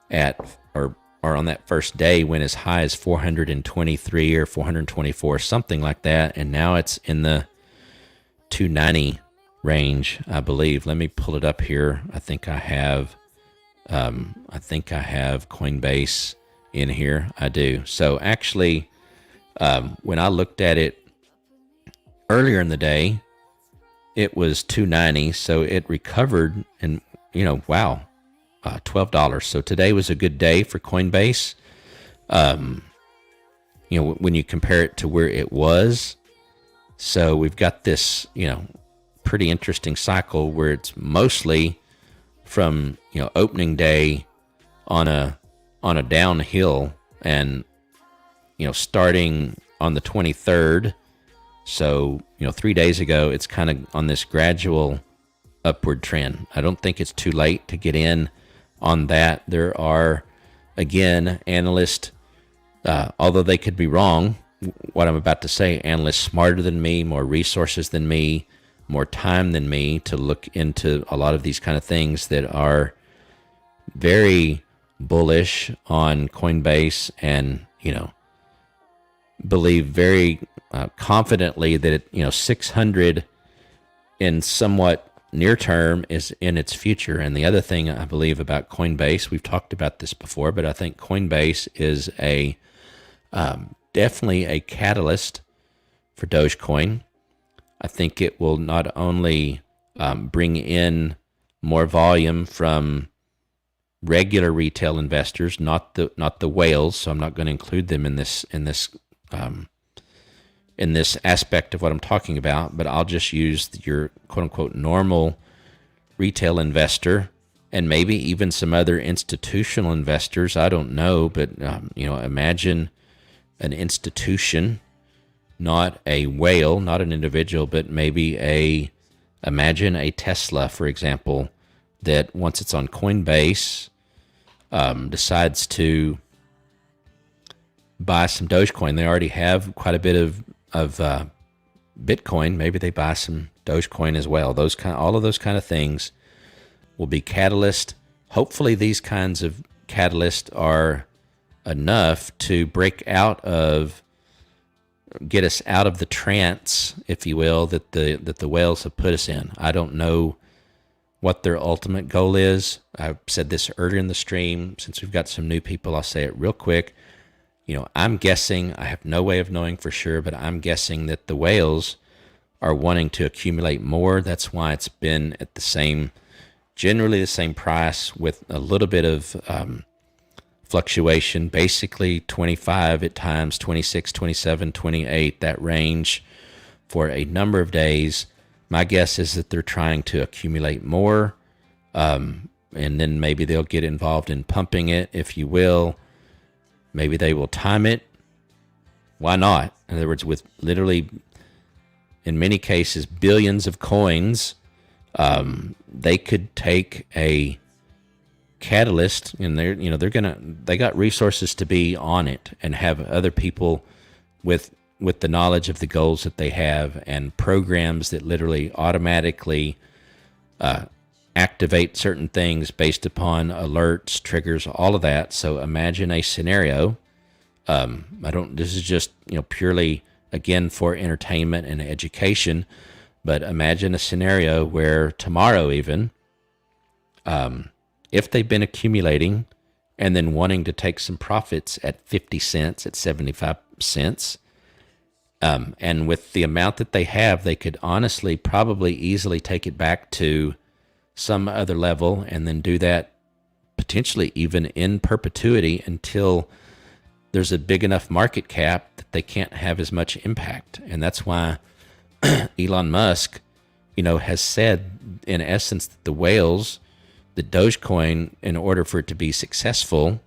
at or on that first day went as high as 423 or 424, something like that, and now it's in the 290 range, I believe. Let me pull it up here. I think I have Coinbase in here. I do. So actually, when I looked at it earlier in the day, it was 290, so it recovered, and wow, $12. So today was a good day for Coinbase. When you compare it to where it was, so we've got this pretty interesting cycle where it's mostly from opening day on a downhill, and starting on the 23rd. So 3 days ago, it's kind of on this gradual upward trend. I don't think it's too late to get in on that. There are, again, analysts, although they could be wrong, what I'm about to say, analysts smarter than me, more resources than me, more time than me to look into a lot of these kind of things that are very bullish on Coinbase, and believe very confidently that 600 in somewhat near term is in its future. And the other thing I believe about Coinbase, we've talked about this before, but I think Coinbase is a definitely a catalyst for Dogecoin. I think it will not only bring in more volume from regular retail investors, not the whales. So I'm not going to include them in this aspect of what I'm talking about. But I'll just use your quote unquote normal retail investor, and maybe even some other institutional investors. I don't know, but imagine an institution, not a whale, not an individual, but maybe imagine a Tesla, for example, that once it's on Coinbase, decides to buy some Dogecoin. They already have quite a bit of Bitcoin. Maybe they buy some Dogecoin as well. All of those kind of things will be catalyst. Hopefully, these kinds of catalysts are enough to get us out of the trance, if you will, that the whales have put us in. I don't know what their ultimate goal is. I said this earlier in the stream. Since we've got some new people, I'll say it real quick. I'm guessing, I have no way of knowing for sure, but I'm guessing that the whales are wanting to accumulate more. That's why it's been at generally the same price with a little bit of fluctuation, basically 25 at times, 26, 27, 28, that range for a number of days. My guess is that they're trying to accumulate more, and then maybe they'll get involved in pumping it, if you will. Maybe they will time it. Why not? In other words, with literally, in many cases, billions of coins, they could take a catalyst, and they got resources to be on it and have other people with the knowledge of the goals that they have, and programs that literally automatically activate certain things based upon alerts, triggers, all of that. So imagine a scenario. This is just, purely, again, for entertainment and education, but imagine a scenario where tomorrow even, if they've been accumulating and then wanting to take some profits at 50 cents, at 75 cents, and with the amount that they have, they could honestly probably easily take it back to some other level and then do that potentially even in perpetuity until there's a big enough market cap that they can't have as much impact. And that's why Elon Musk has said in essence that the whales, the Dogecoin, in order for it to be successful,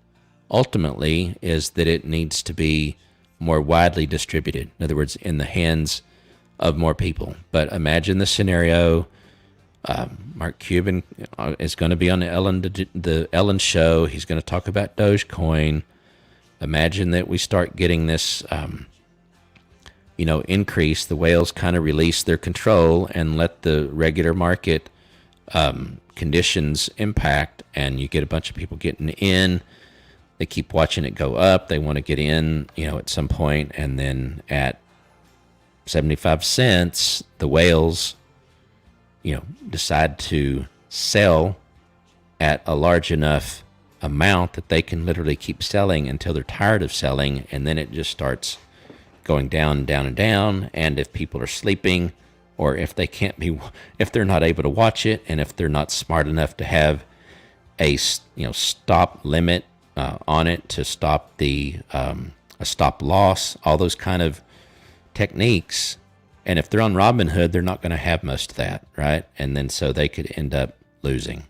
ultimately is that it needs to be more widely distributed. In other words, in the hands of more people. But imagine the scenario. Mark Cuban is going to be on the Ellen show. He's going to talk about Dogecoin. Imagine that we start getting this, increase. The whales kind of release their control and let the regular market conditions impact, and you get a bunch of people getting in. They keep watching it go up. They want to get in, at some point, and then at 75 cents, the whales, decide to sell at a large enough amount that they can literally keep selling until they're tired of selling, and then it just starts going down and down and down. And if people are sleeping, or if if they're not able to watch it, and if they're not smart enough to have a stop limit on it to stop a stop loss, all those kind of techniques. And if they're on Robinhood, they're not going to have most of that, right? And then so they could end up losing.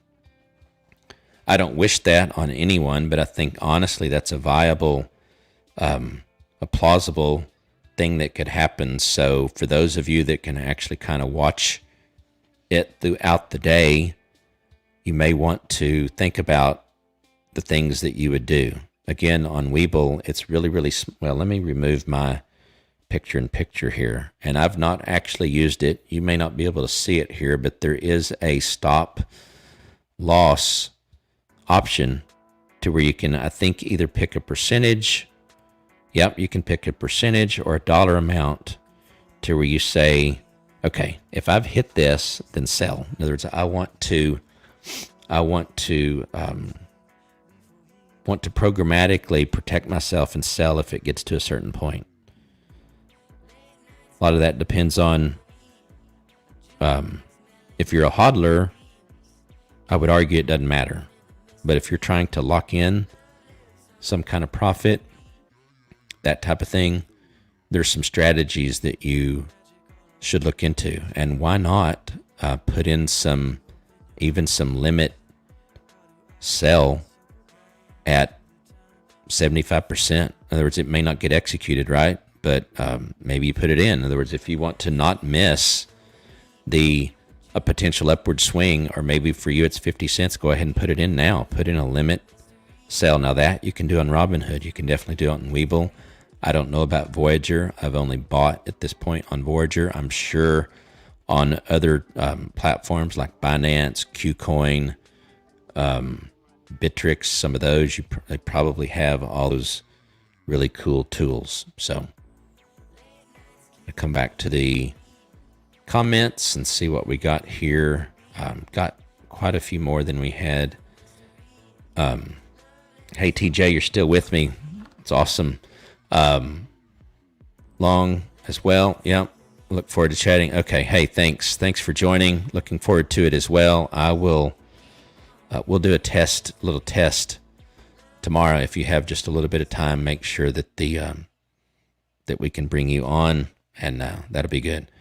I don't wish that on anyone, but I think honestly that's a viable, a plausible thing that could happen. So for those of you that can actually kind of watch it throughout the day, you may want to think about the things that you would do. Again, on Webull, it's really, really, well, let me remove my picture-in-picture here. And I've not actually used it. You may not be able to see it here, but there is a stop loss option to where you can, I think, either pick a percentage. Yep, you can pick a percentage or a dollar amount to where you say, okay, if I've hit this, then sell. In other words, I want to programmatically protect myself and sell if it gets to a certain point. A lot of that depends on if you're a hodler, I would argue it doesn't matter. But if you're trying to lock in some kind of profit, that type of thing, there's some strategies that you should look into. And why not put in some limit sell at 75%. In other words, it may not get executed, right? But maybe you put it in. In other words, if you want to not miss a potential upward swing, or maybe for you it's 50 cents, go ahead and put it in now. Put in a limit sell. Now that you can do on Robinhood. You can definitely do it on Webull. I don't know about Voyager. I've only bought at this point on Voyager. I'm sure on other platforms like Binance, Qcoin, Bittrex, some of those, they probably have all those really cool tools. So I come back to the comments and see what we got here. Got quite a few more than we had. Hey TJ, you're still with me. It's awesome. Long as well. Yep. Look forward to chatting. Okay. Hey, thanks for joining. Looking forward to it as well. I will. We'll do a little test tomorrow. If you have just a little bit of time, make sure that that we can bring you on, and that'll be good.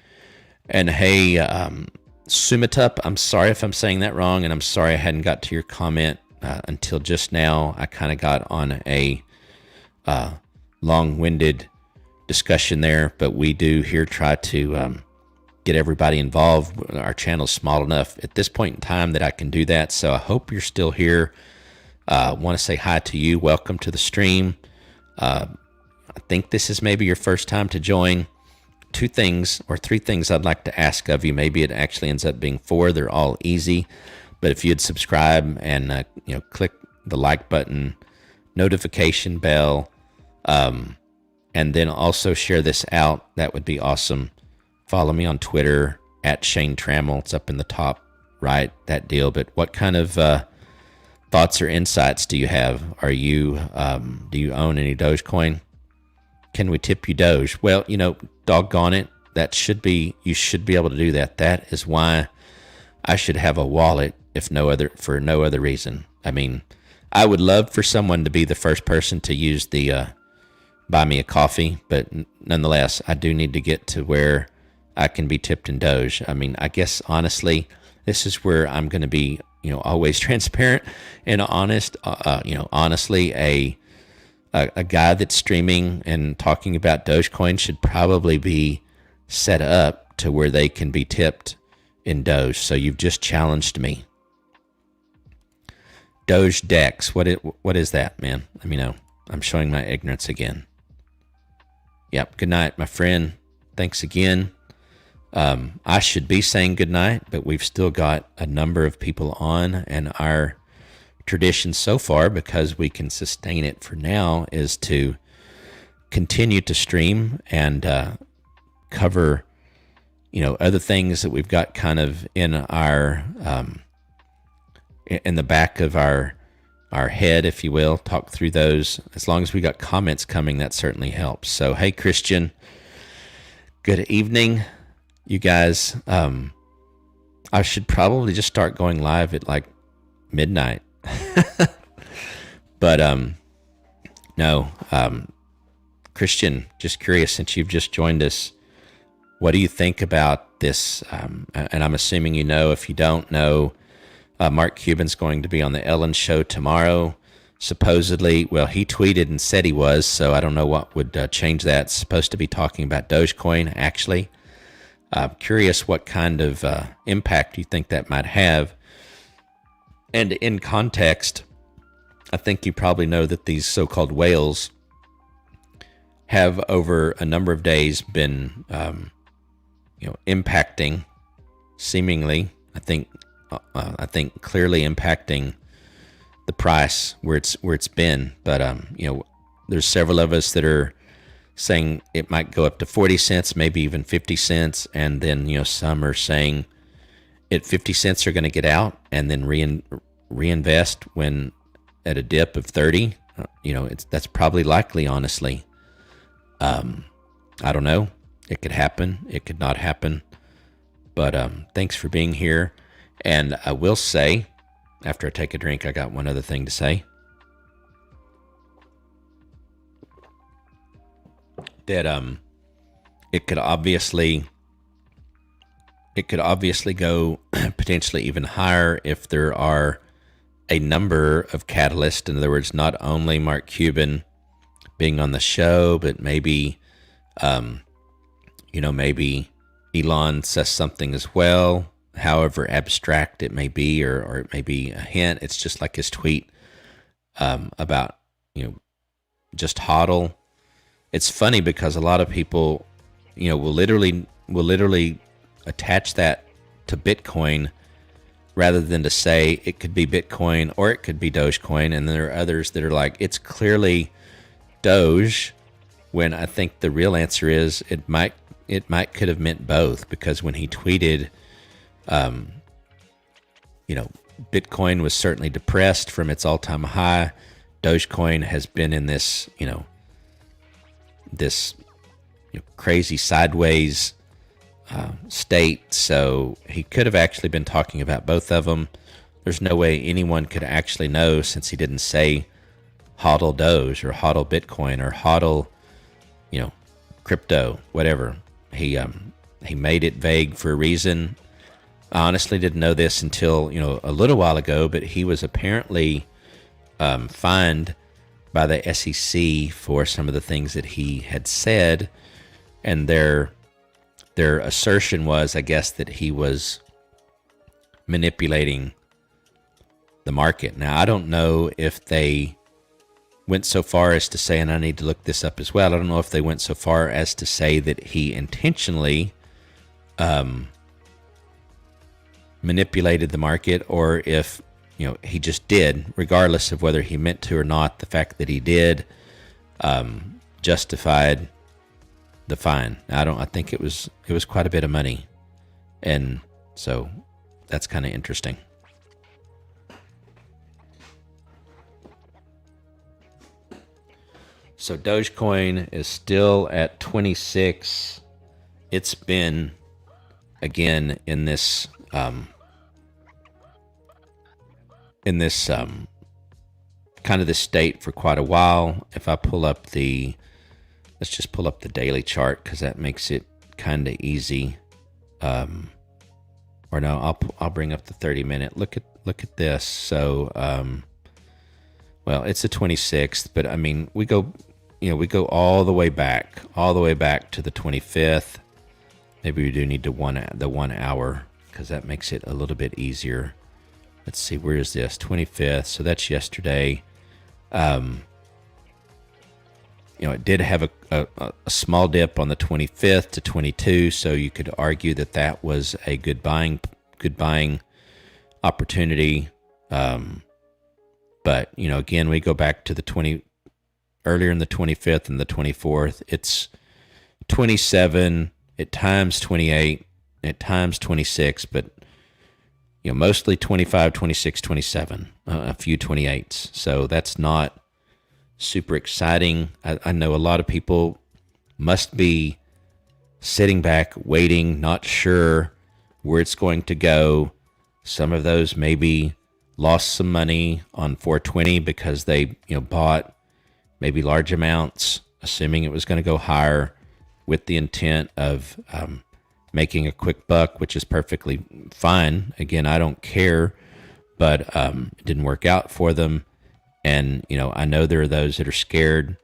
And hey, Sumitup, I'm sorry if I'm saying that wrong, and I'm sorry I hadn't got to your comment until just now. I kind of got on a long-winded discussion there, but we do here try to get everybody involved. Our channel's small enough at this point in time that I can do that. So I hope you're still here. Want to say hi to you. Welcome to the stream. I think this is maybe your first time to join. 2 things or 3 things I'd like to ask of you. Maybe it actually ends up being 4. They're all easy. But if you'd subscribe and click the like button, notification bell, and then also share this out, that would be awesome. Follow me on Twitter at Shane Trammel. It's up in the top right, that deal. But what kind of thoughts or insights do you have? Do you own any Dogecoin? Can we tip you Doge? Well, doggone it. You should be able to do that. That is why I should have a wallet, for no other reason. I mean, I would love for someone to be the first person to use the buy me a coffee, but nonetheless, I do need to get to where I can be tipped in Doge. I mean, I guess honestly, this is where I'm going to be, always transparent and honest. Honestly, a guy that's streaming and talking about Dogecoin should probably be set up to where they can be tipped in Doge. So you've just challenged me. Doge Dex. What is that, man? Let me know. I'm showing my ignorance again. Yep. Good night, my friend. Thanks again. I should be saying good night, but we've still got a number of people on, and our tradition so far, because we can sustain it for now, is to continue to stream and cover, other things that we've got kind of in our in the back of our head, if you will. Talk through those. As long as we got comments coming, that certainly helps. So, hey, Christian, good evening, you guys. I should probably just start going live at like midnight. But no, Christian, just curious, since you've just joined us, what do you think about this? And I'm assuming you know. If you don't know, Mark Cuban's going to be on the Ellen Show tomorrow. Supposedly, well, he tweeted and said he was, so I don't know what would change that. It's supposed to be talking about Dogecoin, actually. I'm curious what kind of impact you think that might have. And in context, I think you probably know that these so-called whales have over a number of days been, impacting, seemingly, I think clearly impacting the price where it's been. But there's several of us that are saying it might go up to 40 cents, maybe even 50 cents, and then some are saying at 50 cents are going to get out and then reinvest when at a dip of 30. That's probably likely, honestly. I don't know. It could happen. It could not happen. But thanks for being here. And I will say, after I take a drink, I got one other thing to say. That it could obviously go potentially even higher if there are a number of catalysts. In other words, not only Mark Cuban being on the show, but maybe maybe Elon says something as well, however abstract it may be, or it may be a hint. It's just like his tweet about just hodl. It's funny because a lot of people will literally attach that to Bitcoin rather than to say it could be Bitcoin or it could be Dogecoin. And there are others that are like, it's clearly Doge, when I think the real answer is it might could have meant both, because when he tweeted, Bitcoin was certainly depressed from its all-time high. Dogecoin has been in this, crazy sideways state. So he could have actually been talking about both of them. There's no way anyone could actually know, since he didn't say hodl Doge or hodl Bitcoin or hodl, crypto, whatever. He made it vague for a reason. I honestly didn't know this until, a little while ago, but he was apparently fined by the SEC for some of the things that he had said. And their assertion was, I guess, that he was manipulating the market. Now, I don't know if they went so far as to say, and I need to look this up as well, I don't know if they went so far as to say that he intentionally manipulated the market, or if he just did. Regardless of whether he meant to or not, the fact that he did justified the fine. I think it was quite a bit of money, and so that's kind of interesting. So Dogecoin is still at 26. It's been, again, in this kind of this state for quite a while. If I pull up let's just pull up the daily chart, because that makes it kind of easy. or no, I'll bring up the 30-minute. Look at this. So, well, it's the 26th, but I mean, we go all the way back to the 25th. Maybe we do need the 1 hour, because that makes it a little bit easier. Let's see, where is this? 25th. So that's yesterday. It did have a small dip on the 25th to 22, so you could argue that was a good buying opportunity. But again, we go back to earlier in the 25th and the 24th. It's 27, at times 28, at times 26, but mostly 25, 26, 27, a few 28s. So that's not super exciting. I know a lot of people must be sitting back, waiting, not sure where it's going to go. Some of those maybe lost some money on 420 because they bought maybe large amounts, assuming it was going to go higher, with the intent of making a quick buck, which is perfectly fine. Again, I don't care, but it didn't work out for them. And, I know there are those that are scared.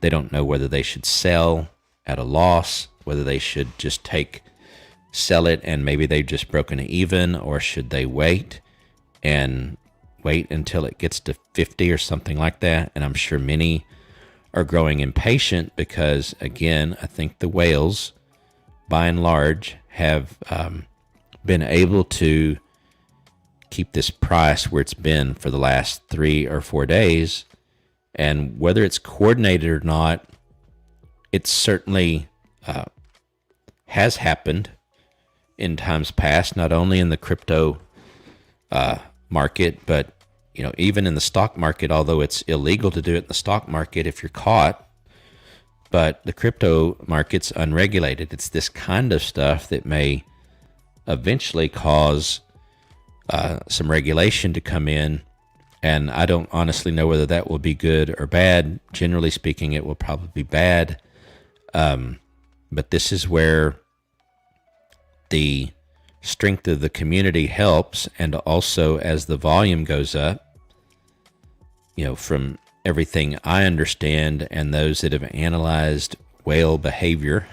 They don't know whether they should sell at a loss, whether they should just sell it and maybe they've just broken even, or should they wait until it gets to 50 or something like that. And I'm sure many are growing impatient because, again, I think the whales, by and large, have been able to keep this price where it's been for the last 3 or 4 days. And whether it's coordinated or not, it certainly has happened in times past, not only in the crypto market, but even in the stock market, although it's illegal to do it in the stock market if you're caught. But the crypto market's unregulated. It's this kind of stuff that may eventually cause some regulation to come in. And I don't honestly know whether that will be good or bad. Generally speaking, it will probably be bad. But this is where the strength of the community helps. And also, as the volume goes up, from everything I understand and those that have analyzed whale behavior,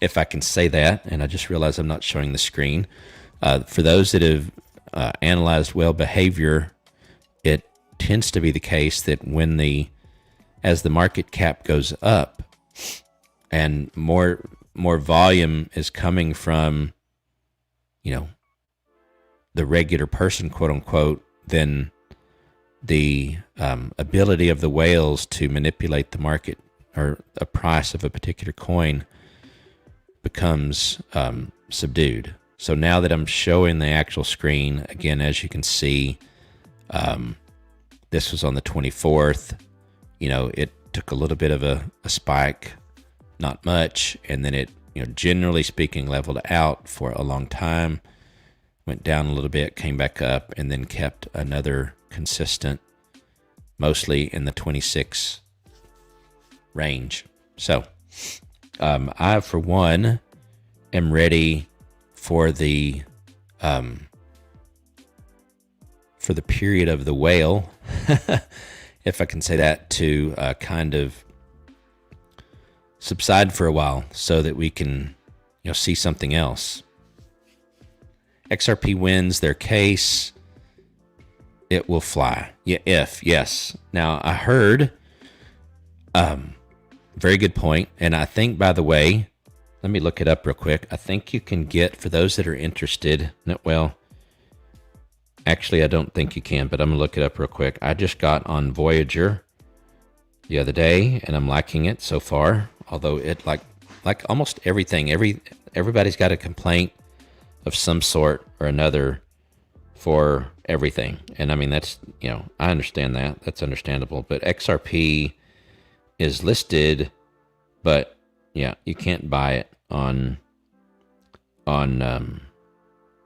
if I can say that, and I just realized I'm not showing the screen. For those that have analyzed whale behavior, it tends to be the case that as the market cap goes up and more volume is coming from, the regular person, quote unquote, then the ability of the whales to manipulate the market or a price of a particular coin becomes subdued. So now that I'm showing the actual screen, again, as you can see, this was on the 24th. It took a little bit of a spike, not much, and then it, generally speaking, leveled out for a long time, went down a little bit, came back up, and then kept another consistent, mostly in the 26 range. So I, for one, am ready for the period of the whale, if I can say that, to kind of subside for a while so that we can see something else. XRP wins their case, it will fly. Yes. Now, I heard, very good point, and I think, by the way, let me look it up real quick. I think you can get, for those that are interested, actually, I don't think you can, but I'm going to look it up real quick. I just got on Voyager the other day, and I'm liking it so far, although it, like almost everything, everybody's got a complaint of some sort or another for everything. And I mean, that's, I understand that. That's understandable. But XRP is listed, but yeah, you can't buy it on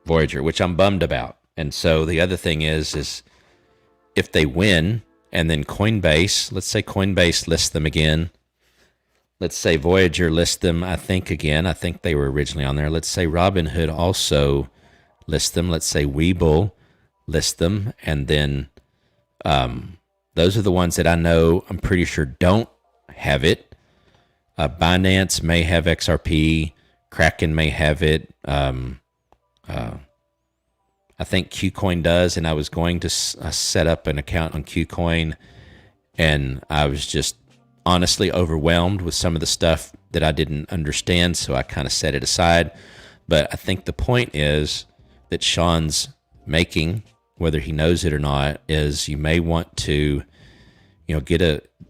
Voyager, which I'm bummed about. And so the other thing is if they win and then Coinbase, let's say Coinbase lists them again, let's say Voyager lists them, I think they were originally on there. Let's say Robinhood also lists them. Let's say Webull lists them. And then those are the ones that I know, I'm pretty sure don't have it. Binance may have XRP. Kraken may have it. I think Qcoin does, and I was going to set up an account on Qcoin, and I was just honestly overwhelmed with some of the stuff that I didn't understand, so I kind of set it aside. But I think the point is that Sean's making, whether he knows it or not, is you may want to,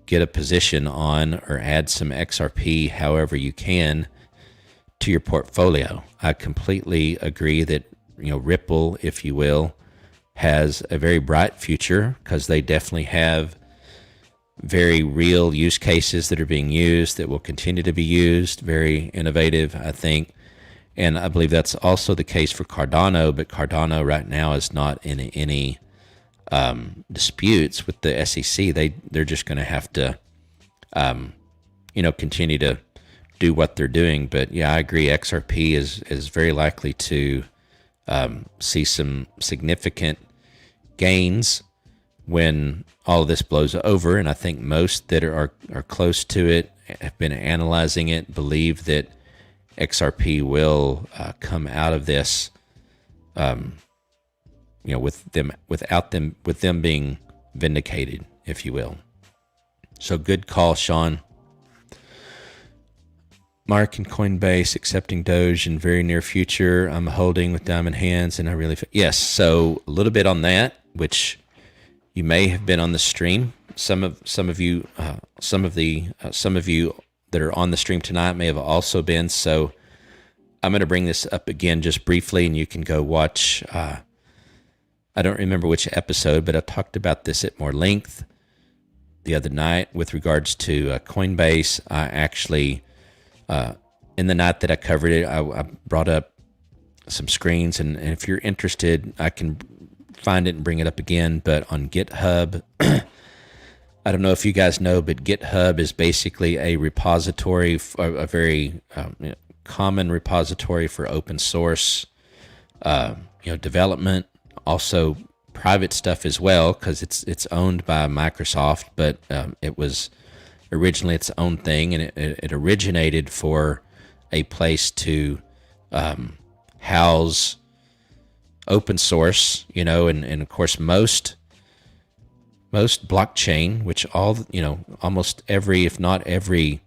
get a position on or add some XRP however you can to your portfolio. I completely agree that Ripple, if you will, has a very bright future because they definitely have very real use cases that are being used that will continue to be used. Very innovative, I think. And I believe that's also the case for Cardano, but Cardano right now is not in any disputes with the SEC. They're just going to have to, continue to do what they're doing. But yeah, I agree. XRP is very likely to see some significant gains when all of this blows over. And I think most that are close to it, have been analyzing it, believe that XRP will come out of this, with them being vindicated, if you will. So good call, Sean. Mark and Coinbase accepting Doge in very near future. I'm holding with diamond hands, and I really yes. So a little bit on that, which you may have been on the stream. Some of you that are on the stream tonight may have also been. So I'm going to bring this up again just briefly, and you can go watch. I don't remember which episode, but I talked about this at more length the other night with regards to Coinbase. I actually, in the night that I covered it, I brought up some screens, and if you're interested, I can find it and bring it up again. But on GitHub, I don't know if you guys know, but GitHub is basically a repository, a very common repository for open source, development, also private stuff as well, because it's owned by Microsoft, but it was originally its own thing, and it originated for a place to house open source, and of course most blockchain, which almost every, if not every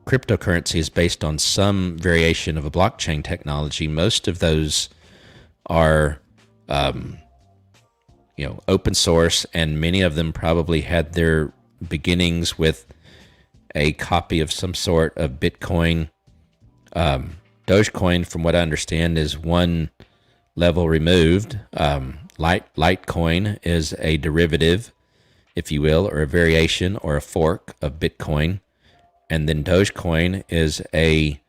cryptocurrency is based on some variation of a blockchain technology. Most of those are open source, and many of them probably had their beginnings with a copy of some sort of Bitcoin. Dogecoin, from what I understand, is one level removed. Litecoin is a derivative, if you will, or a variation or a fork of Bitcoin. And then Dogecoin is a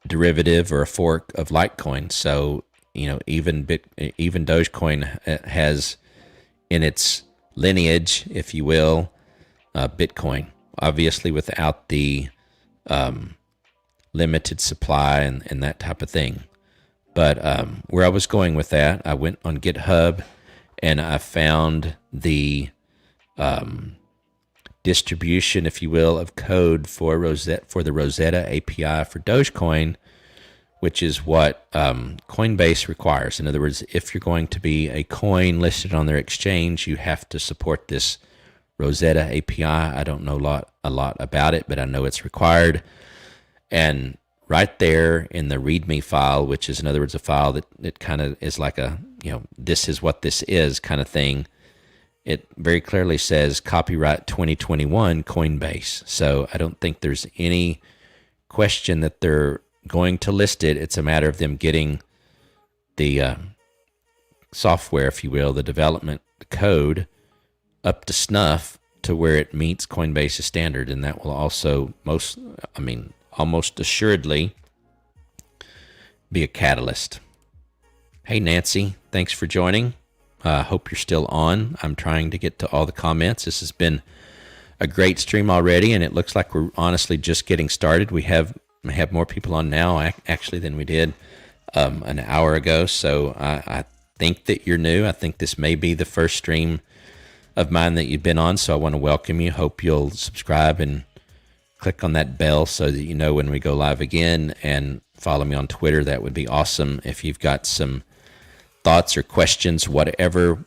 derivative or a fork of Litecoin. So, even Dogecoin has in its lineage, if you will, Bitcoin, obviously without the limited supply and that type of thing. But where I was going with that, I went on GitHub and I found the distribution, if you will, of code for the Rosetta API for Dogecoin, which is what Coinbase requires. In other words, if you're going to be a coin listed on their exchange, you have to support this Rosetta API. I don't know a lot about it, but I know it's required. And right there in the README file, which is, in other words, a file that kind of is like a, this is what this is kind of thing, it very clearly says copyright 2021 Coinbase. So I don't think there's any question that they're going to list it. It's a matter of them getting the software, if you will, the development code up to snuff to where it meets Coinbase's standard. And that will also almost assuredly be a catalyst. Hey, Nancy, thanks for joining. I hope you're still on. I'm trying to get to all the comments. This has been a great stream already, and it looks like we're honestly just getting started. We have more people on now actually than we did an hour ago. So I think that you're new. I think this may be the first stream of mine that you've been on. So I want to welcome you. Hope you'll subscribe and click on that bell so that you know when we go live again, and follow me on Twitter. That would be awesome. If you've got some thoughts or questions, whatever,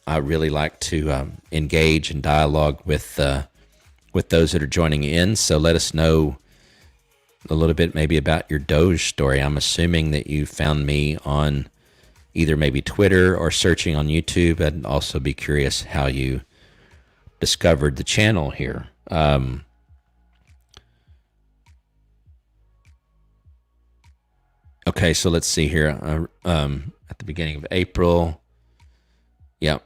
I really like to engage and dialogue with those that are joining in. So let us know a little bit maybe about your Doge story. I'm assuming that you found me on either maybe Twitter or searching on YouTube. I'd also be curious how you discovered the channel here. Okay, so let's see here. At the beginning of April. Yep.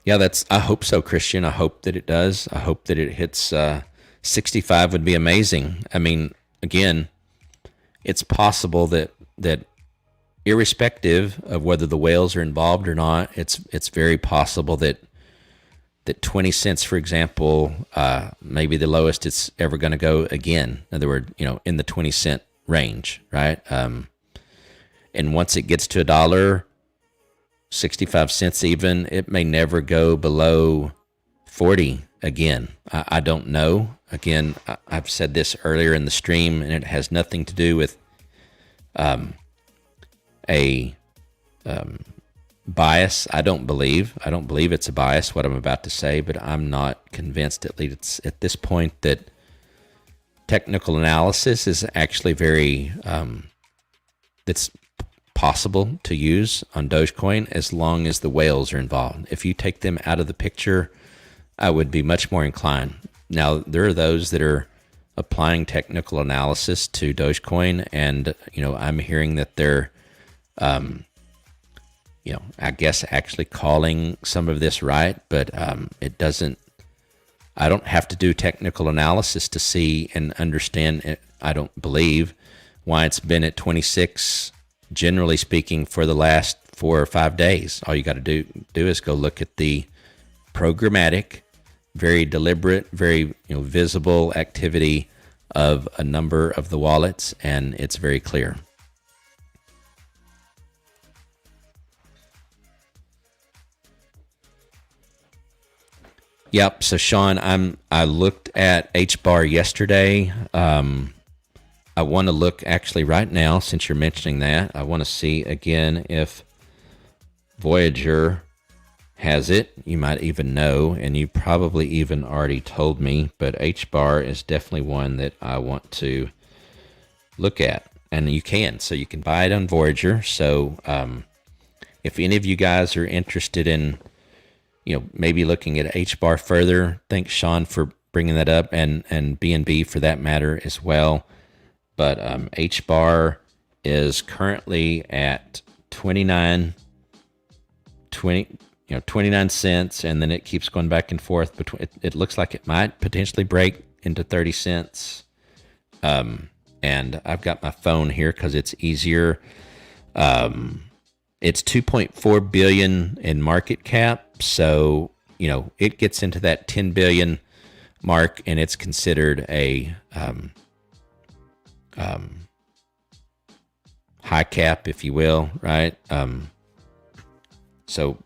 Yeah, I hope so, Christian. I hope that it does. I hope that it hits 65 would be amazing. I mean, again, it's possible that irrespective of whether the whales are involved or not, it's very possible that 20 cents, for example, maybe the lowest it's ever going to go again. In other words, in the 20 cent range, right? And once it gets to $1, 65 cents even, it may never go below 40 again. I don't know. Again, I've said this earlier in the stream, and it has nothing to do with a bias. I don't believe it's a bias, what I'm about to say, but I'm not convinced, at least at this point, that technical analysis is actually very that's possible to use on Dogecoin as long as the whales are involved. If you take them out of the picture, I would be much more inclined. Now, there are those that are applying technical analysis to Dogecoin, and I'm hearing that they're I guess actually calling some of this right, but it doesn't. I don't have to do technical analysis to see and understand it, I don't believe, why it's been at 26, generally speaking, for the last 4 or 5 days. All you got to do is go look at the programmatic, very deliberate, very visible activity of a number of the wallets, and it's very clear. Yep. So Sean, I looked at HBAR yesterday. I want to look actually right now, since you're mentioning that. I want to see again if Voyager has it. You might even know, and you probably even already told me, but HBAR is definitely one that I want to look at, and you can. So you can buy it on Voyager. So if any of you guys are interested in maybe looking at HBAR further, thanks Sean for bringing that up, and BNB for that matter as well. But HBAR is currently at 29 cents, and then it keeps going back and forth between. It looks like it might potentially break into 30 cents. And I've got my phone here because it's easier. It's 2.4 billion in market cap, so it gets into that 10 billion mark, and it's considered a high cap, if you will, right? So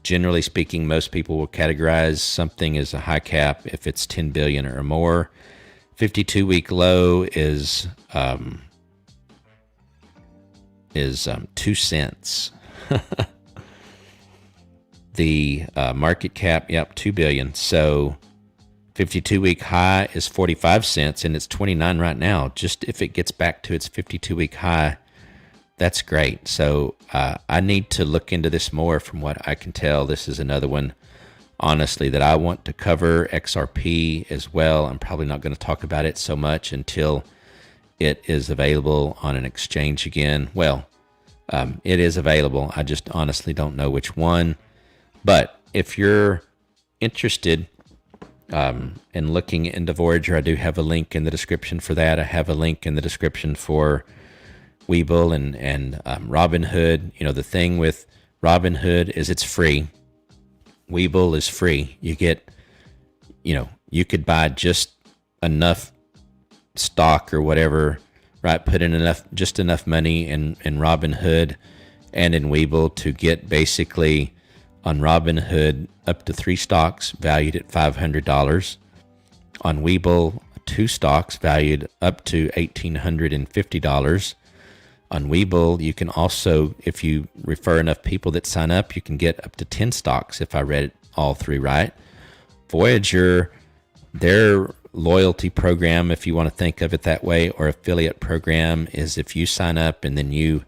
generally speaking, most people will categorize something as a high cap if it's 10 billion or more. 52-week low is 2 cents. The market cap, 2 billion. So 52-week high is 45 cents, and it's 29 right now. Just if it gets back to its 52-week high, that's great. So I need to look into this more. From what I can tell, this is another one, honestly, that I want to cover. XRP as well. I'm probably not going to talk about it so much until it is available on an exchange again. Well, it is available. I just honestly don't know which one. But if you're interested in looking into Voyager, I do have a link in the description for that. I have a link in the description for Webull and Robinhood. The thing with Robinhood is it's free. Webull is free. You get, you could buy just enough stock or whatever, right? Put in just enough money in Robinhood and in Webull to get basically on Robinhood up to 3 stocks valued at $500. On Webull, 2 stocks valued up to $1,850. On Webull, you can also, if you refer enough people that sign up, you can get up to 10 stocks, if I read all 3 right. Voyager, their loyalty program, if you want to think of it that way, or affiliate program, is if you sign up and then you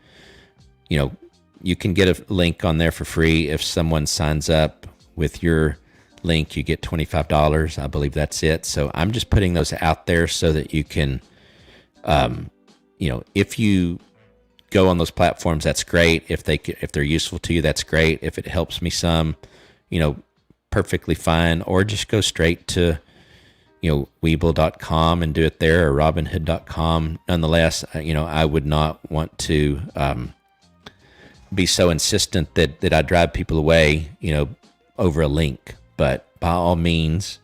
can get a link on there for free. If someone signs up with your link, you get $25. I believe that's it. So I'm just putting those out there so that you can, if you go on those platforms, that's great. If they're useful to you, that's great. If it helps me some, perfectly fine. Or just go straight to, Webull.com and do it there, or Robinhood.com. Nonetheless, I would not want to be so insistent that I drive people away, over a link. But by all means,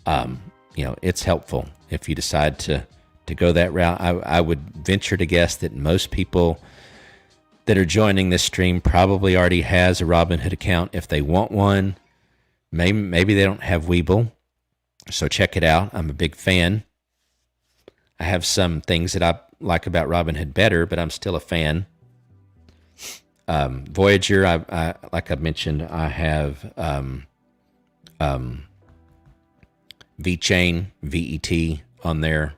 it's helpful if you decide to go that route. I would venture to guess that most people that are joining this stream probably already has a Robinhood account. If they want one, maybe they don't have Webull, so check it out. I'm a big fan. I have some things that I like about Robinhood better, but I'm still a fan. Voyager, I like I mentioned, I have VeChain, VET on there.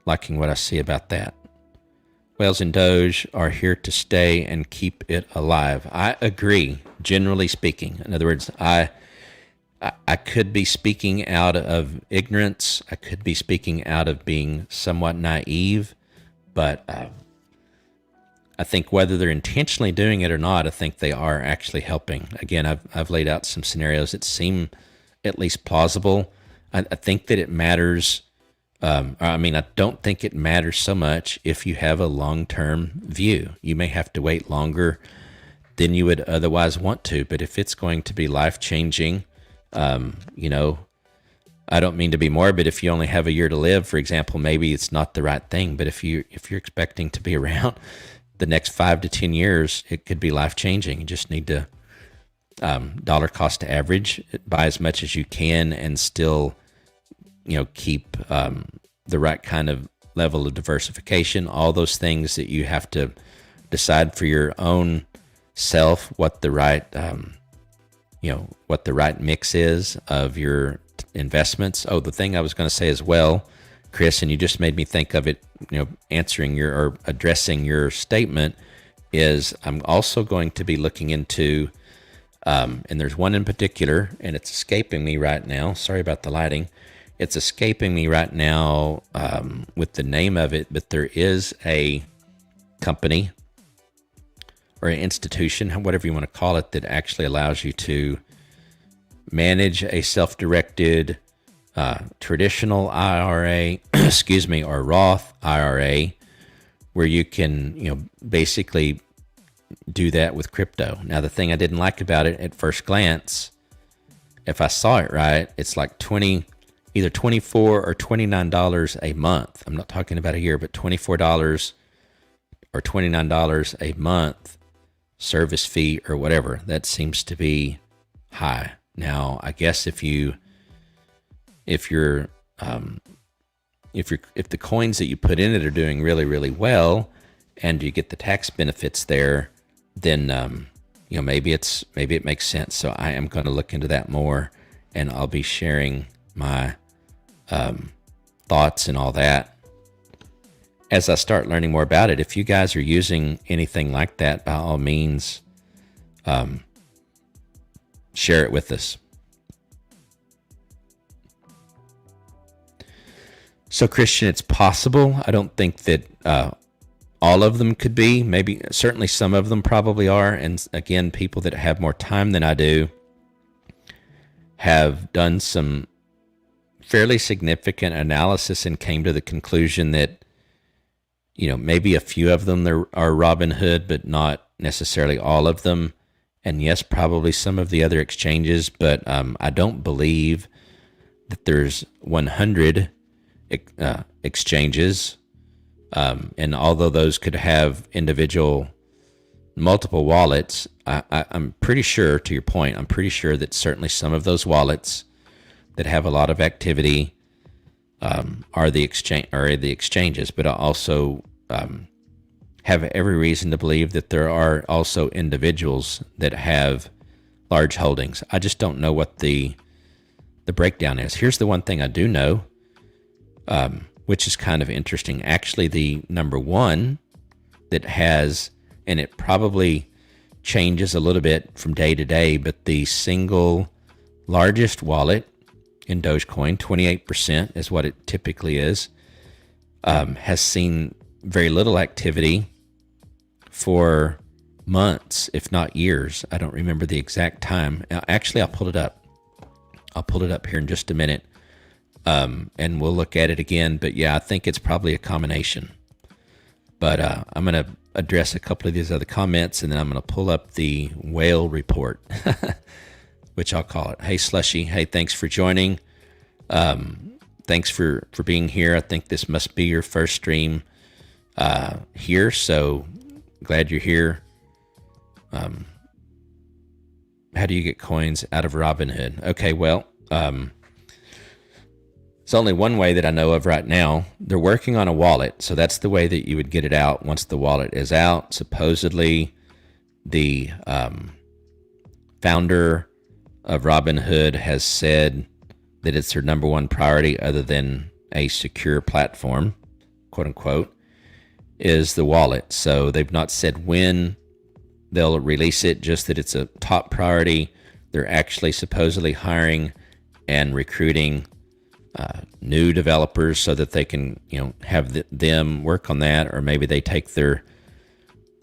Liking what I see about that. Whales and Doge are here to stay and keep it alive. I agree, generally speaking. In other words, I could be speaking out of ignorance. I could be speaking out of being somewhat naive, but I think whether they're intentionally doing it or not, I think they are actually helping. Again, I've laid out some scenarios that seem at least plausible. I think that it matters. I don't think it matters so much if you have a long-term view. You may have to wait longer than you would otherwise want to, but if it's going to be life-changing, I don't mean to be morbid. If you only have a year to live, for example, maybe it's not the right thing. But if you're expecting to be around the next 5 to 10 years, it could be life-changing. You just need to dollar cost average, buy as much as you can, and still keep the right kind of level of diversification. All those things that you have to decide for your own self, what the right what the right mix is of your investments. Oh, the thing I was going to say as well, Chris, and you just made me think of it, answering or addressing your statement, is I'm also going to be looking into, and there's one in particular, and it's escaping me right now. Sorry about the lighting. It's escaping me right now with the name of it, but there is a company or an institution, whatever you want to call it, that actually allows you to manage a self-directed traditional IRA, or Roth IRA, where you can, basically do that with crypto. Now, the thing I didn't like about it at first glance, if I saw it right, it's like either $24 or $29 a month. I'm not talking about a year, but $24 or $29 a month service fee or whatever. That seems to be high. Now, I guess if the coins that you put in it are doing really, really well, and you get the tax benefits there, then maybe it makes sense. So I am going to look into that more, and I'll be sharing my thoughts and all that as I start learning more about it. If you guys are using anything like that, by all means, share it with us. So, Christian, it's possible. I don't think that all of them could be. Maybe, certainly some of them probably are. And again, people that have more time than I do have done some fairly significant analysis and came to the conclusion that maybe a few of them there are Robinhood, but not necessarily all of them. And yes, probably some of the other exchanges, but I don't believe that there's 100 exchanges. And although those could have individual multiple wallets, I'm pretty sure, to your point, I'm pretty sure that certainly some of those wallets that have a lot of activity are the exchanges, but I also have every reason to believe that there are also individuals that have large holdings. I just don't know what the breakdown is. Here's the one thing I do know, which is kind of interesting. Actually, the number one that has, and it probably changes a little bit from day to day, but the single largest wallet in Dogecoin, 28% is what it typically is, has seen very little activity for months, if not years. I don't remember the exact time. Actually, I'll pull it up. I'll pull it up here in just a minute, and we'll look at it again. But yeah, I think it's probably a combination. But I'm going to address a couple of these other comments, and then I'm going to pull up the whale report, which I'll call it. Hey, Slushy. Hey, thanks for joining. Thanks for being here. I think this must be your first stream here, so glad you're here. How do you get coins out of Robinhood? Okay, well, it's only one way that I know of right now. They're working on a wallet, so that's the way that you would get it out once the wallet is out. Supposedly, the founder of Robinhood has said that it's their number one priority, other than a secure platform, quote unquote, is the wallet. So they've not said when they'll release it, just that it's a top priority. They're actually supposedly hiring and recruiting new developers so that they can, have them work on that, or maybe they take their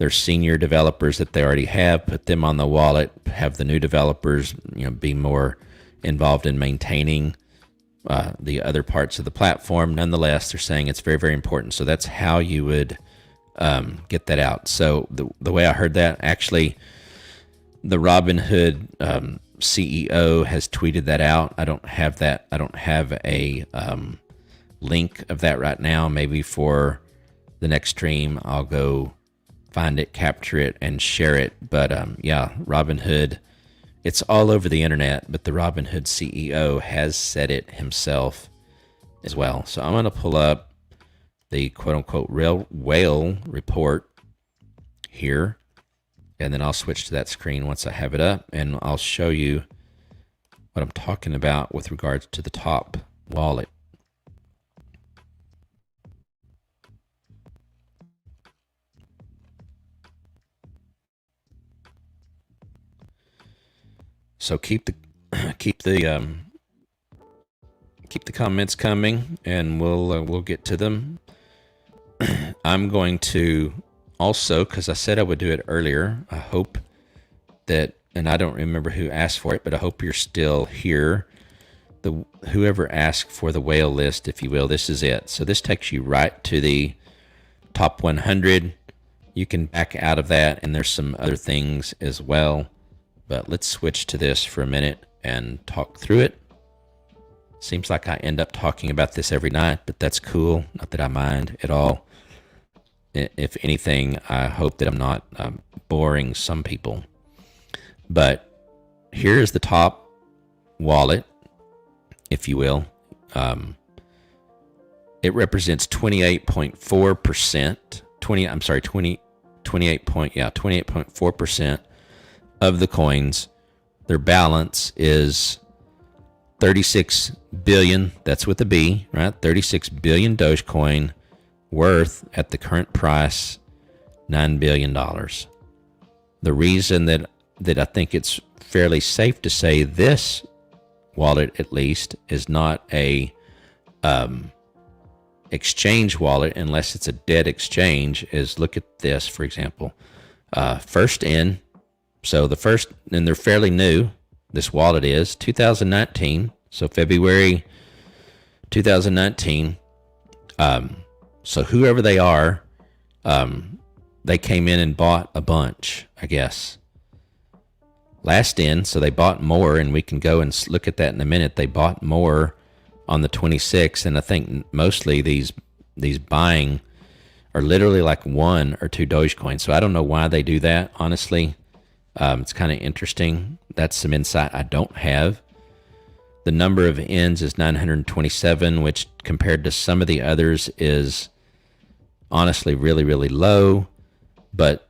senior developers that they already have, put them on the wallet, have the new developers, be more involved in maintaining the other parts of the platform. Nonetheless, they're saying it's very, very important. So that's how you would get that out. So the way I heard that, actually, the Robinhood CEO has tweeted that out. I don't have that. I don't have a link of that right now. Maybe for the next stream, I'll go find it, capture it, and share it. But yeah, Robinhood, it's all over the internet, but the Robinhood CEO has said it himself as well. So I'm going to pull up the quote-unquote real whale report here, and then I'll switch to that screen once I have it up, and I'll show you what I'm talking about with regards to the top wallet. So keep the comments coming, and we'll get to them. I'm going to also, because I said I would do it earlier, I hope that, and I don't remember who asked for it, but I hope you're still here. Whoever asked for the whale list, if you will, this is it. So this takes you right to the top 100. You can back out of that, and there's some other things as well. But let's switch to this for a minute and talk through it. Seems like I end up talking about this every night, but that's cool. Not that I mind at all. If anything, I hope that I'm not boring some people. But here's the top wallet, if you will. It represents 28.4%. 28.4% of the coins. Their balance is 36 billion, that's with a B, right? 36 billion Dogecoin, worth at the current price $9 billion. The reason that I think it's fairly safe to say this wallet, at least, is not a exchange wallet unless it's a dead exchange, is look at this, for example. First in, so the first, and they're fairly new, this wallet is 2019, so February 2019. So whoever they are, They came in and bought a bunch, I guess. Last in, so they bought more, and we can go and look at that in a minute. They bought more on the 26th, and I think mostly these buying are literally like 1 or 2 Dogecoin. So I don't know why they do that, honestly. It's kind of interesting. That's some insight I don't have. The number of ends is 927, which compared to some of the others is honestly really, really low. But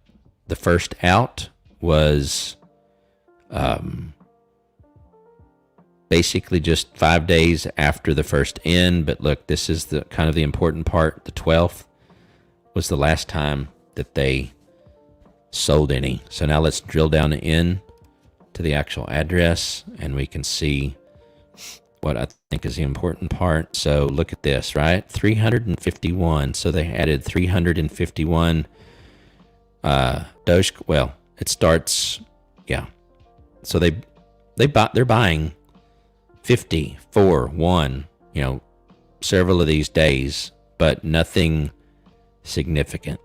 the first out was basically just 5 days after the first in. But look, this is the kind of the important part. The 12th was the last time that they sold any. So now let's drill down in to the actual address, and we can see what I think is the important part. So look at this, right? 351. So they added 351 Doge. Well, it starts, yeah. So they're buying 50, 4, 1, several of these days, but nothing significant.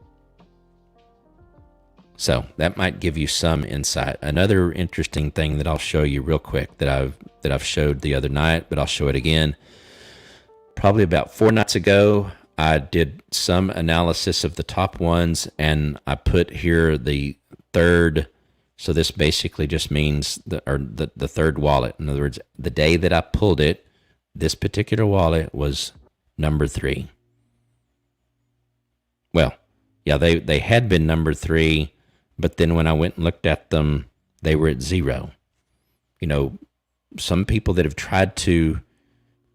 So that might give you some insight. Another interesting thing that I'll show you real quick that I've showed the other night, but I'll show it again. Probably about 4 nights ago, I did some analysis of the top ones, and I put here the third. So this basically just means the third wallet. In other words, the day that I pulled it, this particular wallet was number 3. Well, yeah, they had been number 3, but then when I went and looked at them, they were at 0. Some people that have tried to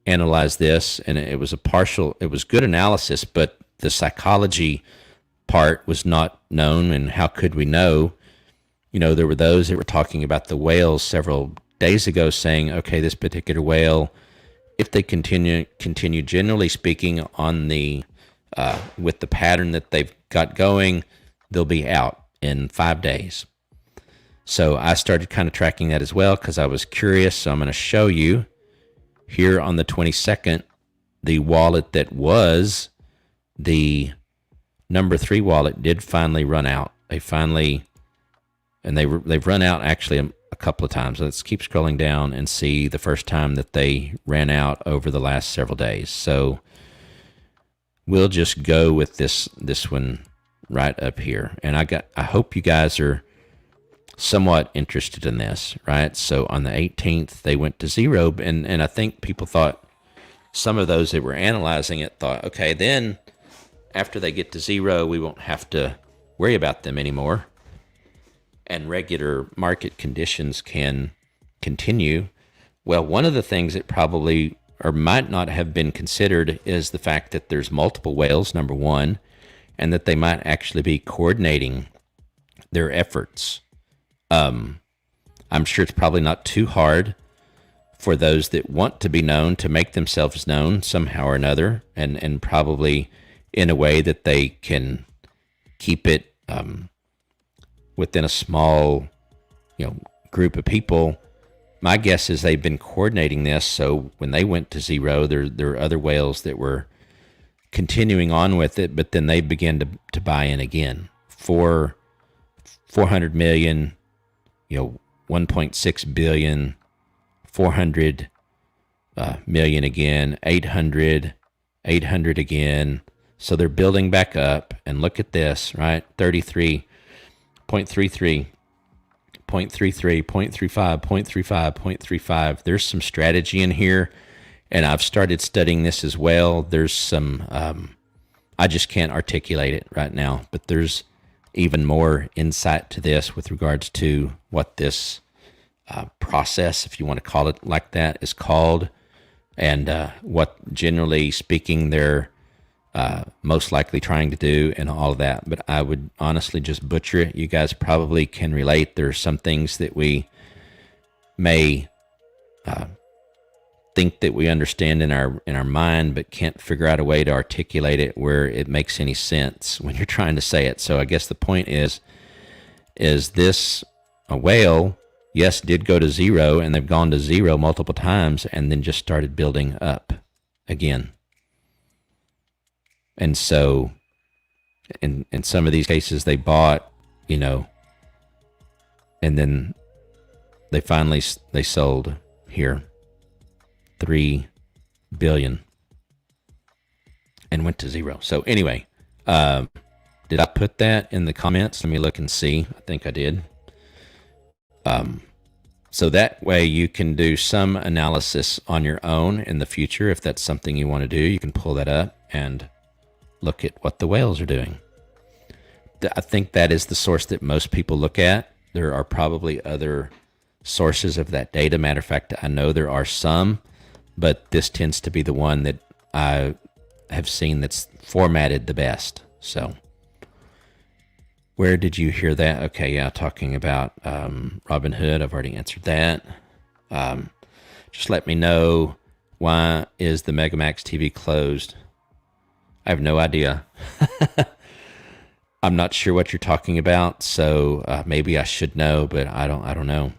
analyze this, and it was good analysis, but the psychology part was not known, and how could we know? There were those that were talking about the whales several days ago saying, okay, this particular whale, if they continue generally speaking on the with the pattern that they've got going, they'll be out in 5 days. So I started kind of tracking that as well because I was curious. So I'm going to show you here on the 22nd, the wallet that was the number 3 wallet did finally run out. They've run out actually a couple of times. Let's keep scrolling down and see the first time that they ran out over the last several days. So we'll just go with this one right up here. And I hope you guys are somewhat interested in this, right? So on the 18th, they went to 0, and I think people thought, some of those that were analyzing it thought, okay, then after they get to 0, we won't have to worry about them anymore, and regular market conditions can continue. Well, one of the things that probably or might not have been considered is the fact that there's multiple whales, number 1, and that they might actually be coordinating their efforts. I'm sure it's probably not too hard for those that want to be known to make themselves known somehow or another, and probably in a way that they can keep it within a small, group of people. My guess is they've been coordinating this, so when they went to 0, there are other whales that were continuing on with it, but then they began to buy in again. 400 million, 1.6 billion, 400 million again, 800 again. So they're building back up, and look at this, right? 33.33, 0.33, 0.35, 0.35, 0.35. There's some strategy in here, and I've started studying this as well. There's some, I just can't articulate it right now, but there's even more insight to this with regards to what this process, if you want to call it like that, is called, and what, generally speaking, they're most likely trying to do, and all of that. But I would honestly just butcher it. You guys probably can relate. There are some things that we may think that we understand in our mind, but can't figure out a way to articulate it where it makes any sense when you're trying to say it. So I guess the point is this a whale? Yes, did go to 0, and they've gone to 0 multiple times, and then just started building up again. And so in some of these cases they bought, and then they sold here 3 billion and went to zero. So anyway, did I put that in the comments? Let me look and see. I think I did. So that way you can do some analysis on your own in the future. If that's something you want to do, you can pull that up and look at what the whales are doing. I think that is the source that most people look at. There are probably other sources of that data. Matter of fact, I know there are some, but this tends to be the one that I have seen that's formatted the best. So where did you hear that? Okay, yeah, talking about Robinhood. I've already answered that. Just let me know, why is the Megamax TV closed? I have no idea. I'm not sure what you're talking about, so maybe I should know, but I don't know.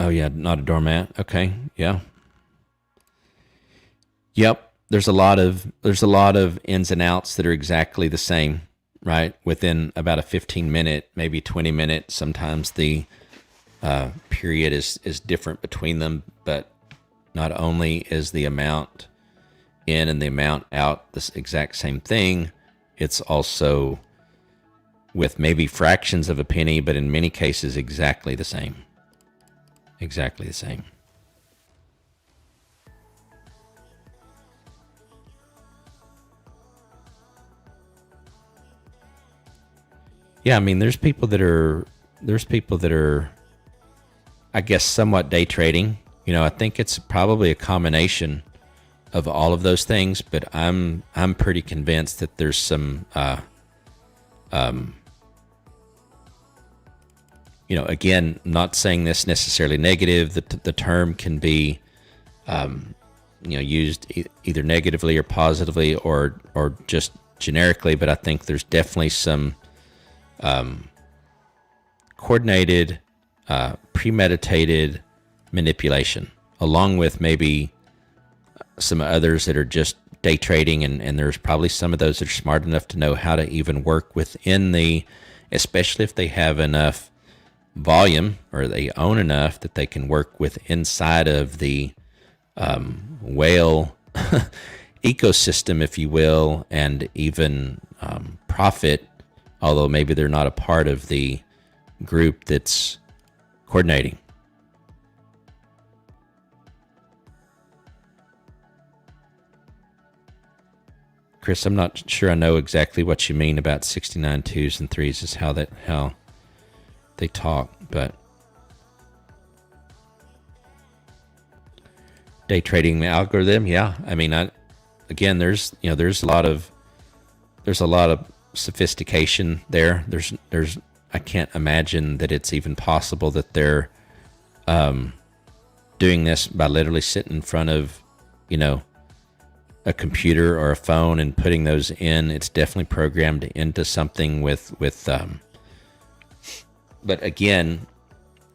Oh yeah, not a doormat. Okay, yeah. Yep. There's a lot of ins and outs that are exactly the same, right? Within about a 15-minute, maybe 20-minute. Sometimes the period is different between them, but not only is the amount in and the amount out this exact same thing, it's also with maybe fractions of a penny, but in many cases exactly the same. Exactly the same. Yeah, I mean, there's people that are, I guess, somewhat day trading. I think it's probably a combination of all of those things, but I'm pretty convinced that there's some, again, not saying this necessarily negative. The term can be, used either negatively or positively or just generically, but I think there's definitely some coordinated, premeditated manipulation, along with maybe some others that are just day trading, and there's probably some of those that are smart enough to know how to even work within especially if they have enough volume or they own enough that they can work with inside of the whale ecosystem, if you will, and even profit, although maybe they're not a part of the group that's coordinating. Chris, I'm not sure I know exactly what you mean about 69 twos and threes is how they talk, but day trading algorithm, yeah. I mean, again, there's a lot of sophistication there. There's I can't imagine that it's even possible that they're doing this by literally sitting in front of a computer or a phone and putting those in. It's definitely programmed into something with but again,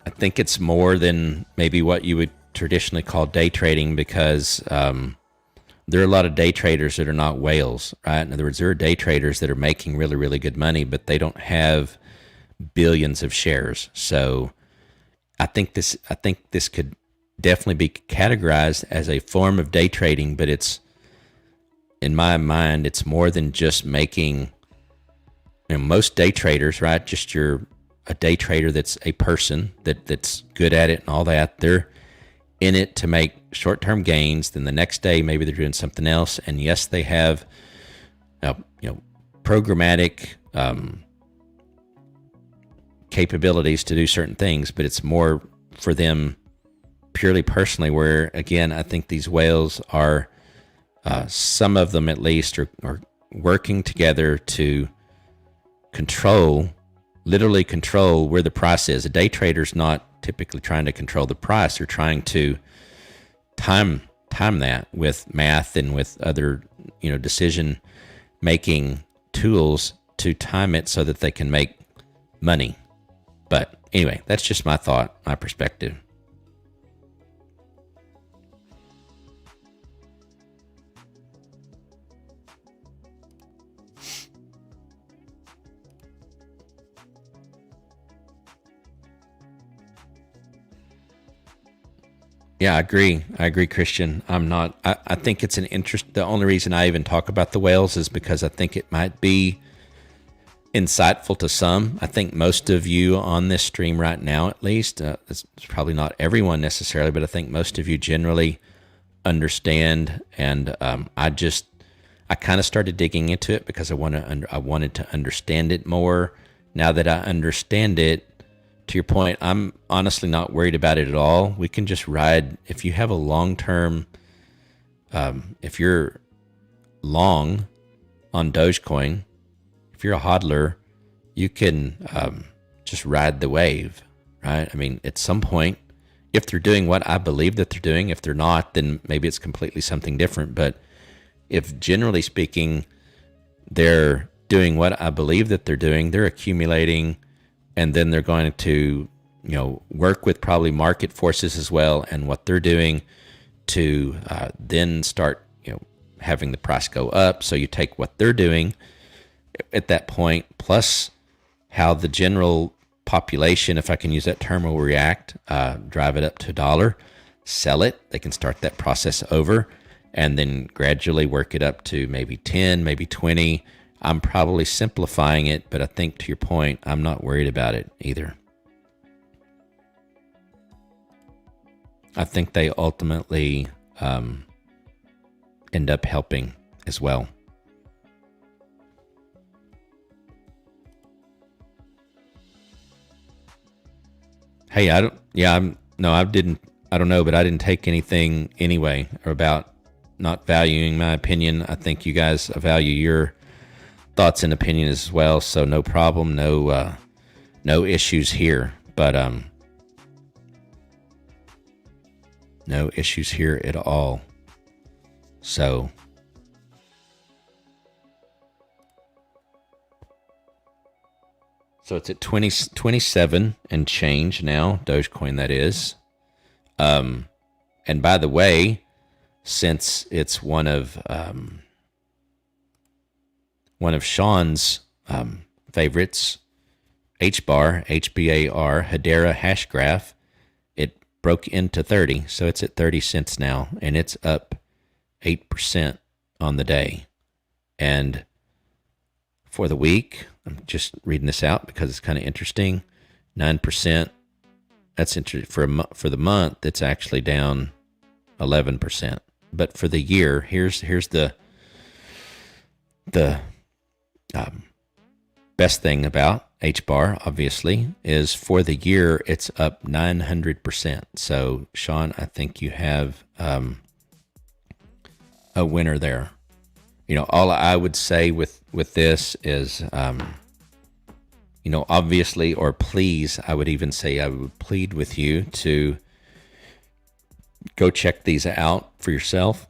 I think it's more than maybe what you would traditionally call day trading, because there are a lot of day traders that are not whales, right? In other words, there are day traders that are making really, really good money, but they don't have billions of shares. So I think this could definitely be categorized as a form of day trading, but it's, in my mind, it's more than just making, most day traders, right? Just a day trader that's a person that's good at it and all that. They're in it to make short-term gains. Then the next day, maybe they're doing something else. And yes, they have, programmatic capabilities to do certain things, but it's more for them purely personally, where, again, I think these whales are, some of them at least are working together to literally control where the price is. A day trader's not typically trying to control the price. They're trying to time that with math and with other, decision making tools to time it so that they can make money. But anyway, that's just my thought, my perspective. Yeah, I agree. I agree, Christian. I think it's an interest. The only reason I even talk about the whales is because I think it might be insightful to some. I think most of you on this stream right now, at least, it's probably not everyone necessarily, but I think most of you generally understand. And I kind of started digging into it because I wanted to understand it more. Now that I understand it, to your point, I'm honestly not worried about it at all. We can just ride. If you have a long-term, if you're long on Dogecoin, if you're a hodler, you can just ride the wave, right? I mean, at some point, if they're doing what I believe that they're doing, if they're not, then maybe it's completely something different. But if generally speaking, they're doing what I believe that they're doing, they're accumulating, and then they're going to, work with probably market forces as well, and what they're doing to then start, having the price go up. So you take what they're doing at that point, plus how the general population, if I can use that term, will react, drive it up to $1, sell it. They can start that process over, and then gradually work it up to maybe 10, maybe 20. I'm probably simplifying it, but I think to your point, I'm not worried about it either. I think they ultimately end up helping as well. Hey, I don't know, but I didn't take anything anyway about not valuing my opinion. I think you guys value your thoughts and opinion as well, so no problem, no issues here. But no issues here at all. So it's at 27 and change now, Dogecoin that is. And by the way, since it's one of Sean's favorites, HBAR, Hedera hash graph, it broke into 30, so it's at 30 cents now, and it's up 8% on the day. And for the week, I'm just reading this out because it's kind of interesting, 9%. That's interesting. For the month, it's actually down 11%. But for the year, here's the best thing about HBAR, obviously, is for the year, it's up 900%. So, Sean, I think you have a winner there. All I would say with this is, obviously, or please, I would even say I would plead with you to go check these out for yourself.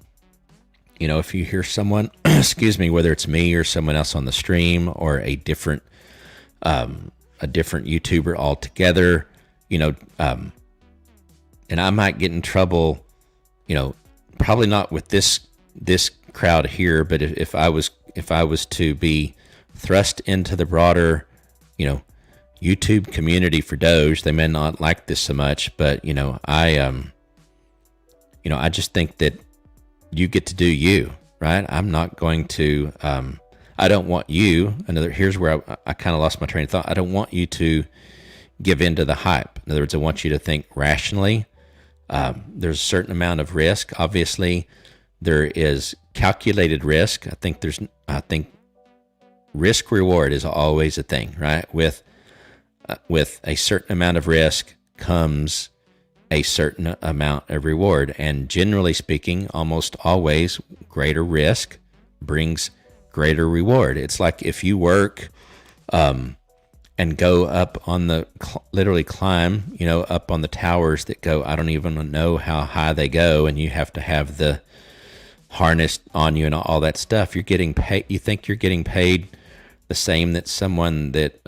If you hear someone, excuse me, whether it's me or someone else on the stream or a different YouTuber altogether, and I might get in trouble, probably not with this crowd here, but if I was to be thrust into the broader, YouTube community for Doge, they may not like this so much, but I just think that you get to do you, right? I'm not going to, I don't want you, here's where I kind of lost my train of thought. I don't want you to give in to the hype. In other words, I want you to think rationally. There's a certain amount of risk. Obviously, there is calculated risk. I think risk reward is always a thing, right? With a certain amount of risk comes a certain amount of reward. And generally speaking, almost always greater risk brings greater reward. It's like if you work and go up on literally climb, up on the towers that go, I don't even know how high they go, and you have to have the harness on you and all that stuff. You're getting paid. You think you're getting paid the same that someone that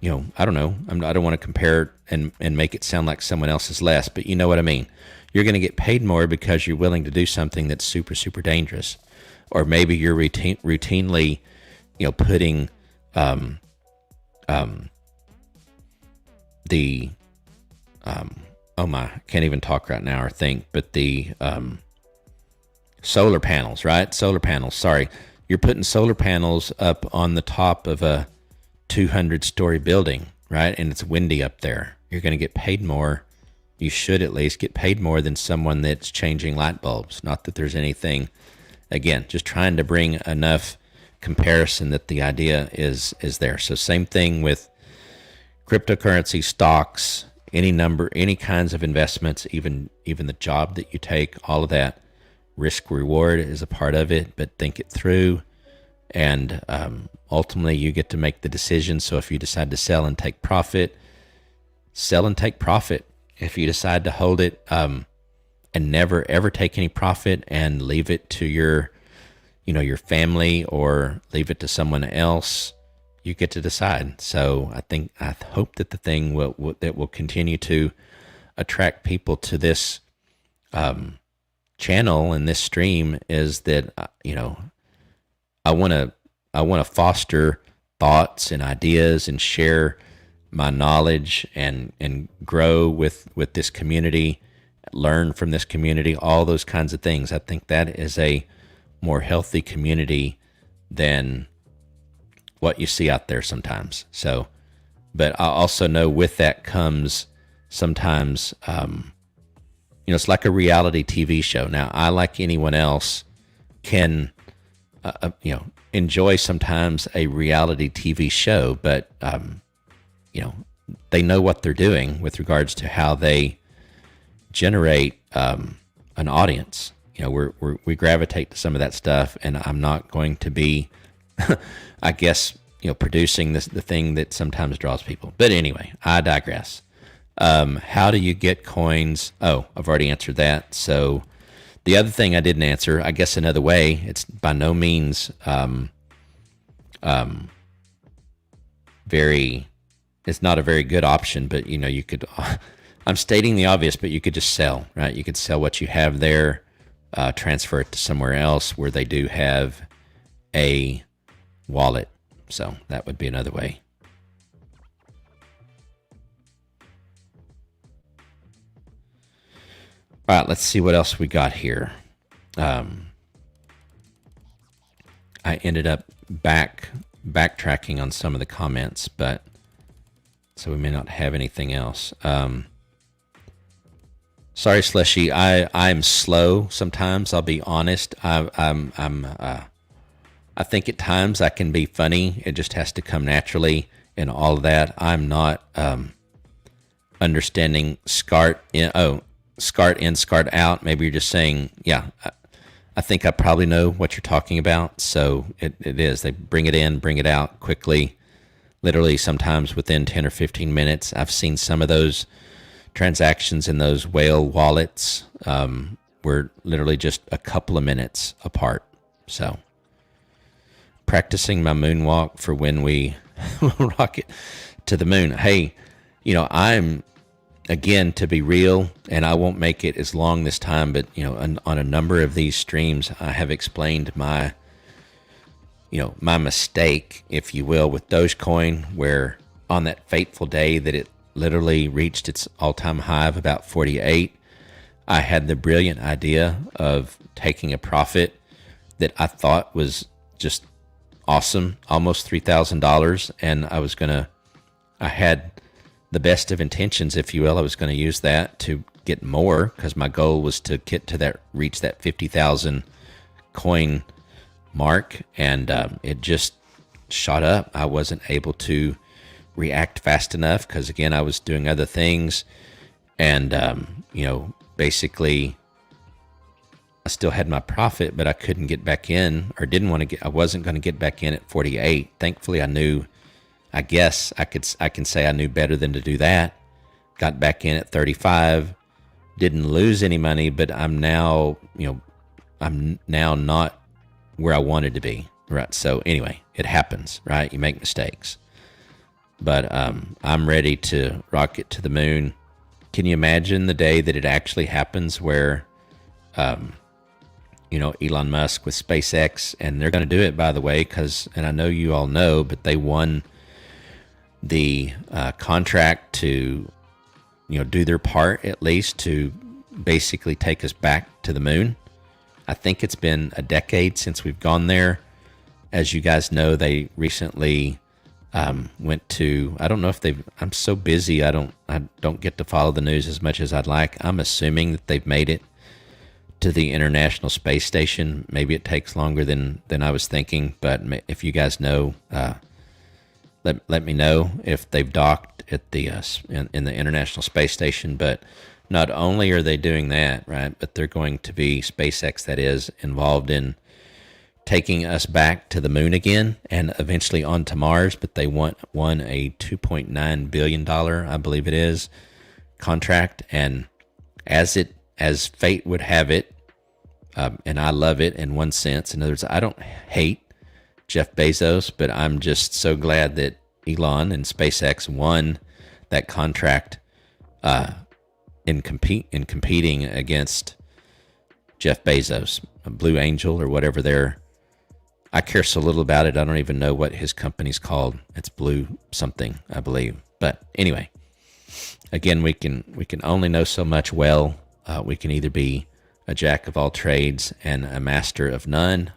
I don't know. I don't want to compare and make it sound like someone else is less, but you know what I mean. You're going to get paid more because you're willing to do something that's super, super dangerous. Or maybe you're routinely, putting the, oh my, can't even talk right now or think, but the solar panels, right? Solar panels, sorry. You're putting solar panels up on the top of a 200-story building, right? And it's windy up there. You're going to get paid more. You should at least get paid more than someone that's changing light bulbs. Not that there's anything, again, just trying to bring enough comparison that the idea is there. So same thing with cryptocurrency, stocks, any kinds of investments, even the job that you take, all of that. Risk reward is a part of it, but think it through. And ultimately, you get to make the decision. So if you decide to sell and take profit, sell and take profit. If you decide to hold it and never ever take any profit and leave it to your family or leave it to someone else, you get to decide. So I hope that the thing that will continue to attract people to this channel and this stream is that I want to foster thoughts and ideas and share my knowledge and grow with this community, learn from this community, all those kinds of things. I think that is a more healthy community than what you see out there sometimes. So, but I also know with that comes sometimes, it's like a reality TV show. Now, I, like anyone else, can enjoy sometimes a reality TV show, but they know what they're doing with regards to how they generate an audience. We gravitate to some of that stuff, and I'm not going to be, I guess, producing the thing that sometimes draws people. But anyway, I digress. How do you get coins? Oh, I've already answered that. So the other thing I didn't answer, I guess another way, it's by no means it's not a very good option, but you could, I'm stating the obvious, but you could just sell, right? You could sell what you have there, transfer it to somewhere else where they do have a wallet. So that would be another way. All right, let's see what else we got here. I ended up backtracking on some of the comments, but so we may not have anything else. Sorry, Slushy. I'm slow sometimes. I'll be honest. I think at times I can be funny. It just has to come naturally and all of that. I'm not understanding SCART in, SCART out. Maybe you're just saying, yeah, I think I probably know what you're talking about. So it is. They bring it in, bring it out quickly, literally sometimes within 10 or 15 minutes. I've seen some of those transactions in those whale wallets were literally just a couple of minutes apart. So practicing my moonwalk for when we rocket to the moon. Hey, I'm, again, to be real, and I won't make it as long this time, but on a number of these streams, I have explained my mistake, if you will, with Dogecoin, where on that fateful day that it literally reached its all-time high of about 48, I had the brilliant idea of taking a profit that I thought was just awesome, almost $3,000, and I had the best of intentions, if you will. I was going to use that to get more, because my goal was to reach that 50,000 coin mark, and it just shot up. I wasn't able to react fast enough because, again, I was doing other things, and basically I still had my profit, but I couldn't get back in, or I wasn't going to get back in at 48. Thankfully, I guess I can say I knew better than to do that. Got back in at 35, didn't lose any money, but I'm now not where I wanted to be. Right. So anyway, it happens, right? You make mistakes. But I'm ready to rocket to the moon. Can you imagine the day that it actually happens where, Elon Musk with SpaceX, and they're going to do it, by the way, and I know you all know, but they won the contract to, do their part at least to basically take us back to the moon. I think it's been a decade since we've gone there. As you guys know, they recently went to, I don't know if I'm so busy, I don't get to follow the news as much as I'd like. I'm assuming that they've made it to the International Space Station. Maybe it takes longer than I was thinking, but if you guys know, let me know if they've docked at the in the International Space Station. But not only are they doing that, right, but they're going to be, SpaceX that is, involved in taking us back to the moon again and eventually onto Mars. But they won a $2.9 billion, I believe it is, contract. And as fate would have it, and I love it in one sense. In other words, I don't hate Jeff Bezos, but I'm just so glad that Elon and SpaceX won that contract in competing against Jeff Bezos, Blue Angel or whatever I care so little about it. I don't even know what his company's called. It's Blue something, I believe. But anyway, again, we can only know so much. We can either be a jack of all trades and a master of none,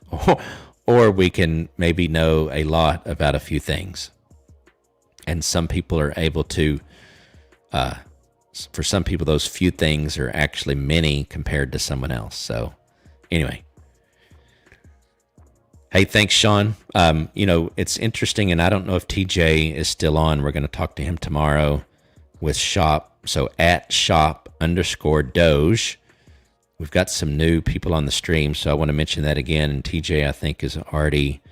or we can maybe know a lot about a few things. And some people are able to, for some people, those few things are actually many compared to someone else. So anyway. Hey, thanks, Sean. It's interesting, and I don't know if TJ is still on. We're going to talk to him tomorrow with Shop. So at shop_Doge. We've got some new people on the stream, so I want to mention that again. And TJ, I think, is already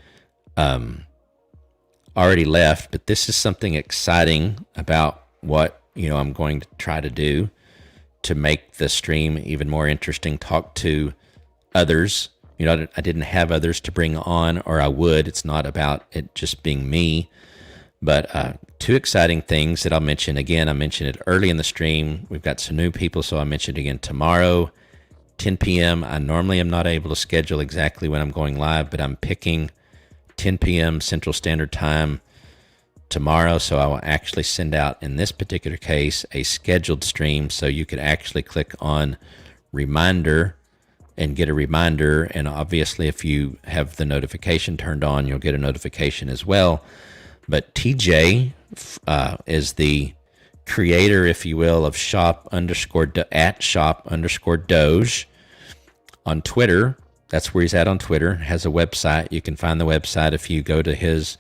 left. But this is something exciting about what I'm going to try to do to make the stream even more interesting. Talk to others. I didn't have others to bring on, or I would. It's not about it just being me. But two exciting things that I'll mention. Again, I mentioned it early in the stream. We've got some new people, so I'll mention it again tomorrow, 10 p.m. I normally am not able to schedule exactly when I'm going live, but I'm picking 10 p.m. Central Standard Time tomorrow, so I will actually send out, in this particular case, a scheduled stream, so you could actually click on reminder and get a reminder. And obviously, if you have the notification turned on, you'll get a notification as well. But TJ is the creator, if you will, of shop_Doge on Twitter. That's where he's at on Twitter. Has a website. You can find the website if you go to his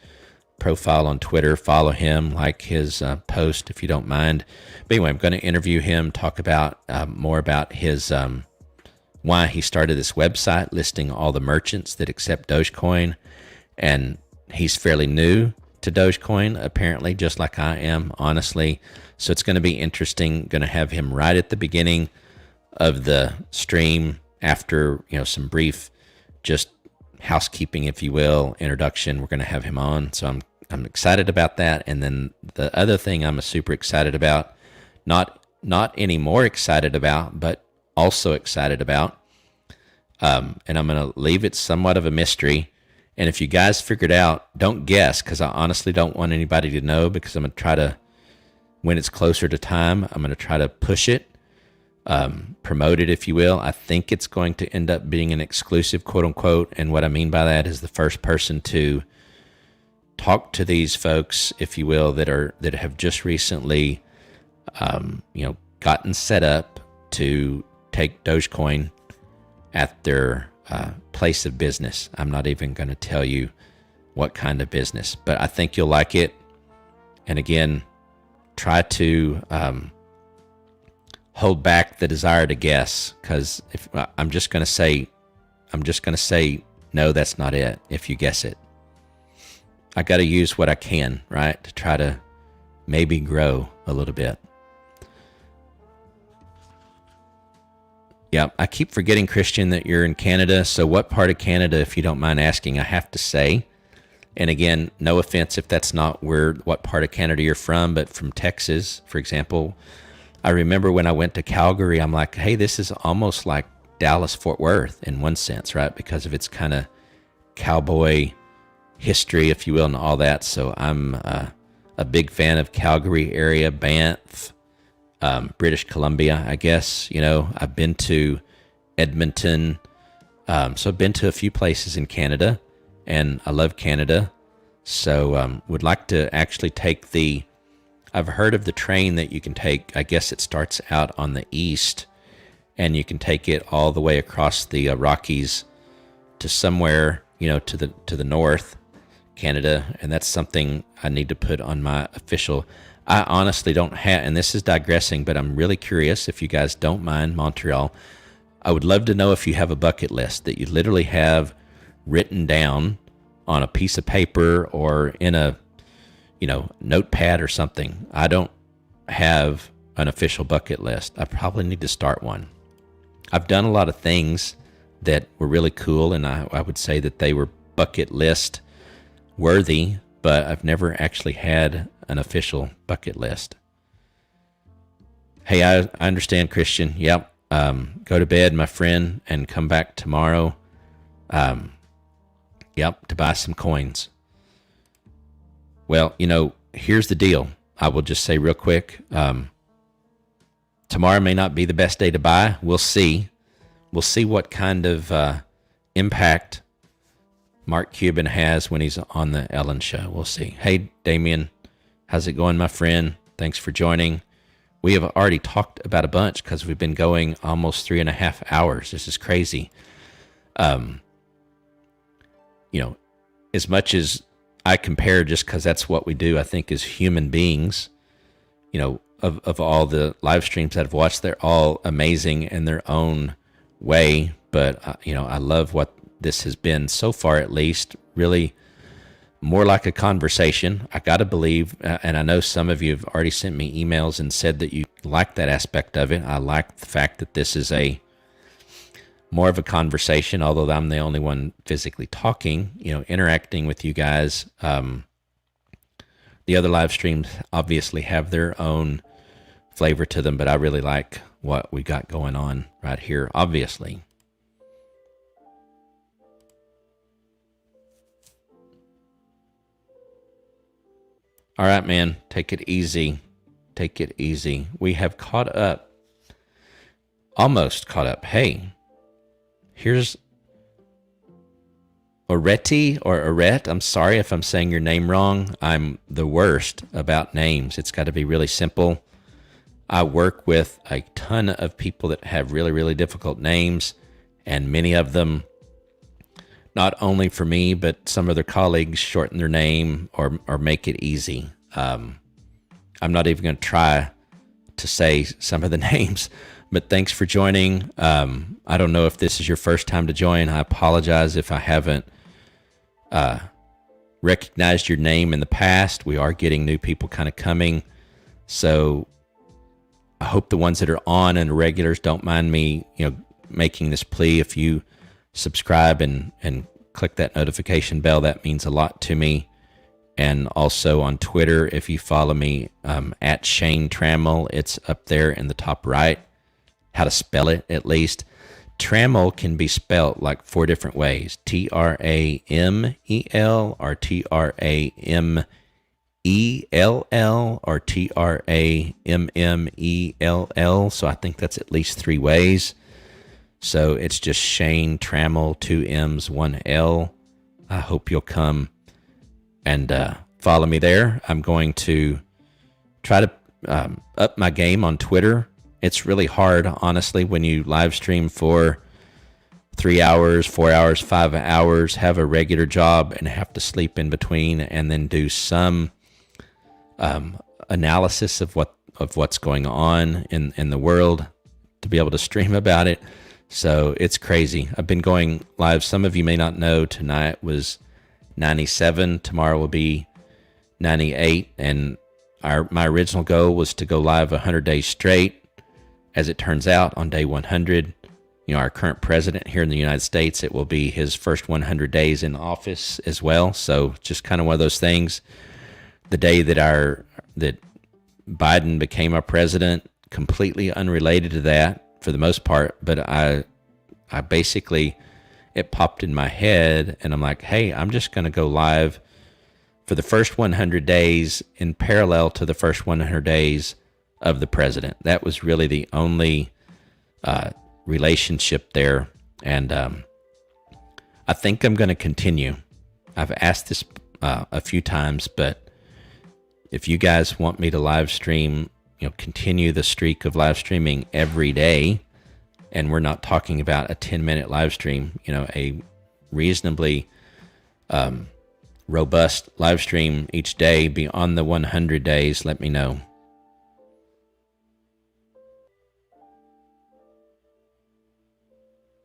profile on Twitter. Follow him, like his post if you don't mind. But anyway, I'm going to interview him, talk about more about his why he started this website listing all the merchants that accept Dogecoin. And he's fairly new to Dogecoin, apparently, just like I am, honestly. So it's going to be interesting. Going to have him right at the beginning of the stream after, some brief, just housekeeping, if you will, introduction. We're going to have him on. So I'm excited about that. And then the other thing I'm super excited about, not any more excited about, but also excited about, and I'm going to leave it somewhat of a mystery. And if you guys figured out, don't guess, because I honestly don't want anybody to know, because I'm going to try to, when it's closer to time, I'm going to try to push it, promote it, if you will. I think it's going to end up being an exclusive, quote unquote. And what I mean by that is the first person to talk to these folks, if you will, that have just recently, gotten set up to take Dogecoin at their place of business. I'm not even going to tell you what kind of business, but I think you'll like it. And again, try to hold back the desire to guess, because if I'm just going to say, no, that's not it. If you guess it, I got to use what I can, right, to try to maybe grow a little bit. Yeah, I keep forgetting, Christian, that you're in Canada. So what part of Canada, if you don't mind asking? I have to say, And again, no offense if that's not what part of Canada you're from, but from Texas, for example, I remember when I went to Calgary, I'm like, hey, this is almost like Dallas Fort Worth in one sense, right? Because of its kind of cowboy history, if you will, and all that. So I'm a big fan of Calgary area, Banff, British Columbia, I guess. I've been to Edmonton. So I've been to a few places in Canada, and I love Canada. So would like to actually take I've heard of the train that you can take. I guess it starts out on the east, and you can take it all the way across the Rockies to somewhere, to the north, Canada. And that's something I need to put on my official. I honestly don't have, and this is digressing, but I'm really curious if you guys don't mind, Montreal. I would love to know if you have a bucket list that you literally have written down on a piece of paper or in a, notepad or something. I don't have an official bucket list. I probably need to start one. I've done a lot of things that were really cool, and I would say that they were bucket list worthy, but I've never actually had an official bucket list. Hey, I understand, Christian. Yep. Go to bed, my friend, and come back tomorrow. To buy some coins. Well, here's the deal. I will just say real quick. Tomorrow may not be the best day to buy. We'll see. We'll see what kind of impact Mark Cuban has when he's on the Ellen Show. We'll see. Hey, Damien, how's it going, my friend? Thanks for joining. We have already talked about a bunch because we've been going almost 3.5 hours. This is crazy. As much as I compare, just because that's what we do, I think as human beings, of all the live streams that I've watched, they're all amazing in their own way. But, I love what this has been so far, at least, really more like a conversation. I got to believe, and I know some of you have already sent me emails and said that you like that aspect of it. I like the fact that this is more of a conversation, although I'm the only one physically talking, interacting with you guys. The other live streams obviously have their own flavor to them, but I really like what we got going on right here, obviously. All right, man, take it easy. Take it easy. We have caught up. Almost caught up. Hey, here's Oretti or Oret. I'm sorry if I'm saying your name wrong. I'm the worst about names. It's got to be really simple. I work with a ton of people that have really, really difficult names, and many of them, not only for me, but some of their colleagues shorten their name or make it easy. I'm not even going to try to say some of the names, but thanks for joining. I don't know if this is your first time to join. I apologize if I haven't recognized your name in the past. We are getting new people kind of coming. So I hope the ones that are on and regulars don't mind me, making this plea. If you subscribe and click that notification bell, that means a lot to me. And also on Twitter, if you follow me at Shane Trammel, it's up there in the top right. How to spell it, at least. Trammel can be spelled like 4 different ways. Tramel or Trammell or Trammell. So I think that's at least 3 ways. So it's just Shane Trammel, 2 M's, 1 L. I hope you'll come and follow me there. I'm going to try to up my game on Twitter. It's really hard, honestly, when you live stream for 3 hours, 4 hours, 5 hours, have a regular job and have to sleep in between, and then do some analysis of what's going on in the world to be able to stream about it. So it's crazy. I've been going live. Some of you may not know, tonight was 97. Tomorrow will be 98. And my original goal was to go live 100 days straight. As it turns out, on day 100, our current president here in the United States. It will be his first 100 days in office as well. So just kind of one of those things. The day that Biden became our president, completely unrelated to that for the most part, but I basically, it popped in my head, and I'm like, hey, I'm just going to go live for the first 100 days in parallel to the first 100 days of the president. That was really the only relationship there, and I think I'm going to continue. I've asked this a few times, but if you guys want me to live stream, continue the streak of live streaming every day, and we're not talking about a 10-minute live stream, a reasonably robust live stream each day beyond the 100 days, let me know.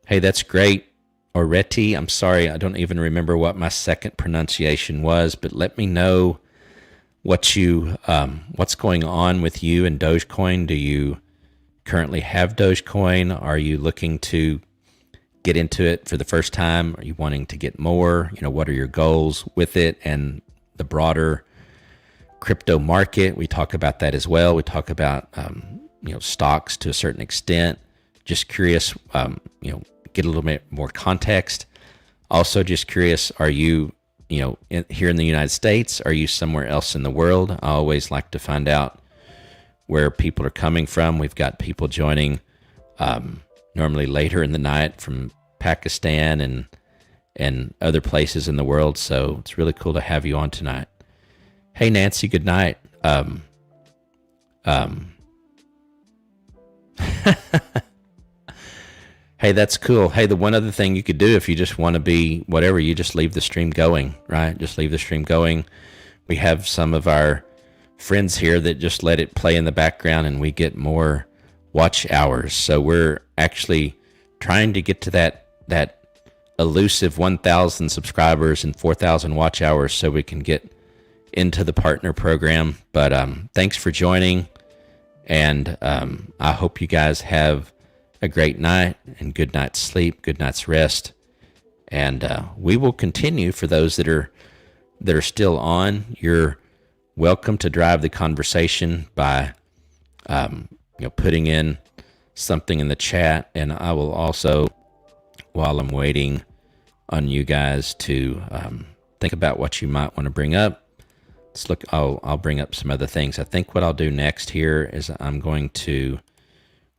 Hey, that's great. Oreti, I'm sorry, I don't even remember what my second pronunciation was, but let me know what's going on with you and Dogecoin. Do you currently have Dogecoin? Are you looking to get into it for the first time? Are you wanting to get more? What are your goals with it and the broader crypto market? We talk about that as well. We talk about stocks to a certain extent. Just curious, get a little bit more context. Also, just curious, are you here in the United States? Are you somewhere else in the world? I always like to find out where people are coming from. We've got people joining normally later in the night from Pakistan and other places in the world. So it's really cool to have you on tonight. Hey, Nancy, good night. Hey, that's cool. Hey, the one other thing you could do if you just want to be whatever, you just leave the stream going, right? Just leave the stream going. We have some of our friends here that just let it play in the background and we get more watch hours. So we're actually trying to get to that elusive 1,000 subscribers and 4,000 watch hours so we can get into the partner program. But thanks for joining, and I hope you guys have a great night and good night's sleep, good night's rest, and we will continue. For those that are still on, you're welcome to drive the conversation by putting in something in the chat, and I will also, while I'm waiting on you guys to think about what you might want to bring up, let's look. I'll bring up some other things. I think what I'll do next here is I'm going to,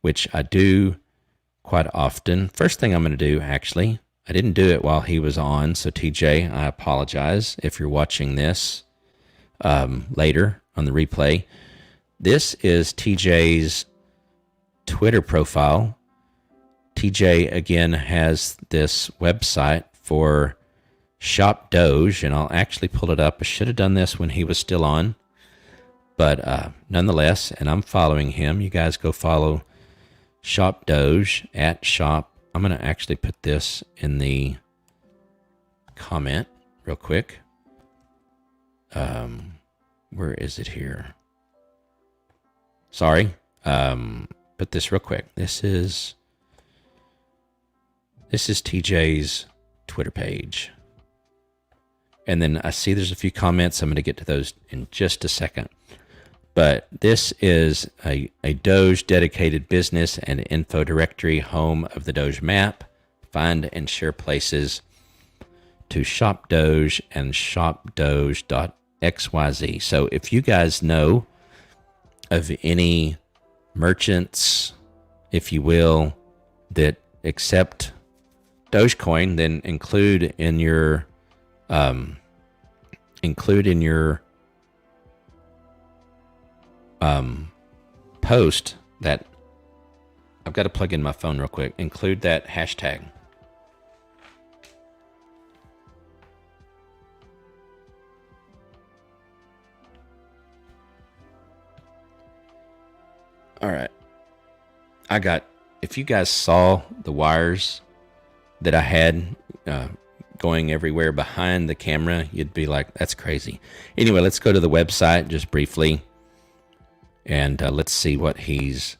which I do quite often. First thing I'm going to do, actually, I didn't do it while he was on, so TJ, I apologize if you're watching this later on the replay. This is TJ's Twitter profile. TJ, again, has this website for Shop Doge, and I'll actually pull it up. I should have done this when he was still on, but nonetheless, and I'm following him. You guys go follow Shop Doge at Shop. I'm going to actually put this in the comment real quick. Where is it here? Sorry. Put this real quick. This is TJ's Twitter page. And then I see there's a few comments. I'm going to get to those in just a second. But this is a Doge dedicated business and info directory, home of the Doge map. Find and share places to shop Doge and shopdoge.xyz. So if you guys know of any merchants, if you will, that accept Dogecoin, then include in your post that. I've got to plug in my phone real quick. Include that hashtag. All right. If you guys saw the wires that I had going everywhere behind the camera, you'd be like, that's crazy. Anyway, let's go to the website just briefly. And let's see what he's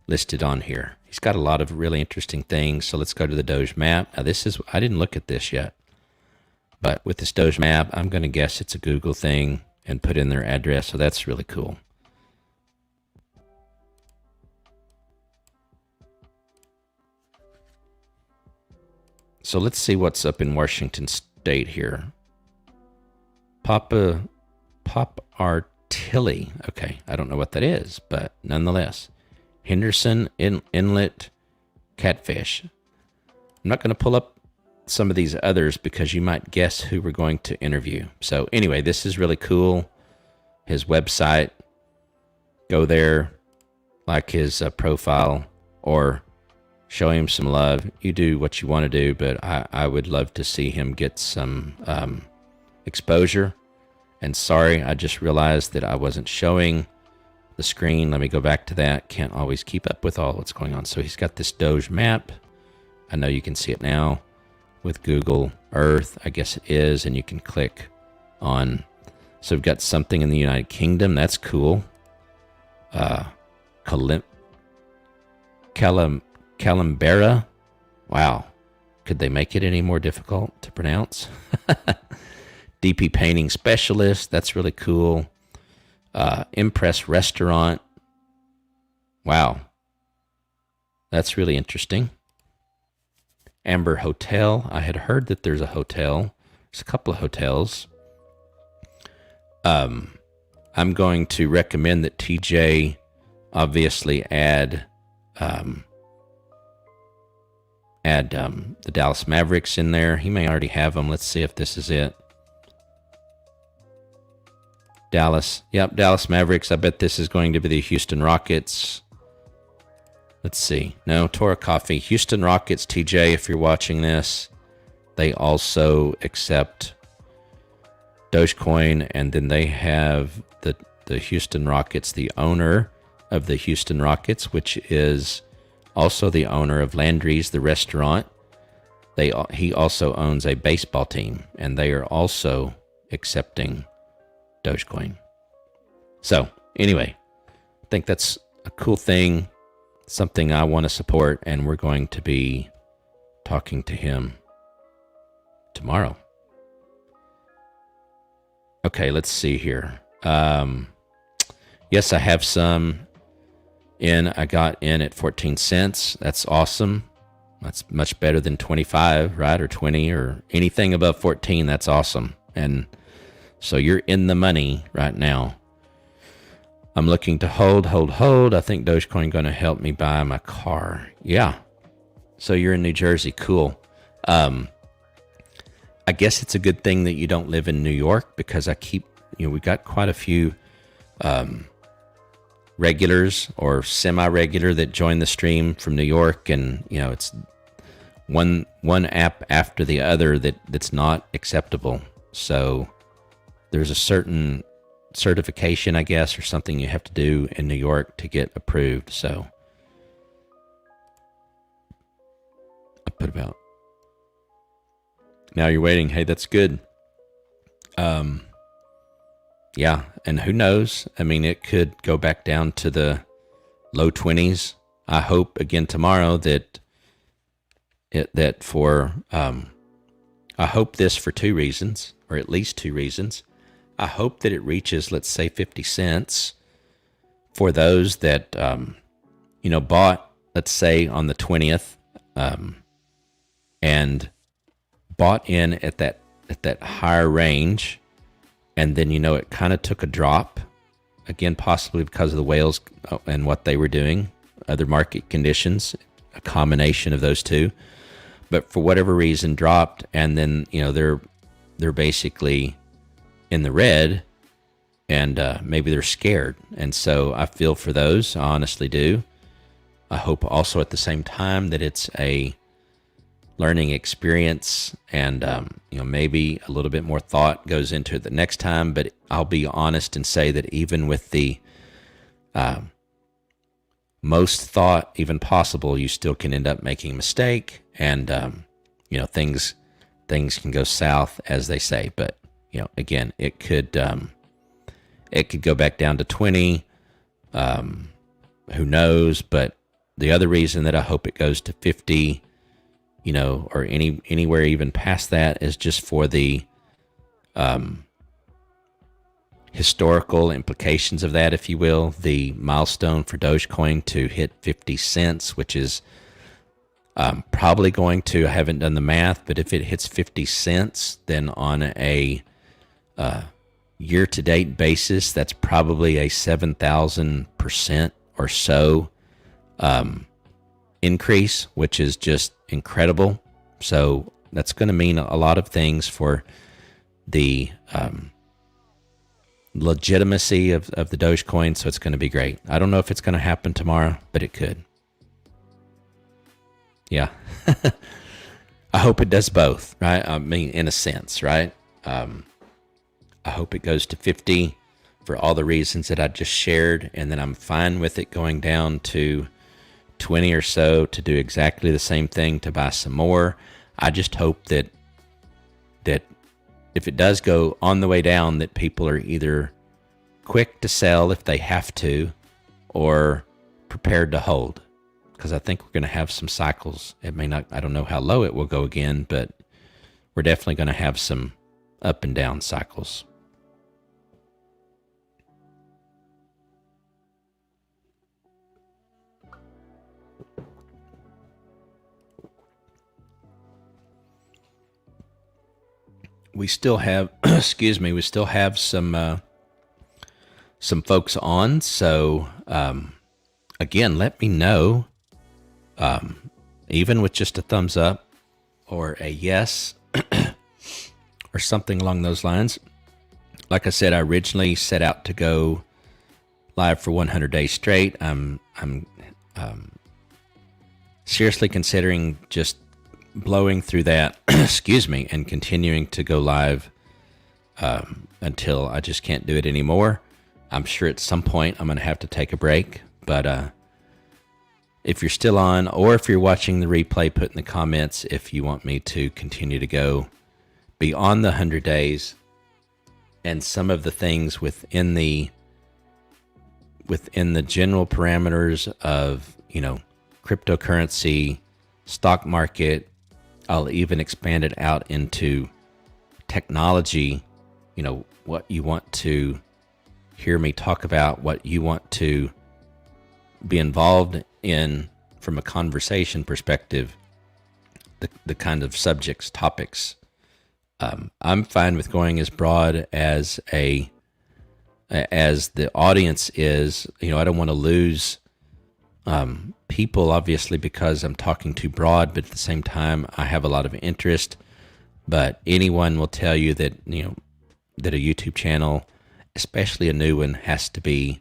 listed on here. He's got a lot of really interesting things. So let's go to the Doge map. Now this is, I didn't look at this yet, but with this Doge map, I'm going to guess it's a Google thing and put in their address. So that's really cool. So let's see what's up in Washington State here. Pop Artillery. Okay, I don't know what that is, but nonetheless. Henderson Inlet Catfish. I'm not going to pull up some of these others because you might guess who we're going to interview. So anyway, this is really cool. His website. Go there, like his profile, or show him some love. You do what you want to do, but I would love to see him get some exposure. And sorry, I just realized that I wasn't showing the screen. Let me go back to that. Can't always keep up with all what's going on. So he's got this Doge map. I know you can see it now with Google Earth. I guess it is, and you can click on. So we've got something in the United Kingdom. That's cool. Calimbera. Wow. Could they make it any more difficult to pronounce? DP Painting Specialist. That's really cool. Impress Restaurant. Wow. That's really interesting. Amber Hotel. I had heard that there's a hotel. There's a couple of hotels. I'm going to recommend that TJ obviously add the Dallas Mavericks in there. He may already have them. Let's see if this is it. Dallas. Yep, Dallas Mavericks. I bet this is going to be the Houston Rockets. Let's see. No, Tora Coffee. Houston Rockets, TJ, if you're watching this, they also accept Dogecoin, and then they have the Houston Rockets, the owner of the Houston Rockets, which is also the owner of Landry's, the restaurant. He also owns a baseball team, and they are also accepting Dogecoin. So anyway, I think that's a cool thing, something I want to support, and we're going to be talking to him tomorrow. Okay, let's see here. Yes, I have some in. I got in at 14 cents. That's awesome. That's much better than 25, right? Or 20 or anything above 14. That's awesome. And so you're in the money right now. I'm looking to hold. I think Dogecoin going to help me buy my car. Yeah. So you're in New Jersey. Cool. I guess it's a good thing that you don't live in New York, because we got quite a few regulars or semi-regular that join the stream from New York, and it's one app after the other that's not acceptable. So there's a certain certification, I guess, or something you have to do in New York to get approved. So I put about. Now you're waiting. Hey, that's good. Yeah, and who knows? I mean, it could go back down to the low 20s. I hope again tomorrow I hope this for two reasons, or at least two reasons. I hope that it reaches, let's say, 50 cents for those that bought, let's say, on the 20th, and bought in at that higher range, and then it kind of took a drop, again possibly because of the whales and what they were doing, other market conditions, a combination of those two, but for whatever reason dropped, and then they're basically in the red, and maybe they're scared, and so I feel for those. I honestly do. I hope also at the same time that it's a learning experience, and maybe a little bit more thought goes into it the next time. But I'll be honest and say that even with the most thought even possible, you still can end up making a mistake, and things can go south, as they say. But again, it could go back down to 20. Who knows? But the other reason that I hope it goes to 50, or anywhere even past that, is just for the historical implications of that, if you will. The milestone for Dogecoin to hit 50 cents, which is probably going to, I haven't done the math, but if it hits 50 cents, then on a year-to-date basis, that's probably a 7,000% or so increase, which is just incredible. So that's going to mean a lot of things for the legitimacy of the Dogecoin, so it's going to be great. I don't know if it's going to happen tomorrow, but it could. Yeah. I hope it does both, right? I mean, in a sense, right? I hope it goes to 50 for all the reasons that I just shared, and then I'm fine with it going down to 20 or so to do exactly the same thing, to buy some more. I just hope that if it does go on the way down, that people are either quick to sell if they have to, or prepared to hold. Because I think we're going to have some cycles. It may not, I don't know how low it will go again, but we're definitely going to have some up and down cycles. We still have, we still have some folks on. So, again, let me know, even with just a thumbs up or a yes or something along those lines. Like I said, I originally set out to go live for 100 days straight. I'm seriously considering just blowing through that, and continuing to go live until I just can't do it anymore. I'm sure at some point I'm going to have to take a break, but if you're still on, or if you're watching the replay, put in the comments if you want me to continue to go beyond the 100 days, and some of the things within the general parameters of, cryptocurrency, stock market. I'll even expand it out into technology, what you want to hear me talk about, what you want to be involved in from a conversation perspective, the kind of subjects, topics. I'm fine with going as broad as the audience is. I don't want to lose people, obviously, because I'm talking too broad, but at the same time, I have a lot of interest. But anyone will tell you that, that a YouTube channel, especially a new one, has to be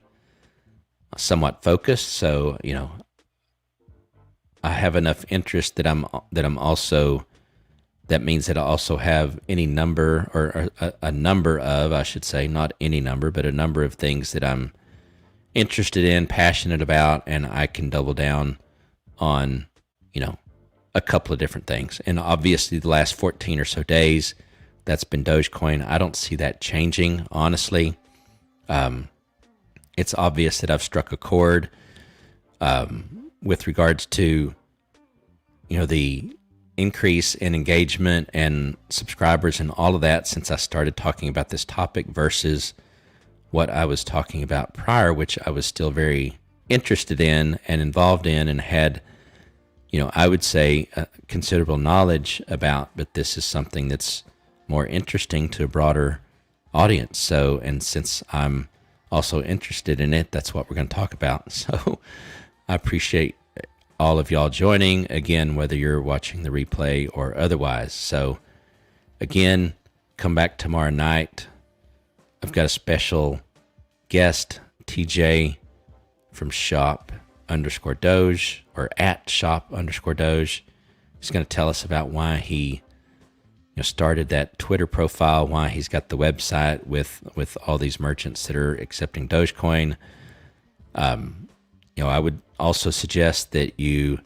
somewhat focused. So, I have enough interest that that means that I also have any number, or a number of, I should say, not any number, but a number of things that I'm interested in, passionate about, and I can double down on, a couple of different things. And obviously the last 14 or so days, that's been Dogecoin. I don't see that changing, honestly. It's obvious that I've struck a chord with regards to, the increase in engagement and subscribers and all of that since I started talking about this topic versus what I was talking about prior, which I was still very interested in and involved in and had, I would say considerable knowledge about, but this is something that's more interesting to a broader audience. So, and since I'm also interested in it, that's what we're going to talk about. So I appreciate all of y'all joining, again, whether you're watching the replay or otherwise. So again, come back tomorrow night. I've got a special guest, TJ from shop_Doge, or at shop_Doge. He's going to tell us about why he started that Twitter profile, why he's got the website with all these merchants that are accepting Dogecoin. I would also suggest that you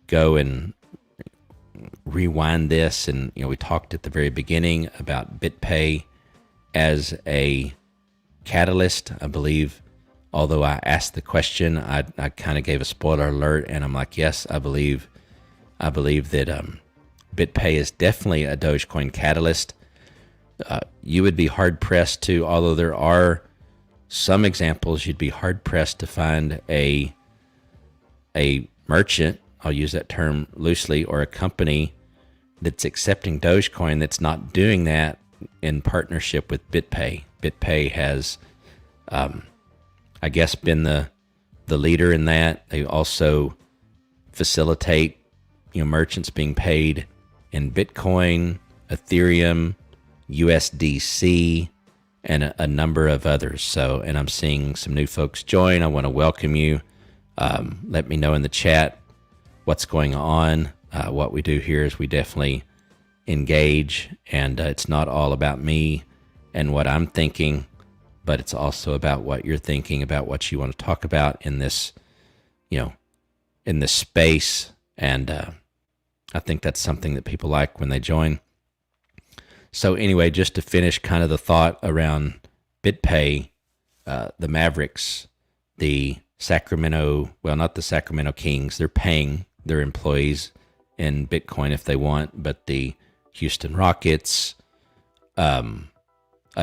go and rewind this. And, we talked at the very beginning about Bitpay as a catalyst. I believe Although I asked the question, I kind of gave a spoiler alert, and I'm like, yes, I believe that BitPay is definitely a Dogecoin catalyst. You would be hard pressed to, although there are some examples, you'd be hard pressed to find a merchant, I'll use that term loosely, or a company that's accepting Dogecoin that's not doing that in partnership with BitPay. BitPay has, I guess, been the leader in that. They also facilitate, merchants being paid in Bitcoin, Ethereum, USDC, and a number of others. So, and I'm seeing some new folks join. I want to welcome you. Let me know in the chat what's going on. What we do here is we definitely engage, and it's not all about me and what I'm thinking, but it's also about what you're thinking, about what you want to talk about in this, in this space. And I think that's something that people like when they join. So anyway, just to finish kind of the thought around BitPay, the Mavericks, the not the Sacramento Kings, they're paying their employees in Bitcoin if they want, but the Houston Rockets, a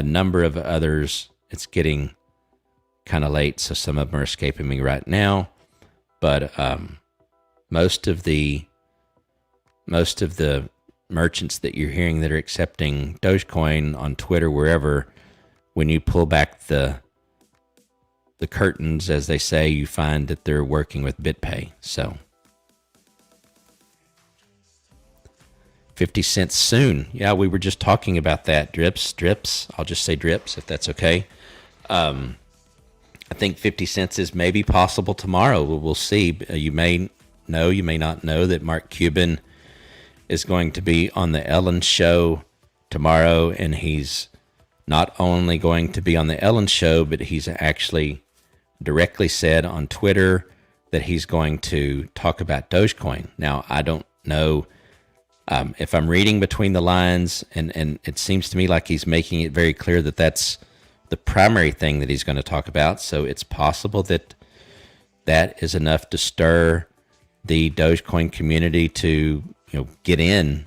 number of others, it's getting kind of late, so some of them are escaping me right now, but most of the merchants that you're hearing that are accepting Dogecoin on Twitter, wherever, when you pull back the curtains, as they say, you find that they're working with BitPay. So 50 cents soon. Yeah, we were just talking about that. Drips. I'll just say drips if that's okay. I think 50 cents is maybe possible tomorrow. We'll see. You may know, you may not know that Mark Cuban is going to be on the Ellen Show tomorrow, and he's not only going to be on the Ellen Show, but he's actually directly said on Twitter that he's going to talk about Dogecoin. Now, I don't know if I'm reading between the lines, and it seems to me like he's making it very clear that that's the primary thing that he's going to talk about. So it's possible that that is enough to stir the Dogecoin community to get in.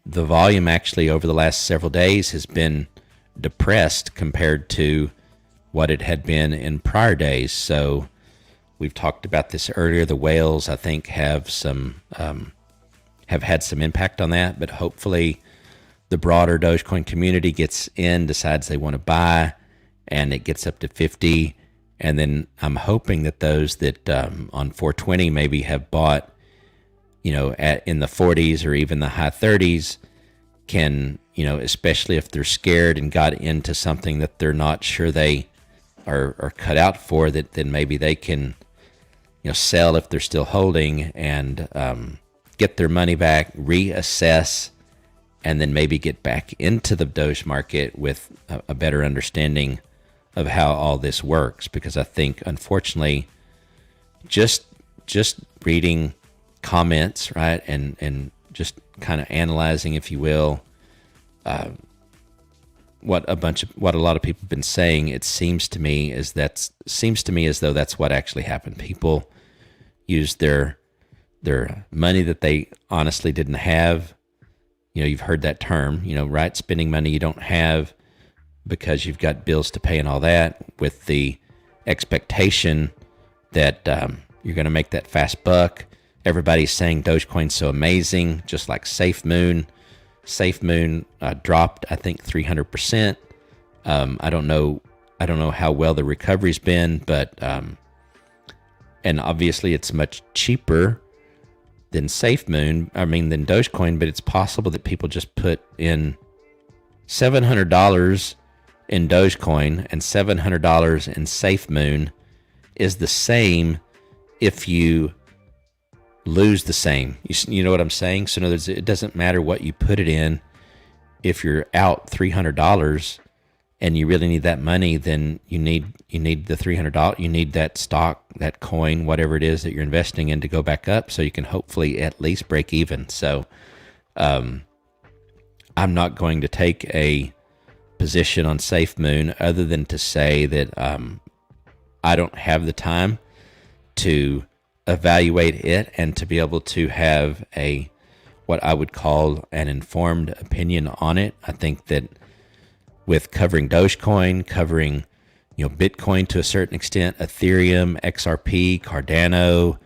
The volume actually over the last several days has been depressed compared to what it had been in prior days. So we've talked about this earlier. The whales, I think, have had some impact on that, but hopefully the broader Dogecoin community gets in, decides they want to buy, and it gets up to 50. And then I'm hoping that those that on 420 maybe have bought, in the 40s or even the high 30s can, especially if they're scared and got into something that they're not sure they are cut out for, that then maybe they can, sell if they're still holding and get their money back, reassess, and then maybe get back into the Doge market with a better understanding of how all this works. Because I think, unfortunately, just reading comments, right, and just kind of analyzing, if you will, what a lot of people have been saying, it seems to me as though that's what actually happened. People used their money that they honestly didn't have. You've heard that term, right? Spending money you don't have because you've got bills to pay and all that, with the expectation that you're going to make that fast buck. Everybody's saying Dogecoin's so amazing, just like SafeMoon. SafeMoon dropped, I think, 300%. I don't know how well the recovery's been, but and obviously it's much cheaper than than Dogecoin. But it's possible that people just put in $700 in Dogecoin and $700 in SafeMoon is the same if you lose the same. You know what I'm saying? So in other words, it doesn't matter what you put it in. If you're out $300 and you really need that money, then you need the $300. You need that stock, that coin, whatever it is that you're investing in, to go back up, so you can hopefully at least break even. So I'm not going to take a position on SafeMoon other than to say that I don't have the time to evaluate it and to be able to have a what I would call an informed opinion on it. I think that with covering Dogecoin, covering Bitcoin to a certain extent, Ethereum, XRP, Cardano,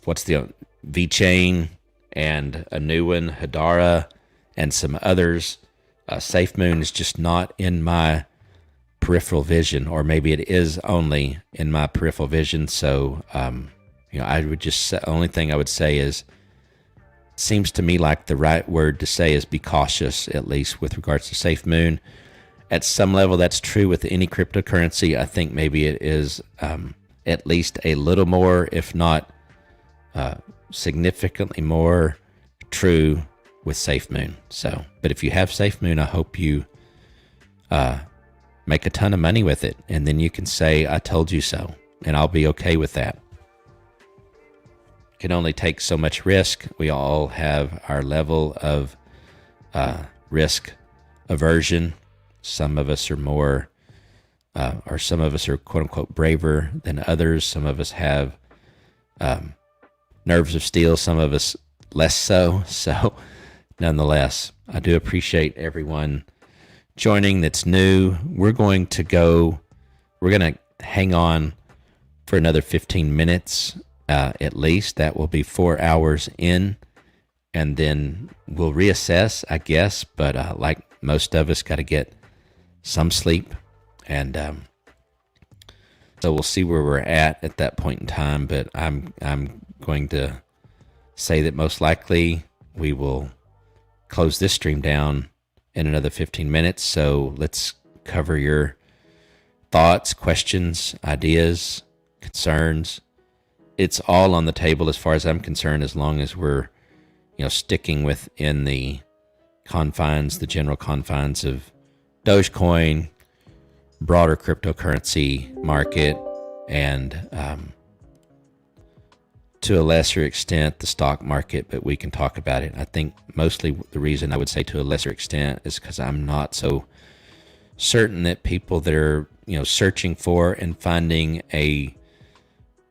what's the VeChain, and a new one, Hedera, and some others. SafeMoon is just not in my peripheral vision, or maybe it is only in my peripheral vision. So, I would just the only thing I would say is, seems to me like the right word to say is be cautious, at least with regards to SafeMoon. At some level, that's true with any cryptocurrency. I think maybe it is at least a little more, if not significantly more, true with SafeMoon. So, but if you have SafeMoon, I hope you make a ton of money with it, and then you can say, I told you so, and I'll be okay with that. Can only take so much risk. We all have our level of risk aversion. Some of us are more, or some of us are quote unquote braver than others. Some of us have nerves of steel, some of us less so. So nonetheless, I do appreciate everyone joining that's new. We're going to hang on for another 15 minutes. At least that will be 4 hours in, and then we'll reassess, I guess. But like most of us, got to get some sleep, and so we'll see where we're at that point in time. But I'm going to say that most likely we will close this stream down in another 15 minutes. So let's cover your thoughts, questions, ideas, concerns. It's all on the table as far as I'm concerned, as long as we're, sticking within the general confines of Dogecoin, broader cryptocurrency market, and to a lesser extent, the stock market, but we can talk about it. I think mostly the reason I would say to a lesser extent is because I'm not so certain that people that are, searching for and finding a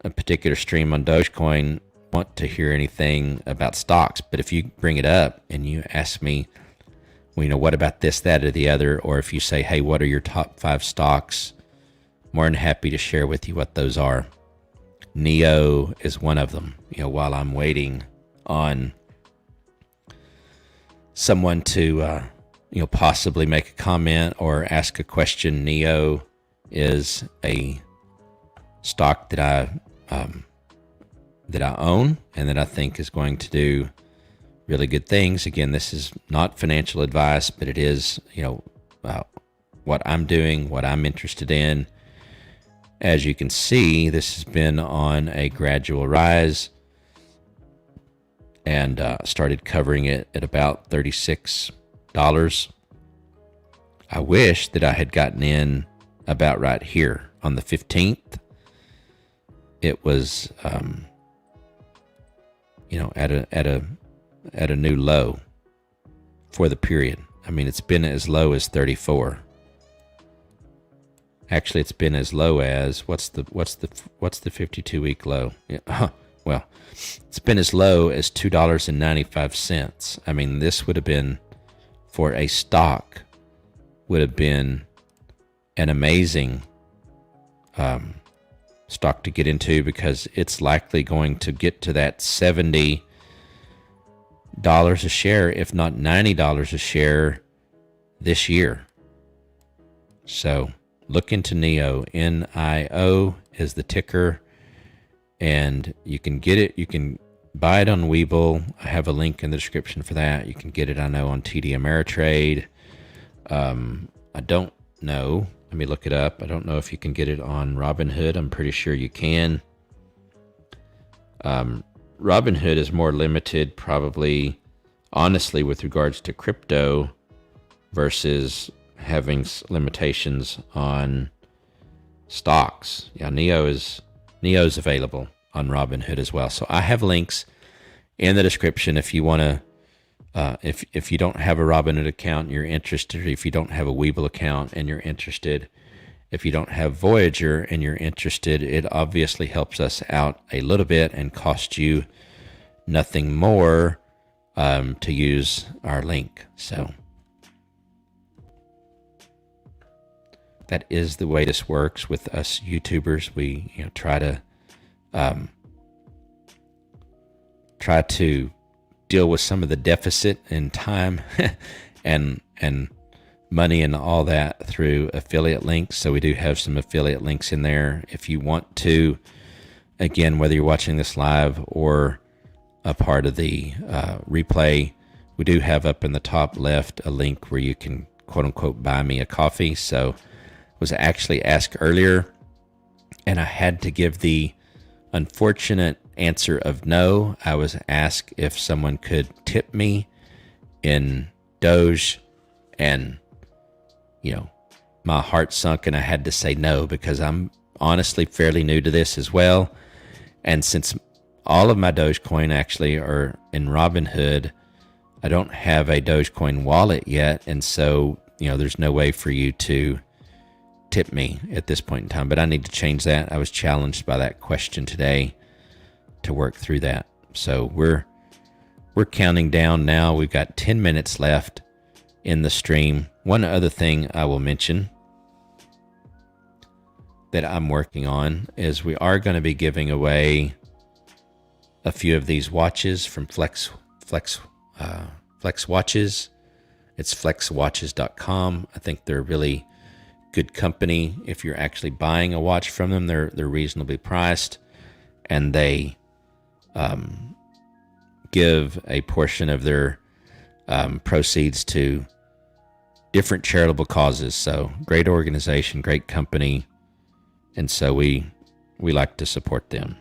particular stream on Dogecoin want to hear anything about stocks. But if you bring it up and you ask me, what about this, that, or the other, or if you say, hey, what are your top 5 stocks, more than happy to share with you what those are. Neo is one of them. While I'm waiting on someone to, possibly make a comment or ask a question, Neo is a stock that I own and that I think is going to do really good things. Again, this is not financial advice, but it is, what I'm doing, what I'm interested in. As you can see, this has been on a gradual rise, and started covering it at about $36. I wish that I had gotten in about right here on the 15th. It was, at a new low for the period. I mean, it's been as low as 34. Actually, it's been as low as what's the 52-week low? Yeah, well, it's been as low as $2.95. I mean, this would have been, for a stock, would have been an amazing stock to get into, because it's likely going to get to that $70 a share, if not $90 a share this year. So look into Neo. NIO is the ticker, and you can get it. You can buy it on Webull. I have a link in the description for that. You can get it, I know, on TD Ameritrade. I don't know. Let me look it up. I don't know if you can get it on Robinhood. I'm pretty sure you can. Robinhood is more limited, probably, honestly, with regards to crypto versus having limitations on stocks. Yeah, Neo's available on Robinhood as well. So I have links in the description if you want to If you don't have a Robinhood account and you're interested, if you don't have a Webull account and you're interested, if you don't have Voyager and you're interested, it obviously helps us out a little bit and costs you nothing more to use our link. So that is the way this works with us YouTubers. We try to deal with some of the deficit in time and money and all that through affiliate links. So we do have some affiliate links in there. If you want to, again, whether you're watching this live or a part of the replay, we do have up in the top left a link where you can quote unquote buy me a coffee. So was actually asked earlier, and I had to give the unfortunate answer of no. I was asked if someone could tip me in Doge, and my heart sunk and I had to say no, because I'm honestly fairly new to this as well. And since all of my Dogecoin actually are in Robinhood, I don't have a Dogecoin wallet yet, and so there's no way for you to tip me at this point in time. But I need to change that. I was challenged by that question today to work through that. So we're counting down now. We've got 10 minutes left in the stream. One other thing I will mention that I'm working on is we are going to be giving away a few of these watches from Flex Watches. It's flexwatches.com. I think they're really good company. If you're actually buying a watch from them, they're reasonably priced, and they give a portion of their proceeds to different charitable causes. So great organization, great company, and so we like to support them.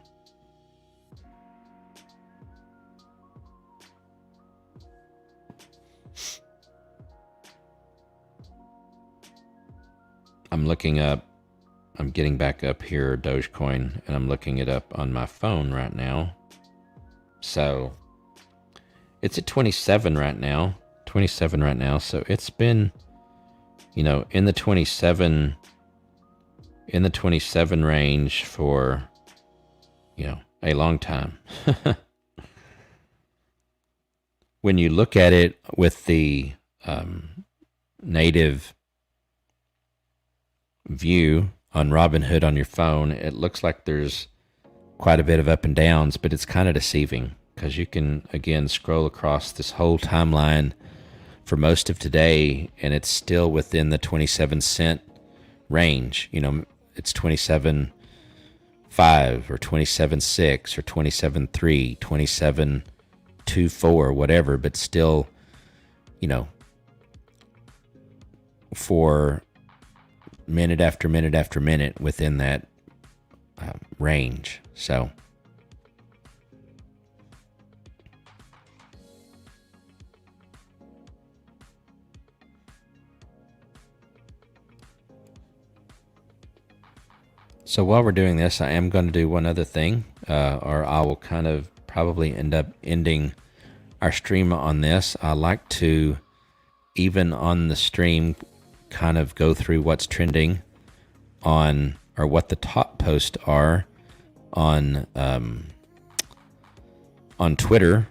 I'm getting back up here, Dogecoin, and I'm looking it up on my phone right now. So it's at 27 right now. So it's been, in the 27 range for, a long time. When you look at it with the native view on Robinhood on your phone, it looks like there's quite a bit of up and downs, but it's kind of deceiving because you can, again, scroll across this whole timeline for most of today, and it's still within the 27 cent range. It's 27.5 or 27.6 or 27.3, 27.24, whatever, but still, for minute after minute after minute within that range. So while we're doing this, I am going to do one other thing, or I will kind of probably end up ending our stream on this. I like to, even on the stream, kind of go through what's trending on, or what the top posts are on Twitter.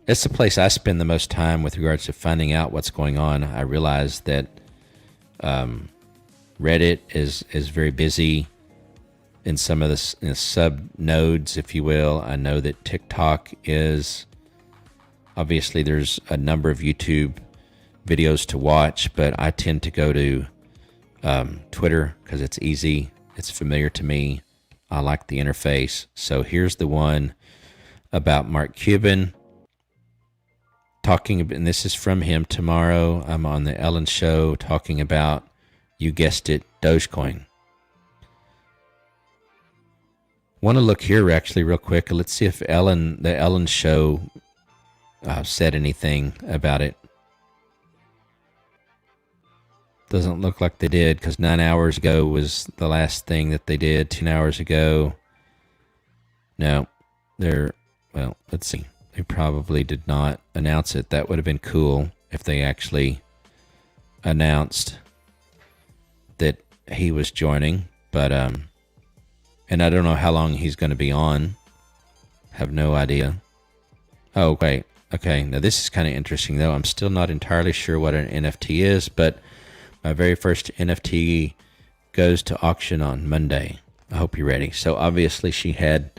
It's the place I spend the most time with regards to finding out what's going on. I realize that Reddit is very busy in some of the sub nodes, if you will. I know that TikTok is. Obviously, there's a number of YouTube videos to watch, but I tend to go to Twitter because it's easy. It's familiar to me. I like the interface. So here's the one about Mark Cuban talking, and this is from him tomorrow. I'm on the Ellen Show talking about, you guessed it, Dogecoin. Want to look here actually real quick. Let's see if the Ellen Show said anything about it. Doesn't look like they did, because 9 hours ago was the last thing that they did. 10 hours ago. No, well, let's see. They probably did not announce it. That would have been cool if they actually announced that he was joining. But and I don't know how long he's going to be on. Have no idea. Oh, wait. Okay, now this is kind of interesting, though. I'm still not entirely sure what an NFT is, but my very first NFT goes to auction on Monday. I hope you're ready. So obviously she had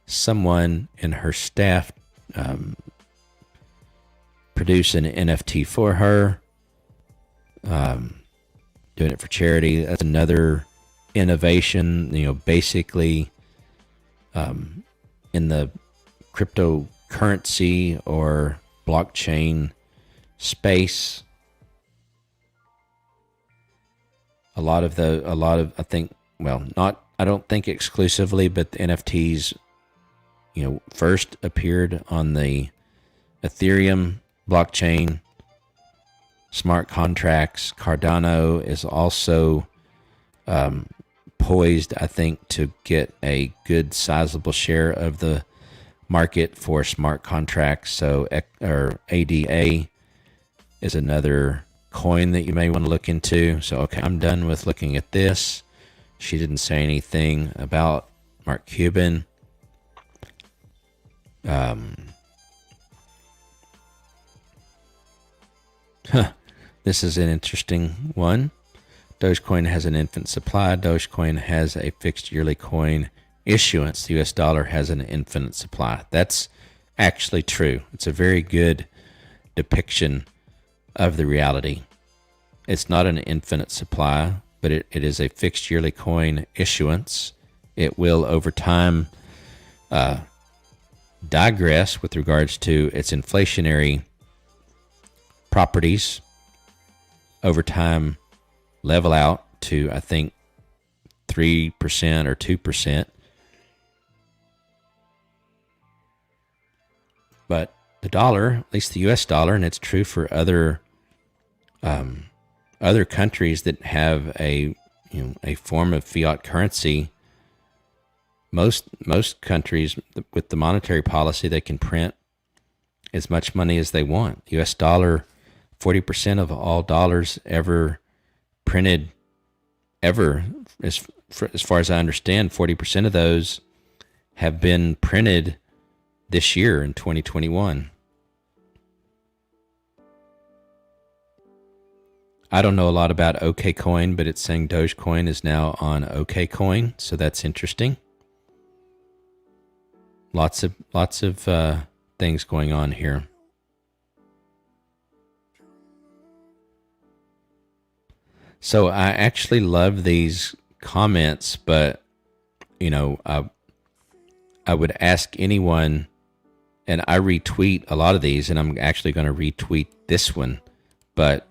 someone in her staff produce an NFT for her, doing it for charity. That's another innovation, basically in the cryptocurrency or blockchain space. I don't think exclusively, but the NFTs, first appeared on the Ethereum blockchain, smart contracts. Cardano is also poised, I think, to get a good sizable share of the market for smart contracts. So, ADA is another coin that you may want to look into. So, okay, I'm done with looking at this. She didn't say anything about Mark Cuban. This is an interesting one. Dogecoin has an infinite supply. Dogecoin has a fixed yearly coin issuance. The US dollar has an infinite supply. That's actually true. It's a very good depiction of the reality. It's not an infinite supply, but it is a fixed yearly coin issuance. It will, over time, digress with regards to its inflationary properties. Over time, level out to, I think, 3% or 2%. But the dollar, at least the US dollar, and it's true for other countries that have a form of fiat currency. Most countries with the monetary policy, they can print as much money as they want. US dollar, 40% of all dollars ever printed, as far as I understand, 40% of those have been printed this year in 2021. I don't know a lot about Dogecoin, but it's saying Dogecoin is now on Dogecoin, so that's interesting. Lots of things going on here. So I actually love these comments, but I would ask anyone, and I retweet a lot of these, and I'm actually going to retweet this one. But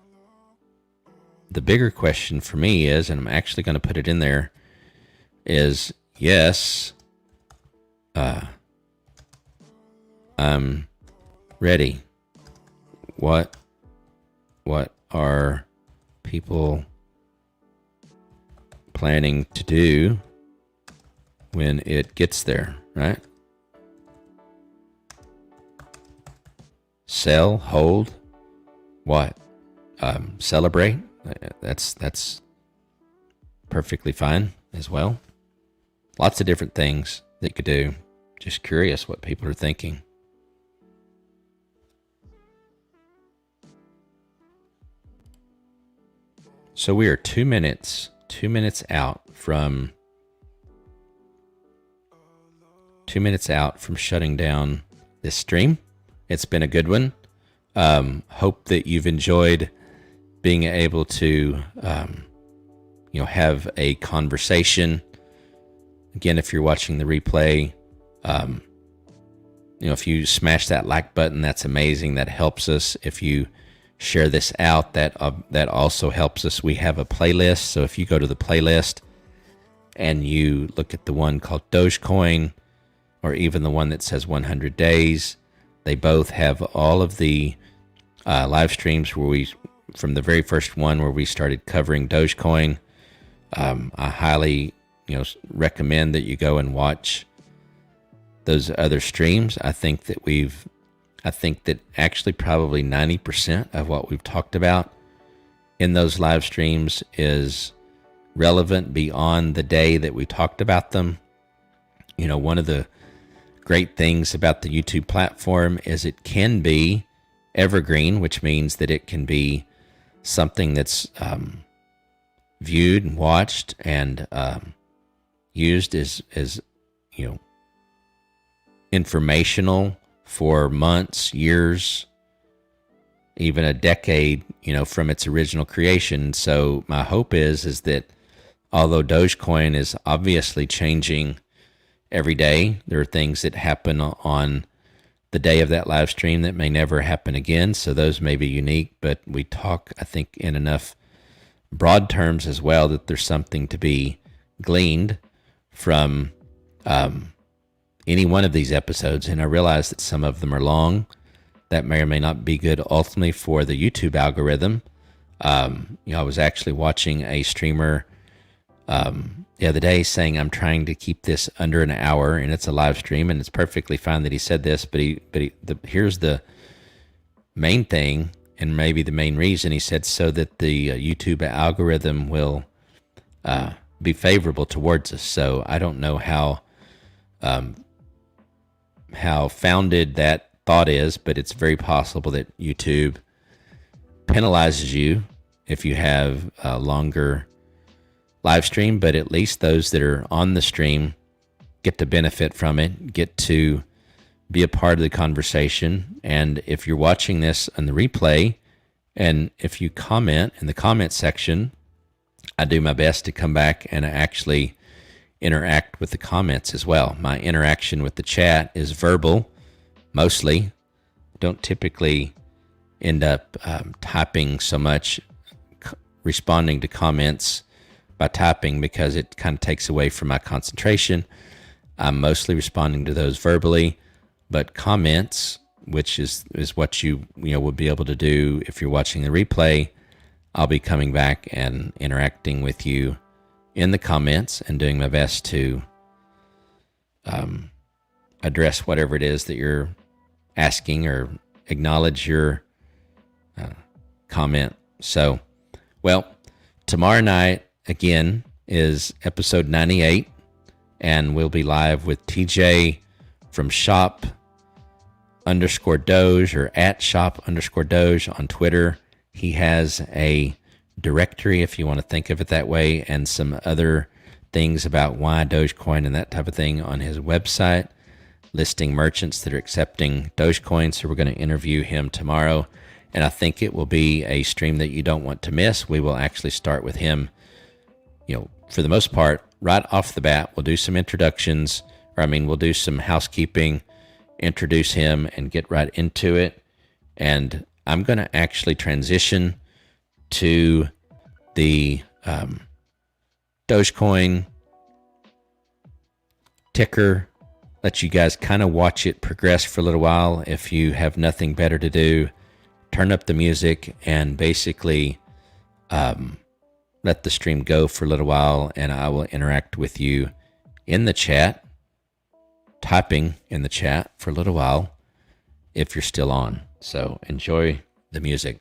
the bigger question for me is, and I'm actually going to put it in there, is yes, I'm ready. What are people planning to do when it gets there, right? Sell, hold, what? Celebrate. That's perfectly fine as well. Lots of different things that you could do. Just curious what people are thinking. So we are 2 minutes out from shutting down this stream. It's been a good one. Hope that you've enjoyed being able to, have a conversation. Again, if you're watching the replay, if you smash that like button, that's amazing. That helps us. If you share this out, that also helps us. We have a playlist, so if you go to the playlist and you look at the one called Dogecoin, or even the one that says 100 days, they both have all of the live streams from the very first one where we started covering Dogecoin. I highly recommend that you go and watch those other streams. I think that we've I think that actually probably 90% of what we've talked about in those live streams is relevant beyond the day that we talked about them. You know, one of the great things about the YouTube platform is it can be evergreen, which means that it can be something that's viewed and watched and used as you know, informational for months, years, even a decade, you know, from its original creation. So my hope is that although Dogecoin is obviously changing every day, there are things that happen on the day of that live stream that may never happen again. So those may be unique, but we talk, I think, in enough broad terms as well that there's something to be gleaned from any one of these episodes. And I realize that some of them are long. That may or may not be good ultimately for the YouTube algorithm. You know, I was actually watching a streamer the other day saying, I'm trying to keep this under an hour, and it's a live stream, and it's perfectly fine that he said this, but here's the main thing, and maybe the main reason. He said so that the YouTube algorithm will be favorable towards us. So I don't know how founded that thought is, but it's very possible that YouTube penalizes you if you have a longer live stream, but at least those that are on the stream get to benefit from it, get to be a part of the conversation. And if you're watching this on the replay, and if you comment in the comment section, I do my best to come back and actually interact with the comments as well. My interaction with the chat is verbal, mostly. Don't typically end up typing so much, responding to comments by typing, because it kind of takes away from my concentration. I'm mostly responding to those verbally, but comments, which is what you will be able to do if you're watching the replay, I'll be coming back and interacting with you in the comments and doing my best to address whatever it is that you're asking or acknowledge your comment. So, well, tomorrow night, again, is episode 98, and we'll be live with TJ from shop_Doge or at shop_Doge on Twitter. He has a directory, if you want to think of it that way, and some other things about why Dogecoin and that type of thing on his website, listing merchants that are accepting Dogecoin. So we're going to interview him tomorrow, and I think it will be a stream that you don't want to miss. We will actually start with him, for the most part, right off the bat. We'll do some introductions, we'll do some housekeeping, introduce him, and get right into it. And I'm going to actually transition to the Dogecoin ticker, let you guys kind of watch it progress for a little while. If you have nothing better to do, turn up the music and basically let the stream go for a little while, and I will interact with you in the chat, typing in the chat for a little while if you're still on. So enjoy the music.